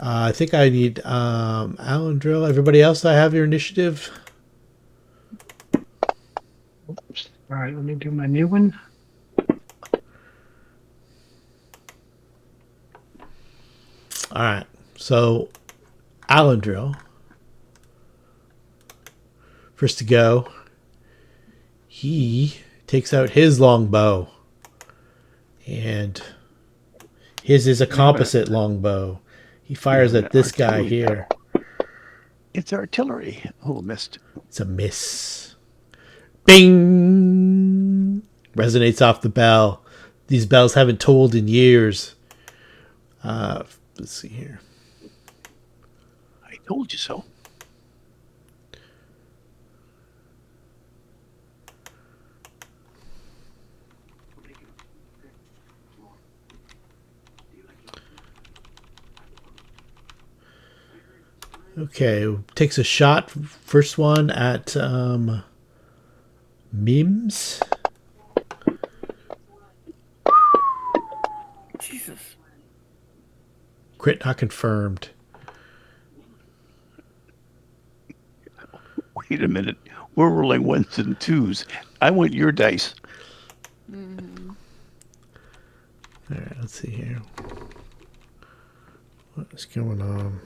I think I need Alan Drill. Everybody else, I have your initiative. Oops. All right, let me do my new one. All right, so Alan Drill, first to go. He takes out his longbow, and his is a composite longbow. He fires at this guy here. It's artillery. Oh, missed. It's a miss. Bing! Resonates off the bell. These bells haven't tolled in years. Let's see here. I told you so. Okay, takes a shot. First one at Mims. Jesus. Crit not confirmed. Wait a minute. We're rolling ones and twos. I want your dice. Mm-hmm. All right, let's see here. What is going on?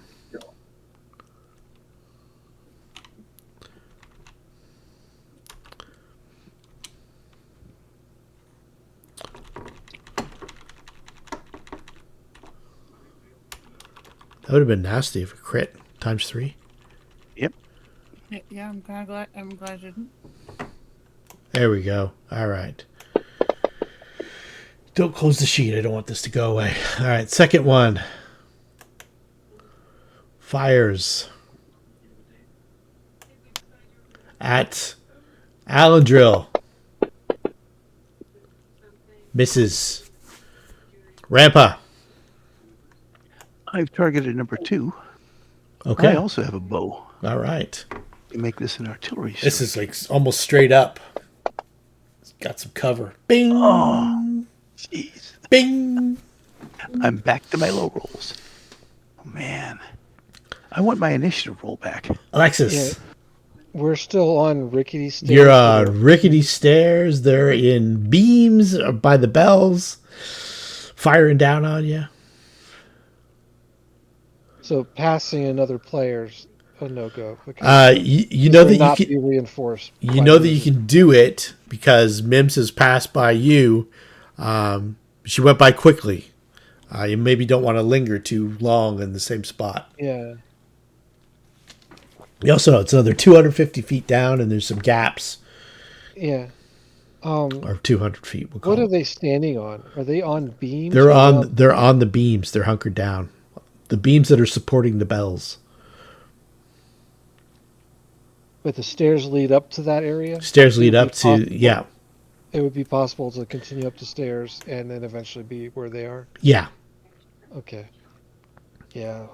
That would have been nasty if a crit times 3. Yep. Yeah, I'm kind of glad. I'm glad I didn't. There we go. All right. Don't close the sheet. I don't want this to go away. All right, second one. Fires at Alandrill. Misses. Rampa. I've targeted number 2. Okay. I also have a bow. All right. You make this an artillery strike. This is like almost straight up. It's got some cover. Bing. Oh, jeez. Bing. I'm back to my low rolls. Oh, man. I want my initiative roll back. Alexis. Yeah. We're still on rickety stairs. You're on rickety stairs. They're in beams by the bells, firing down on you. So passing another player's a no-go. You know that not you be can. reinforced. You know that you can do it because Mims has passed by you. She went by quickly. You maybe don't want to linger too long in the same spot. Yeah. You also know it's another 250 feet down, and there's some gaps. Yeah. Or 200 feet. We'll call What are it. they standing on? Are they on beams? They're or on. They're on the beams. They're hunkered down. The beams that are supporting the bells. But the stairs lead up to that area? Stairs lead It would up be to possible- yeah. It would be possible to continue up the stairs and then eventually be where they are? Yeah. Okay. Yeah.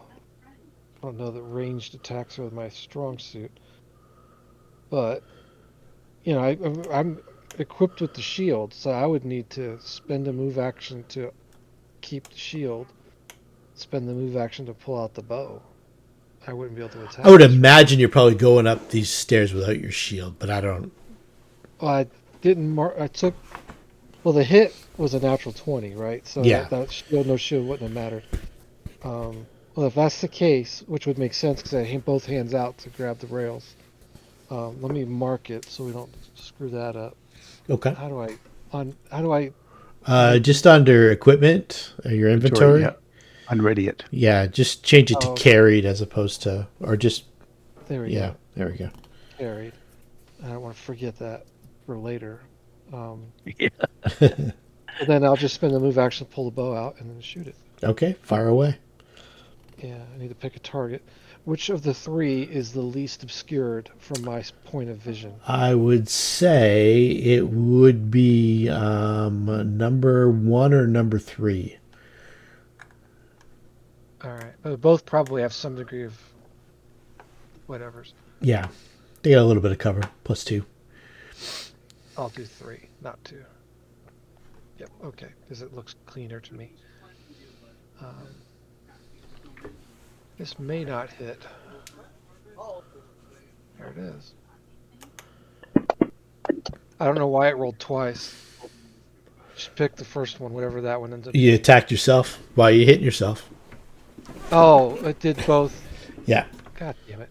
I don't know that ranged attacks are my strong suit. But, I'm equipped with the shield, so I would need to spend a move action to keep the shield, spend the move action to pull out the bow. I wouldn't be able to attack. I would this imagine you're probably going up these stairs without your shield, but I don't. Well, I didn't mark. I took. Well, the hit was a natural 20, right? So Yeah. that shield, no shield wouldn't have mattered. Well, if that's the case, which would make sense because I had both hands out to grab the rails. Let me mark it so we don't screw that up. Okay. How do I? Just under equipment, your inventory. Yeah. Unready it. Yeah, just change it to Oh. carried as opposed to, or just There we yeah. go. There we go. Carried. I don't want to forget that for later. Yeah. But then I'll just spend the move action to pull the bow out and then shoot it. Okay, fire away. Yeah, I need to pick a target. Which of the 3 is the least obscured from my point of vision? I would say it would be number 1 or number 3. All right, but both probably have some degree of whatever's. Yeah, they got a little bit of cover, +2. I'll do 3, not 2. Yep, okay, because it looks cleaner to me. This may not hit. There it is. I don't know why it rolled twice. Just pick the first one, whatever that one ends up. You attacked yourself while you hitting yourself. Oh, it did both. Yeah. God damn it!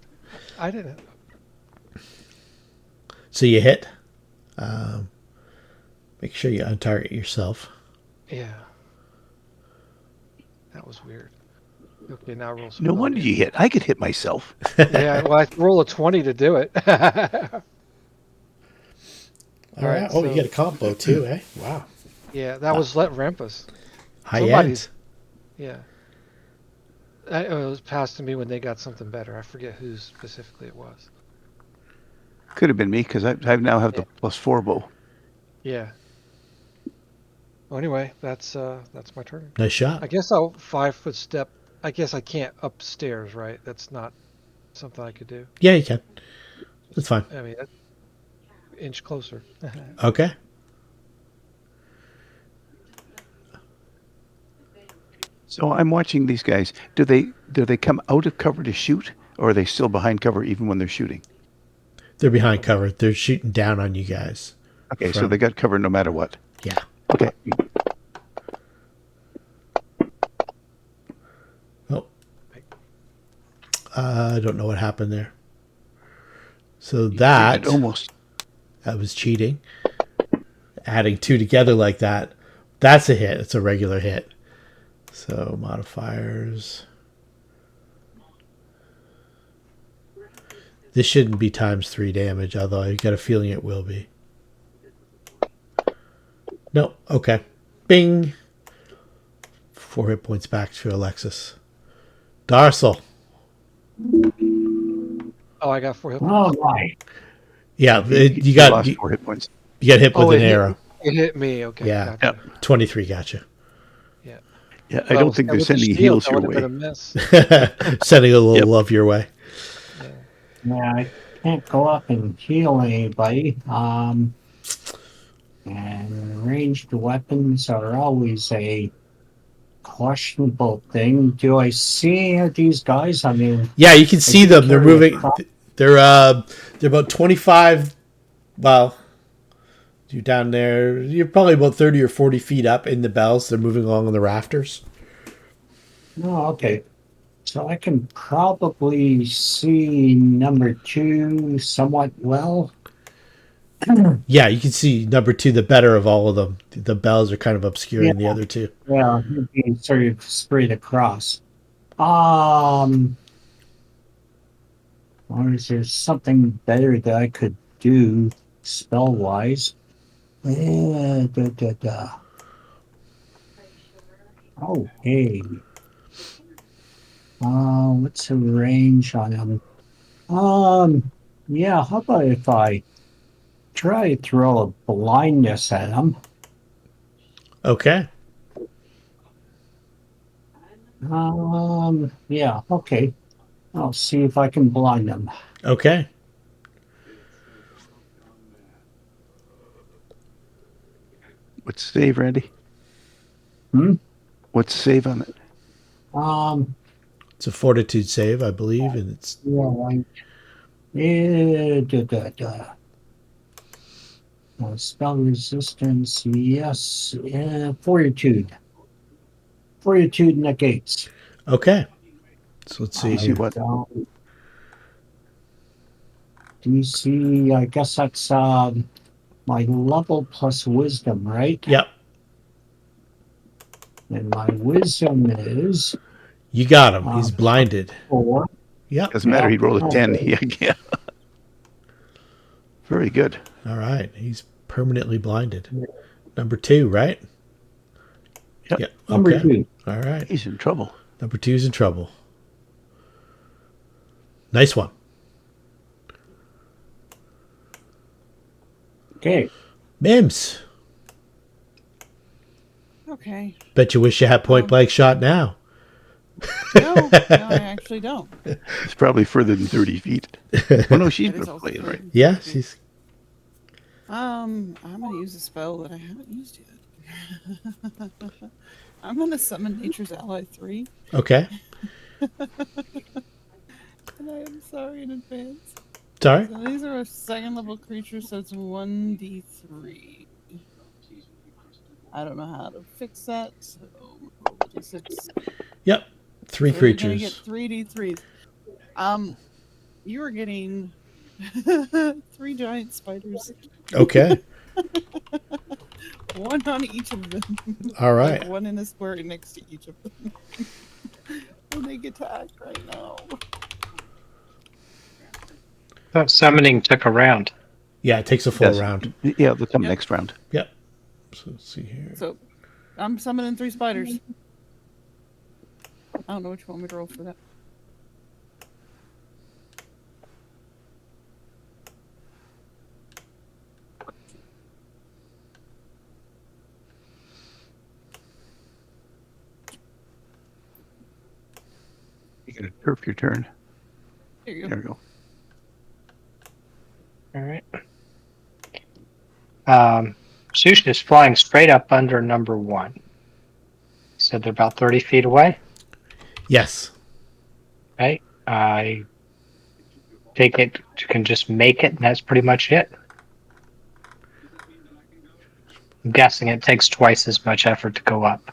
I didn't. So you hit. Make sure you untarget yourself. Yeah. That was weird. Okay, now roll some. No wonder you hit. I could hit myself. Yeah, well, I roll a 20 to do it. All right. right, Oh, you so- get a combo too, eh? Wow. Yeah, that was Let Rampus. High Somebody's- end. Yeah. It was passed to me when they got something better. I forget who specifically it was. Could have been me because I now have the +4 bow. Yeah. Well, anyway, that's my turn. Nice shot. I guess I'll 5-foot step. I guess I can't upstairs, right? That's not. something I could do. Yeah, you can. That's fine. I mean, inch closer. Okay. So I'm watching these guys. Do they come out of cover to shoot, or are they still behind cover even when they're shooting? They're behind cover. They're shooting down on you guys. Okay, so they got cover no matter what. Yeah. Okay. Oh. I don't know what happened there. So It that almost. was cheating. Adding two together like that, that's a hit. It's a regular hit. So modifiers. This shouldn't be ×3 damage, although I got a feeling it will be. No, okay. Bing. 4 hit points back to Alexis. Darsal. Oh, I got 4 hit points. All right. Yeah, You lost 4 hit points. you got hit with an it arrow. It hit me. Okay. Yeah. Gotcha. 23 gotcha. Yeah. Yeah, I don't think they're sending heals your way. Been a miss. Sending a little love your way. Yeah. Yeah, I can't go up and heal anybody. And ranged weapons are always a questionable thing. Do I see these guys? I mean, Yeah, you can see them. They're carry a moving. crop. They're about 25. Well, you're down there. You're probably about 30 or 40 feet up in the bells. They're moving along on the rafters. Oh, okay. So I can probably see number 2 somewhat well. Yeah, you can see number 2, the better of all of them. The bells are kind of obscuring the other two. Yeah, he'd be sort of sprayed across. Or is there something better that I could do spell wise? Okay. What's the range on him? Yeah, how about if I try to throw a blindness at him? Okay. Yeah, okay. I'll see if I can blind him. Okay. What's the save, Randy? Hmm? What's the save on it? It's a fortitude save, I believe, and it's Yeah, right. Spell resistance, yes. Fortitude. Fortitude negates. okay. So let's see You see here. what? DC, I guess that's my level plus wisdom, right? Yep. And my wisdom is You got him. He's blinded. 4. Yep. Doesn't matter. He rolled a 10. Okay. Yeah. Very good. All right. He's permanently blinded. Number 2, right? Yep. Yeah. Number Okay. 2. All right. He's in trouble. Number 2's in trouble. Nice one. Okay. Mims. Okay. Bet you wish you had point blank shot now. No, I actually don't. It's probably further than 30 feet. Oh, no, she's It is been also playing, right? further. Yeah, she's I'm gonna use a spell that I haven't used yet. I'm gonna summon Nature's Ally 3, okay. and I am sorry in advance. Sorry. So these are a 2nd level creature, so it's 1d3. I don't know how to fix that, so roll the d6. Yep. 3 So you're gonna get creatures. 3d3s. You are getting 3 giant spiders, Okay. 1 on each of them. All right. Like 1 in a square next to each of them. And they attack right now. That summoning took a round. Yeah, it takes a full Yes. round. Yeah, they'll come Yep. next round. Yep. So let's see here. So I'm summoning 3 spiders. I don't know which one we roll for that. You got to turf your turn. There you go. There we go. All right. Sushi is flying straight up under number 1. So they're about 30 feet away. Yes. Right. I think it can just make it, and that's pretty much it. I'm guessing it takes twice as much effort to go up.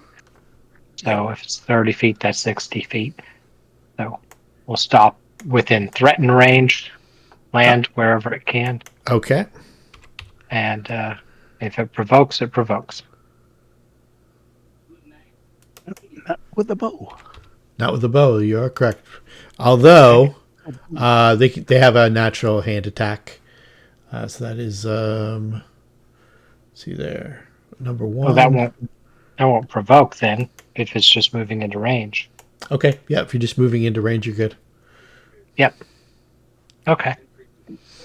So if it's 30 feet, that's 60 feet. So we'll stop within threatened range, land wherever it can, Okay. and if it provokes, it provokes. Not with the bow. Not with the bow. You are correct. Although they have a natural hand attack. So that is see there, number 1. Well, that won't provoke then if it's just moving into range. Okay. Yeah. If you're just moving into range, you're good. Yep. Okay.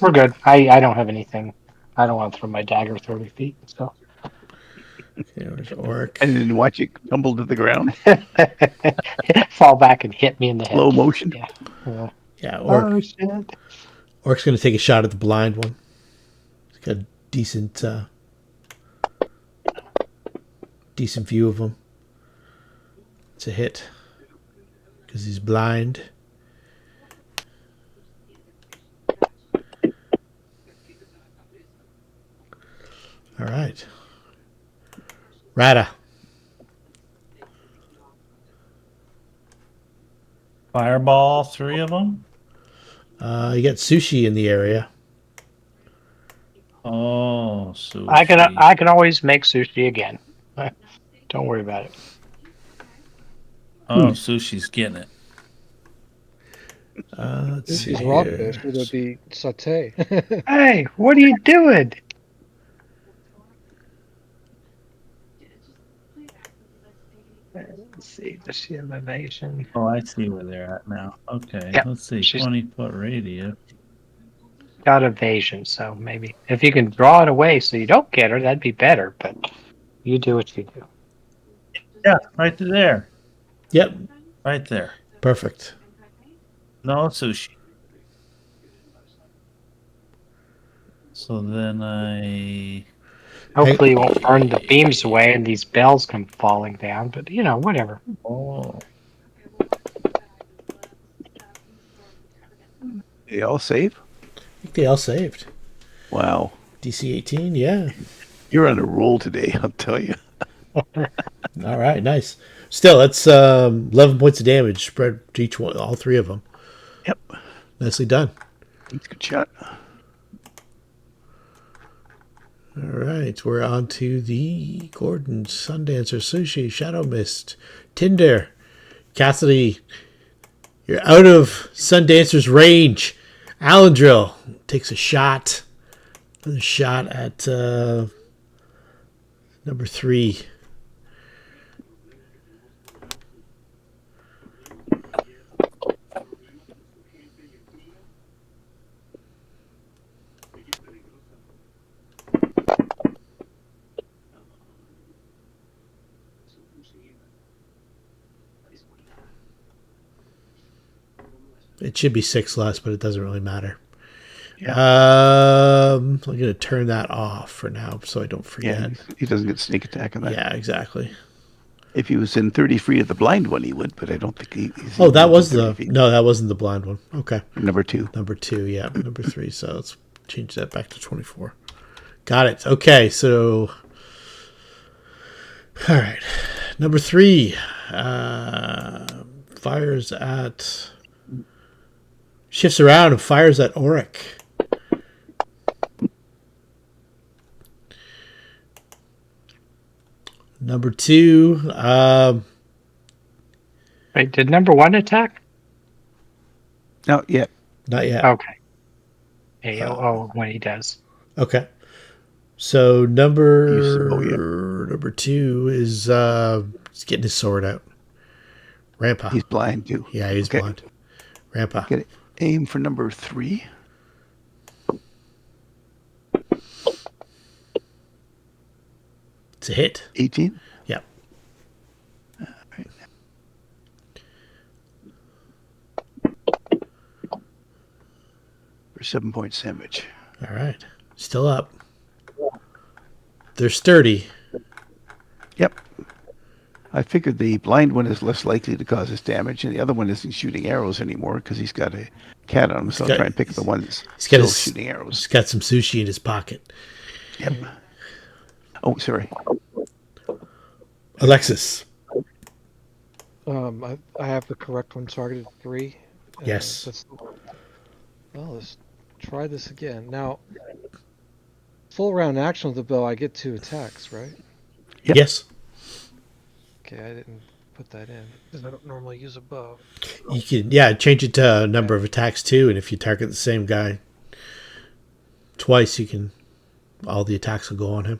We're good. I don't have anything. I don't want to throw my dagger 30 feet. So Okay, there's Orc. And then watch it tumble to the ground. fall back and hit me in the head. Slow motion. Yeah. Yeah. Orc. Oh shit. Orc's going to take a shot at the blind one. He's got a decent view of him. It's a hit because he's blind. All right. Rada. Fireball, 3 of them. You got sushi in the area. Oh, sushi. I can always make sushi again. Don't worry about it. Oh, sushi's getting it. Let's This see is here. rockfish. Would it be satay? Hey, what are you doing? Let's see. Does she have evasion? Oh, I see where they're at now. Okay, Yep, let's see. she's- 20-foot radius. Got evasion, so maybe if you can draw it away so you don't get her, that'd be better. But you do what you do. Yeah, right there. Yep. Right there. Perfect. No sushi. So then I... Hopefully, you won't burn the beams away and these bells come falling down. But whatever. Oh. They all save? I think they all saved. Wow. DC 18, yeah. You're on a roll today, I'll tell you. All right, nice. Still, that's 11 points of damage spread to each one, all 3 of them. Yep. Nicely done. That's a good shot. All right, we're on to the Gordon, Sundancer, Sushi, Shadow Mist, Tinder, Kasadei. You're out of Sundancer's range. Alendril takes a shot. Another shot at number 3. It should be 6 less, but it doesn't really matter. Yeah. I'm going to turn that off for now so I don't forget. Yeah, he doesn't get sneak attack on that. Yeah, exactly. If he was in 30 feet of the blind one, he would, but I don't think he's... Oh, that was in 30 the... feet. No, that wasn't the blind one. Okay. Number 2. Number 2, yeah. Number 3. So let's change that back to 24. Got it. Okay, so... All right. Number 3. Fires at... Shifts around and fires at Auric. Number 2. Wait, did number 1 attack? No, yeah. Not yet. Okay. When he does. Okay. So number He's- 2 is he's getting his sword out. Rampa. He's blind, too. Yeah, he's Okay. blind. Rampa. Get it. Aim for number 3. It's a hit. 18. Yep. All right. for 7 points damage. All right. Still up. They're sturdy. Yep. I figured the blind one is less likely to cause us damage, and the other one isn't shooting arrows anymore because he's got a cat on him. So I'll try and pick the one that's still shooting arrows. He's got some sushi in his pocket. Yep. Oh, sorry. Alexis. I have the correct one targeted 3. Yes. Well, let's try this again. Now, full round action with the bow, I get 2 attacks, right? Yep. Yes. Okay, I didn't put that in because I don't normally use a bow. You can, change it to a number of attacks too, and if you target the same guy twice, all the attacks will go on him.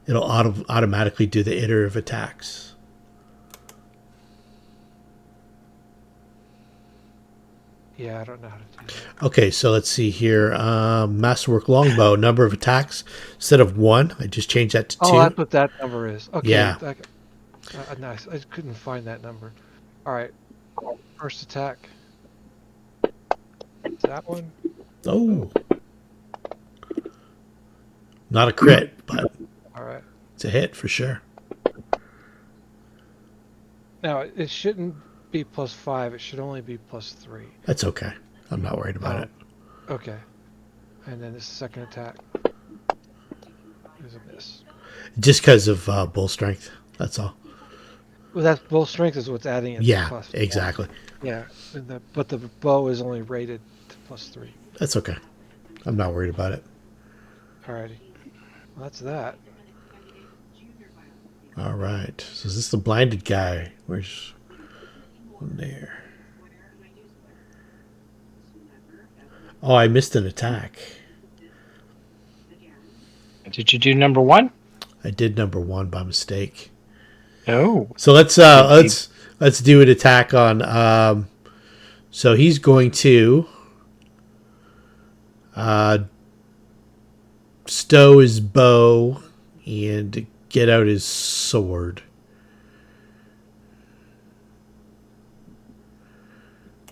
It'll automatically do the iterative attacks. Yeah, I don't know how to do that. Okay, so let's see here. Masterwork longbow, number of attacks instead of 1. I just changed that to 2. Oh, that's what that number is. Okay. Yeah. Nice. I couldn't find that number. All right. First attack. That one. Oh. Not a crit, but All right. it's a hit for sure. Now, it shouldn't be +5. It should only be +3. That's okay. I'm not worried about it. Okay. And then this second attack is a miss. Just because of bull strength. That's all. Well, that's bull strength is what's adding it. Yeah, to +5. exactly. Yeah, but the bow is only rated to +3. That's okay. I'm not worried about it. Alrighty. Well, that's that. All right. So is this the blinded guy? Where's one there? Oh, I missed an attack. Did you do number 1? I did number 1 by mistake. Oh. So let's do an attack on. So he's going to stow his bow and get out his sword.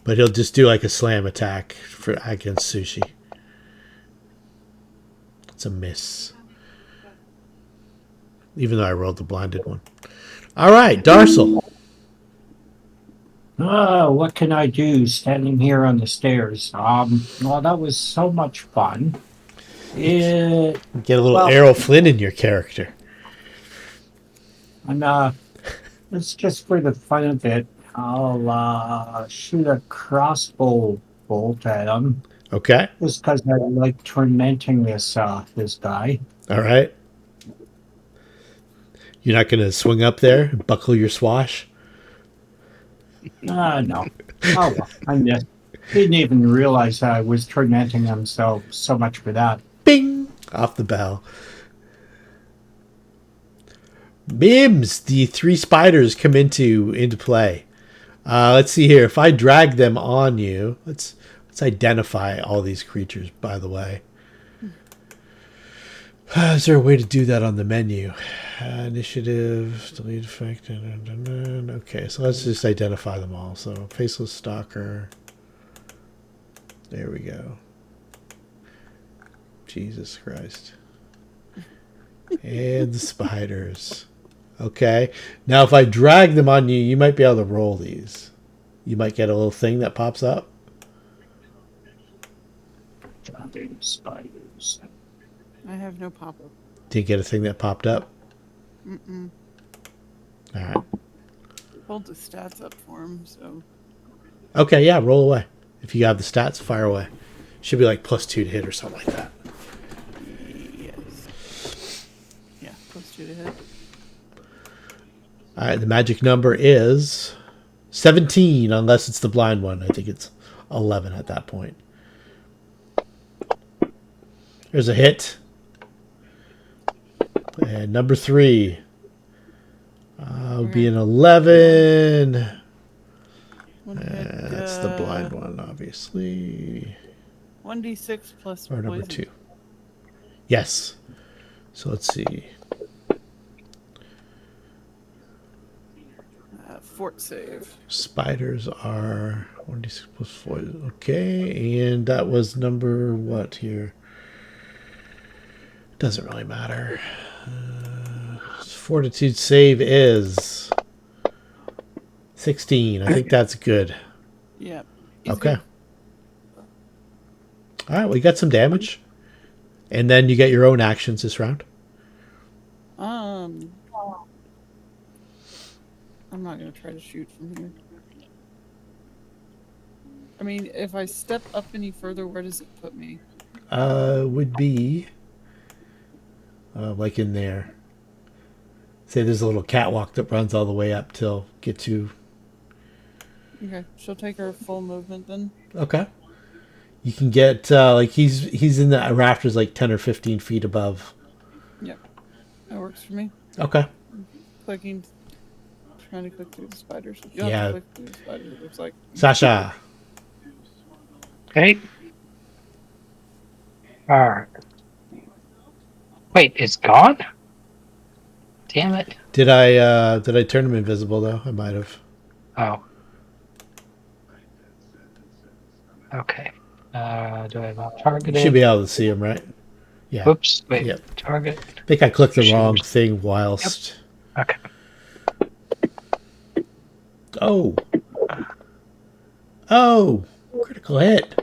But he'll just do like a slam attack against Sushi. It's a miss. Even though I rolled the blinded one. All right, Darcel. Oh, what can I do standing here on the stairs? Well, that was so much fun. Get a little Errol Flynn in your character. And it's just for the fun of it. I'll shoot a crossbow bolt at him. Okay. Just because I like tormenting this guy. All right. You're not going to swing up there and buckle your swash? No. Oh, well, I didn't even realize I was tormenting him, so much for that. Bing! Off the bell. Mims, the 3 spiders come into play. Let's see here. If I drag them on you, let's identify all these creatures, by the way. Is there a way to do that on the menu? Initiative, delete effect. Okay, so let's just identify them all. So, Faceless Stalker. There we go. Jesus Christ. And the spiders. Okay. Now, if I drag them on you, you might be able to roll these. You might get a little thing that pops up. Spiders. I have no pop-up. Did you get a thing that popped up? Mm-mm. All right. Pulled the stats up for him, so... Okay, yeah, roll away. If you have the stats, fire away. Should be like +2 to hit or something like that. Yes. Yeah, +2 to hit. All right, the magic number is 17, unless it's the blind one. I think it's 11 at that point. There's a hit. And number 3 would be an 11. That's the blind one, obviously. 1d6 plus Or number poison. 2. Yes. So let's see. fort save. Spiders are 1d6 plus 4. Okay, and that was number what here? Doesn't really matter. Fortitude save is 16. I think that's good. Yeah. He's Okay. good. All right, we got some damage. And then you get your own actions this round. I'm not gonna try to shoot from here. I mean, if I step up any further, where does it put me? Would be like in there. Say there's a little catwalk that runs all the way up till get to. Okay, she'll take her full movement then. Okay. You can get like he's in the rafters like 10 or 15 feet above. Yep, that works for me. Okay. Clicking, trying to click through the spiders. Yeah. Click through the spiders. It looks like. Sasha. Okay. Alright. Wait, it's gone? Damn it. Did I turn him invisible though? I might have. Oh. Okay. Do I have a target? You should be able to see him, right? Yeah. Whoops. Wait. Yep. Target. I think I clicked the wrong thing whilst. Okay. Oh. Oh. Critical hit.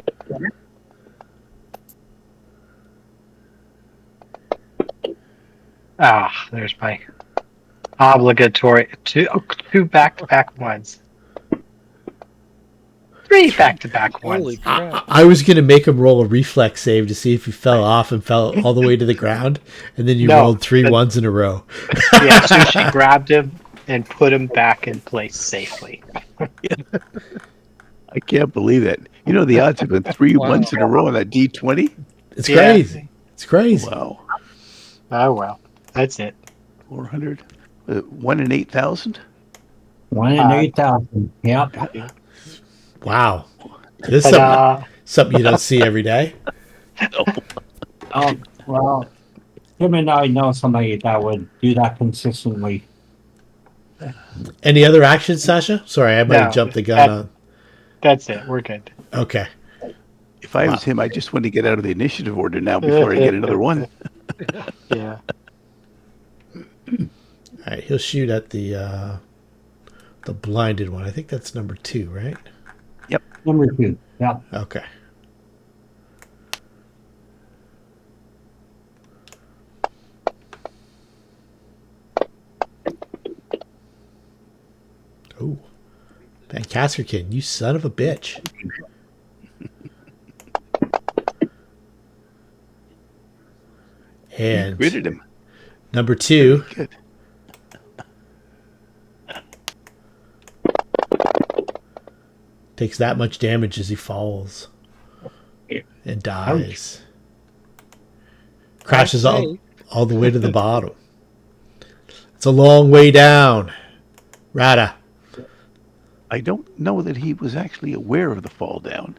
Ah, there's my obligatory two back-to-back ones. 3 back-to-back ones. Holy crap. I was going to make him roll a reflex save to see if he fell off and fell all the way to the ground. And then you No, rolled 3 ones in a row. Yeah, Sushi grabbed him and put him back in place safely. I can't believe that. You know, the odds have been 3 ones in a row on that D20? It's Yeah. crazy. It's crazy. Wow. Oh, well. That's it. 400. 1 in 8,000? 1 in 8,000. Yep. Wow. This is Ta-da. something you don't see every day. Oh, well, Tim and I know somebody that would do that consistently. Any other actions, Sasha? Sorry, I might have No, jumped the gun on. That's it. We're good. Okay. If I was him, I just want to get out of the initiative order now before I get another one. Yeah. All right, he'll shoot at the blinded one. I think that's number 2, right? Number 2. Yep. Okay. Oh, Van Kaskerkin, you son of a bitch. And Gritted him. number 2. Good. Takes that much damage as he falls and dies. Crashes all the way to the bottom. It's a long way down. Rada. I don't know that he was actually aware of the fall down.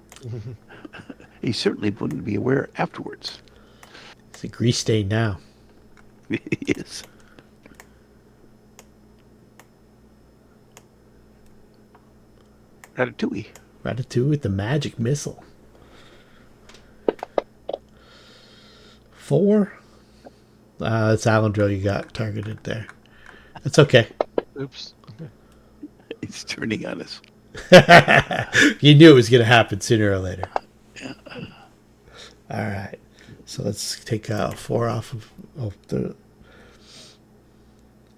He certainly wouldn't be aware afterwards. It's a grease stain now. Yes. Ratatouille. Ratatouille with the magic missile. 4. It's Alendril you got targeted there. That's okay. Oops. It's turning on us. You knew it was going to happen sooner or later. All right. So let's take 4 off of the.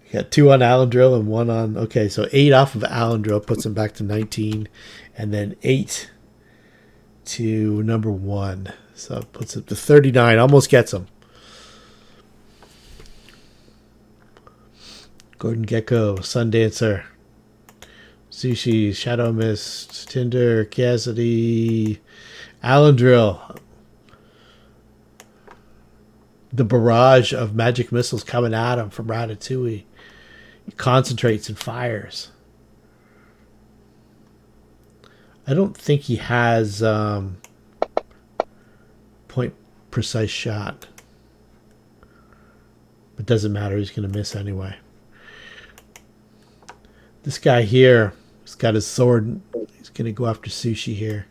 You got 2 on Alendril and 1 on. Okay, so 8 off of Alendril puts him back to 19, and then 8 to number 1. So it puts him to 39. Almost gets him. Gordon Gecko, Sundancer, Sushi, Shadow Mist, Tinder, Kasadei, Alendril. The barrage of magic missiles coming at him from Ratatouille. He concentrates and fires. I don't think he has point precise shot. It doesn't matter. He's going to miss anyway. This guy here, he's got his sword. He's gonna go after Sushi here.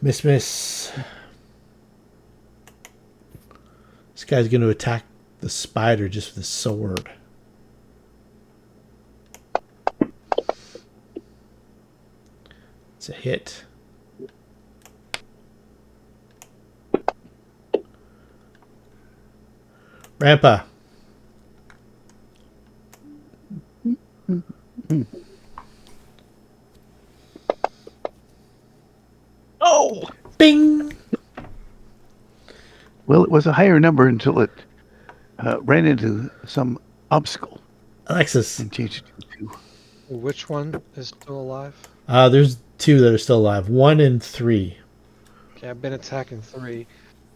Miss. This guy's gonna attack the spider just with his sword. It's a hit. Rampa. Oh! Bing! Well, it was a higher number until it ran into some obstacle Alexis. and changed it to 2. Which one is still alive? There's 2 that are still alive. 1 and 3. Okay, I've been attacking 3.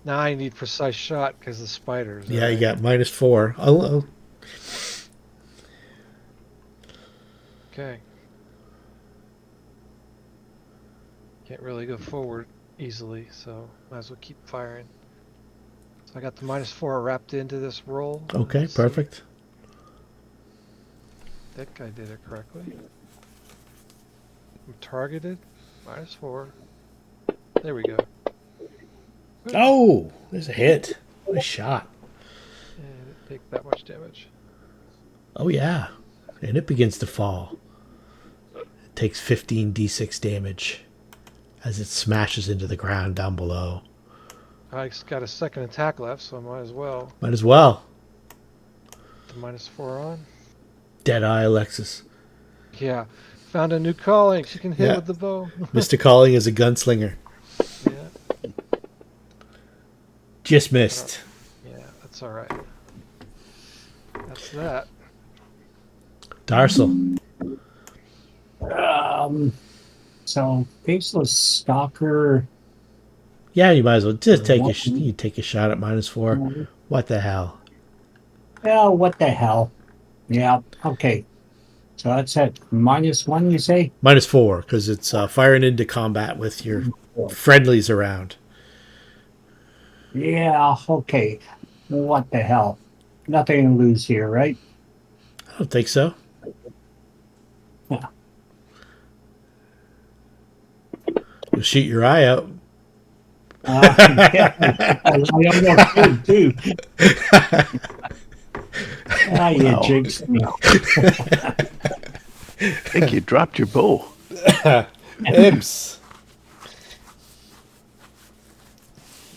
Now I need precise shot because the spiders. Yeah, you right? got -4. Oh, Okay. Can't really go forward easily, so might as well keep firing. So I got the -4 wrapped into this roll. okay, Let's see. perfect. That guy did it correctly. I'm targeted. -4. There we go. Oh, there's a hit. Nice shot. And it take that much damage. Oh, yeah. And it begins to fall. It takes 15 d6 damage as it smashes into the ground down below. I got a second attack left, so I might as well. Might as well. The -4 on. Deadeye Alexis. Yeah. Found a new calling. She can hit Yeah. with the bow. Mr. Calling is a gunslinger. Yeah. Just missed. Yeah, that's alright. That's that. Darsel. So faceless stalker. Yeah, you might as well just take you take a shot at -4. What the hell? Oh, what the hell? Yeah. Okay. So that's at -1. You say? -4 because it's firing into combat with your friendlies around. Yeah. Okay. What the hell? Nothing to lose here, right? I don't think so. Yeah. You'll shoot your eye out. Yeah. I almost did too. You Wow. jinxed me. I think you dropped your bow. Imps.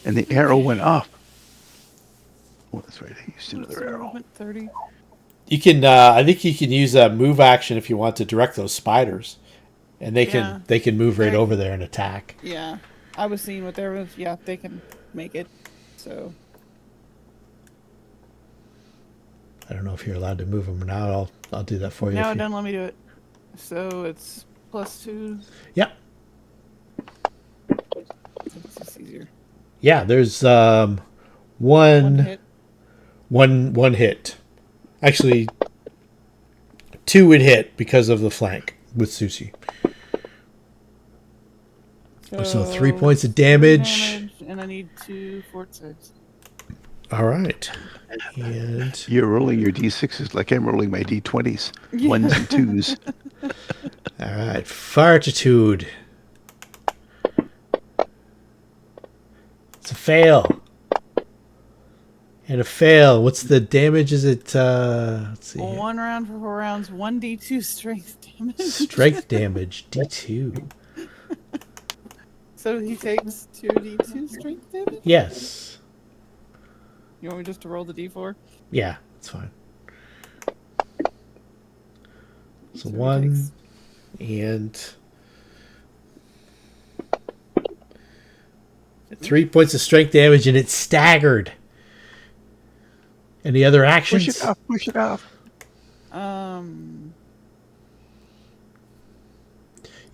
And the arrow went off. Oh, that's right. I used So another arrow. movement 30. You can. I think you can use a move action if you want to direct those spiders, and they can Yeah. they can move right Right. over there and attack. Yeah. I was seeing what there was. Yeah, they can make it. So I don't know if you're allowed to move them or not. I'll do that for you. now if it you- doesn't let me do it. So it's +2. Yep. It's just easier. Yeah. There's One hit. one hit. Actually, 2 would hit because of the flank with Susie. So 3 points of damage. And I need 2 fort saves. All right. And You're rolling your d6s like I'm rolling my d20s. Yeah. 1s and 2s. all right, fortitude. It's a fail. And a fail. What's the damage? Is it? Let's see. here. 1 round for 4 rounds. 1d2 strength damage. Strength damage D2. So he takes 2d2 strength damage. Yes. You want me just to roll the d4? Yeah, it's fine. So he 1 takes- and 3 points of strength damage, and it's staggered. Any other actions? Push it off. Push it off.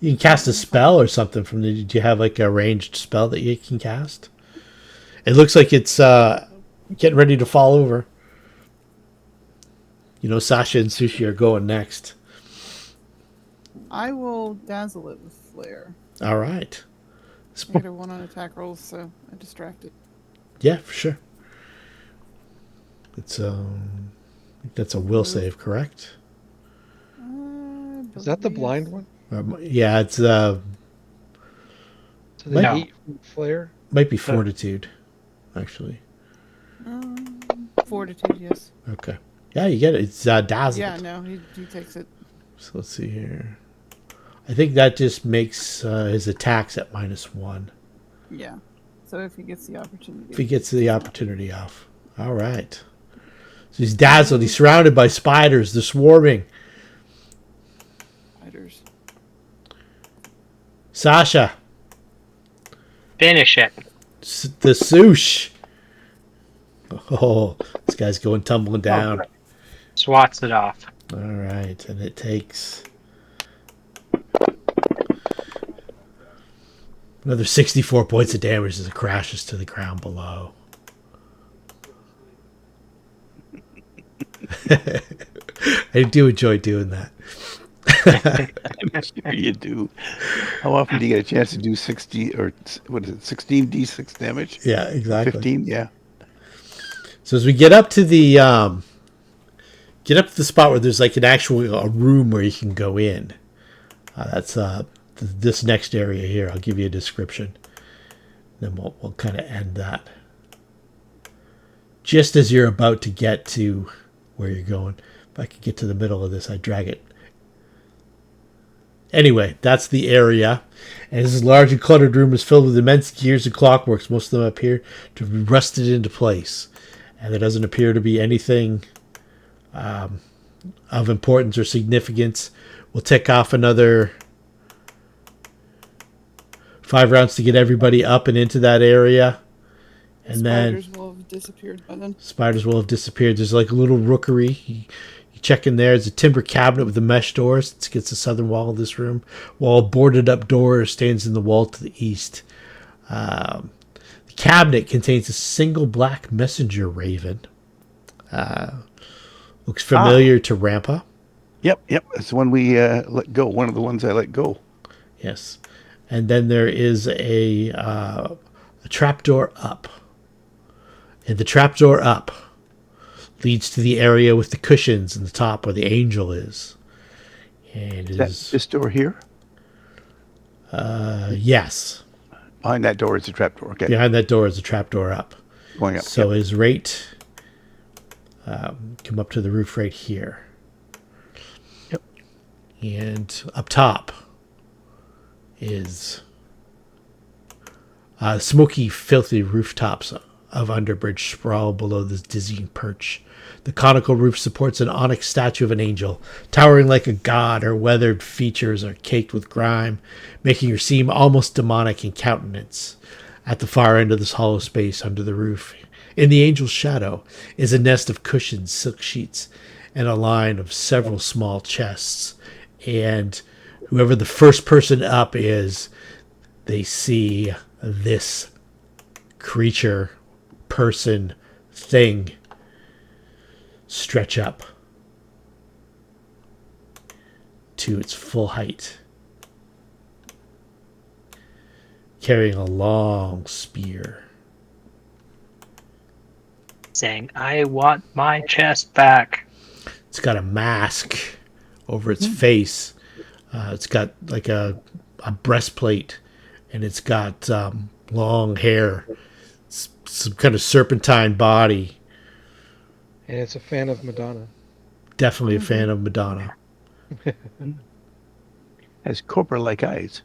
You can cast a spell or something from the. Do you have like a ranged spell that you can cast? It looks like it's getting ready to fall over. You know, Sasha and Sushi are going next. I will dazzle it with flare. All right. I get a 1 on attack rolls, so I distract it. Yeah, for sure. It's I think that's a will save, correct? Is that the blind one? Yeah, it's So the No. 8 flare? might be fortitude, actually. Fortitude, yes. Okay. Yeah, you get it. It's dazzled. Yeah, no, he takes it. So let's see here. I think that just makes his attacks at -1 Yeah. So if he gets the opportunity. if he gets the opportunity off. All right. So he's dazzled. He's surrounded by spiders. They're swarming. Spiders. Sasha, Finish it. the swoosh. Oh, this guy's going tumbling down. Swats it off. All right, and it takes another 64 points of damage as it crashes to the ground below. I do enjoy doing that. I'm sure you do. How often do you get a chance to do 60 or what is it, 16d6 damage? Yeah, exactly. 15, yeah. So as we get up to the spot where there's like an actual a room where you can go in. That's this next area here. I'll give you a description. Then we'll kind of end that. Just as you're about to get to where you're going. If I could get to the middle of this, I'd drag it. Anyway, that's the area. And this large and cluttered room is filled with immense gears and clockworks. Most of them appear to be rusted into place. And there doesn't appear to be anything of importance or significance. We'll take off another 5 rounds to get everybody up and into that area. And Spiders then will have disappeared by then. spiders will have disappeared. There's like a little rookery. You check in there. There's a timber cabinet with the mesh doors. It's against the southern wall of this room, while a boarded up door stands in the wall to the east. The cabinet contains a single black messenger raven. Looks familiar to Rampa. Yep. It's the one we let go. One of the ones I let go. Yes. And then there is a trapdoor up. And the trapdoor up leads to the area with the cushions in the top where the angel is. And it is This door here? yes. Behind that door is a trapdoor. Okay. Behind that door is a trapdoor up. Going up. So yep. his rate come up to the roof right here. Yep. And up top is smoky, filthy rooftops of Underbridge sprawl below this dizzying perch. The conical roof supports an onyx statue of an angel, towering like a god. Her weathered features are caked with grime, making her seem almost demonic in countenance. At the far end of this hollow space under the roof, in the angel's shadow, is a nest of cushions, silk sheets, and a line of several small chests. And whoever the first person up is, they see this creature, person, thing stretch up to its full height, carrying a long spear. Saying, I want my chest back. It's got a mask over its face. It's got like a breastplate, and it's got long hair, some kind of serpentine body. And it's a fan of Madonna. Definitely a fan of Madonna. Has cobra-like eyes.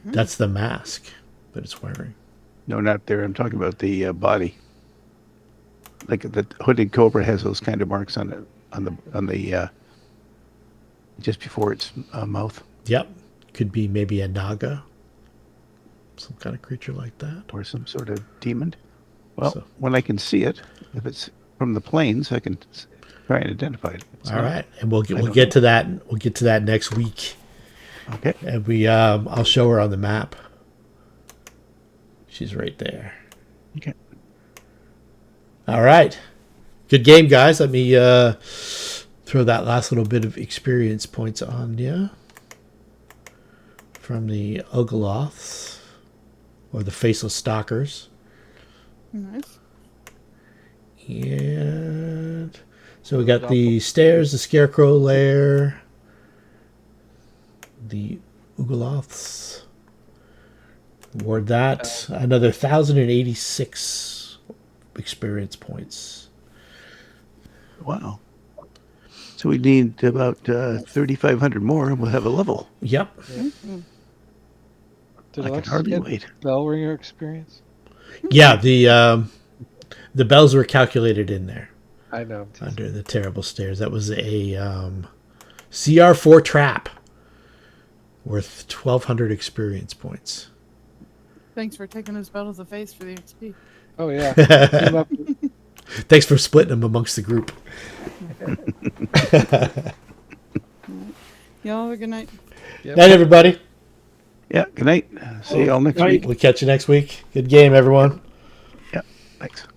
That's the mask that it's wearing. No, not there. I'm talking about the body. Like the hooded cobra has those kind of marks on the just before its mouth, Yep. Could be maybe a naga. Some kind of creature like that. or some sort of demon. Well, So- when I can see it, if it's from the plains, I can try and identify it. It's All not- right, and we'll don't get to that. We'll get to that next week, Okay. and I'll show her on the map. She's right there. Okay. All right, good game, guys. Let me throw that last little bit of experience points on you from the Ugoloths, or the Faceless Stalkers. Nice. And so we got the stairs, the Scarecrow lair, the Ugoloths. Ward that. Another 1,086 experience points. Wow. So we need about 3,500 more, and we'll have a level. Yep. Did I can Alexis hardly get wait. bell ringer experience? Yeah, the bells were calculated in there I know. under the terrible stairs. That was a CR4 trap worth 1,200 experience points. Thanks for taking this bell to the face for the XP. Oh yeah. Team up. Thanks for splitting them amongst the group. Y'all have a good night. Yep. Night, everybody. Yeah, good night. See you all next week. We'll catch you next week. Good game, everyone. Yeah, thanks.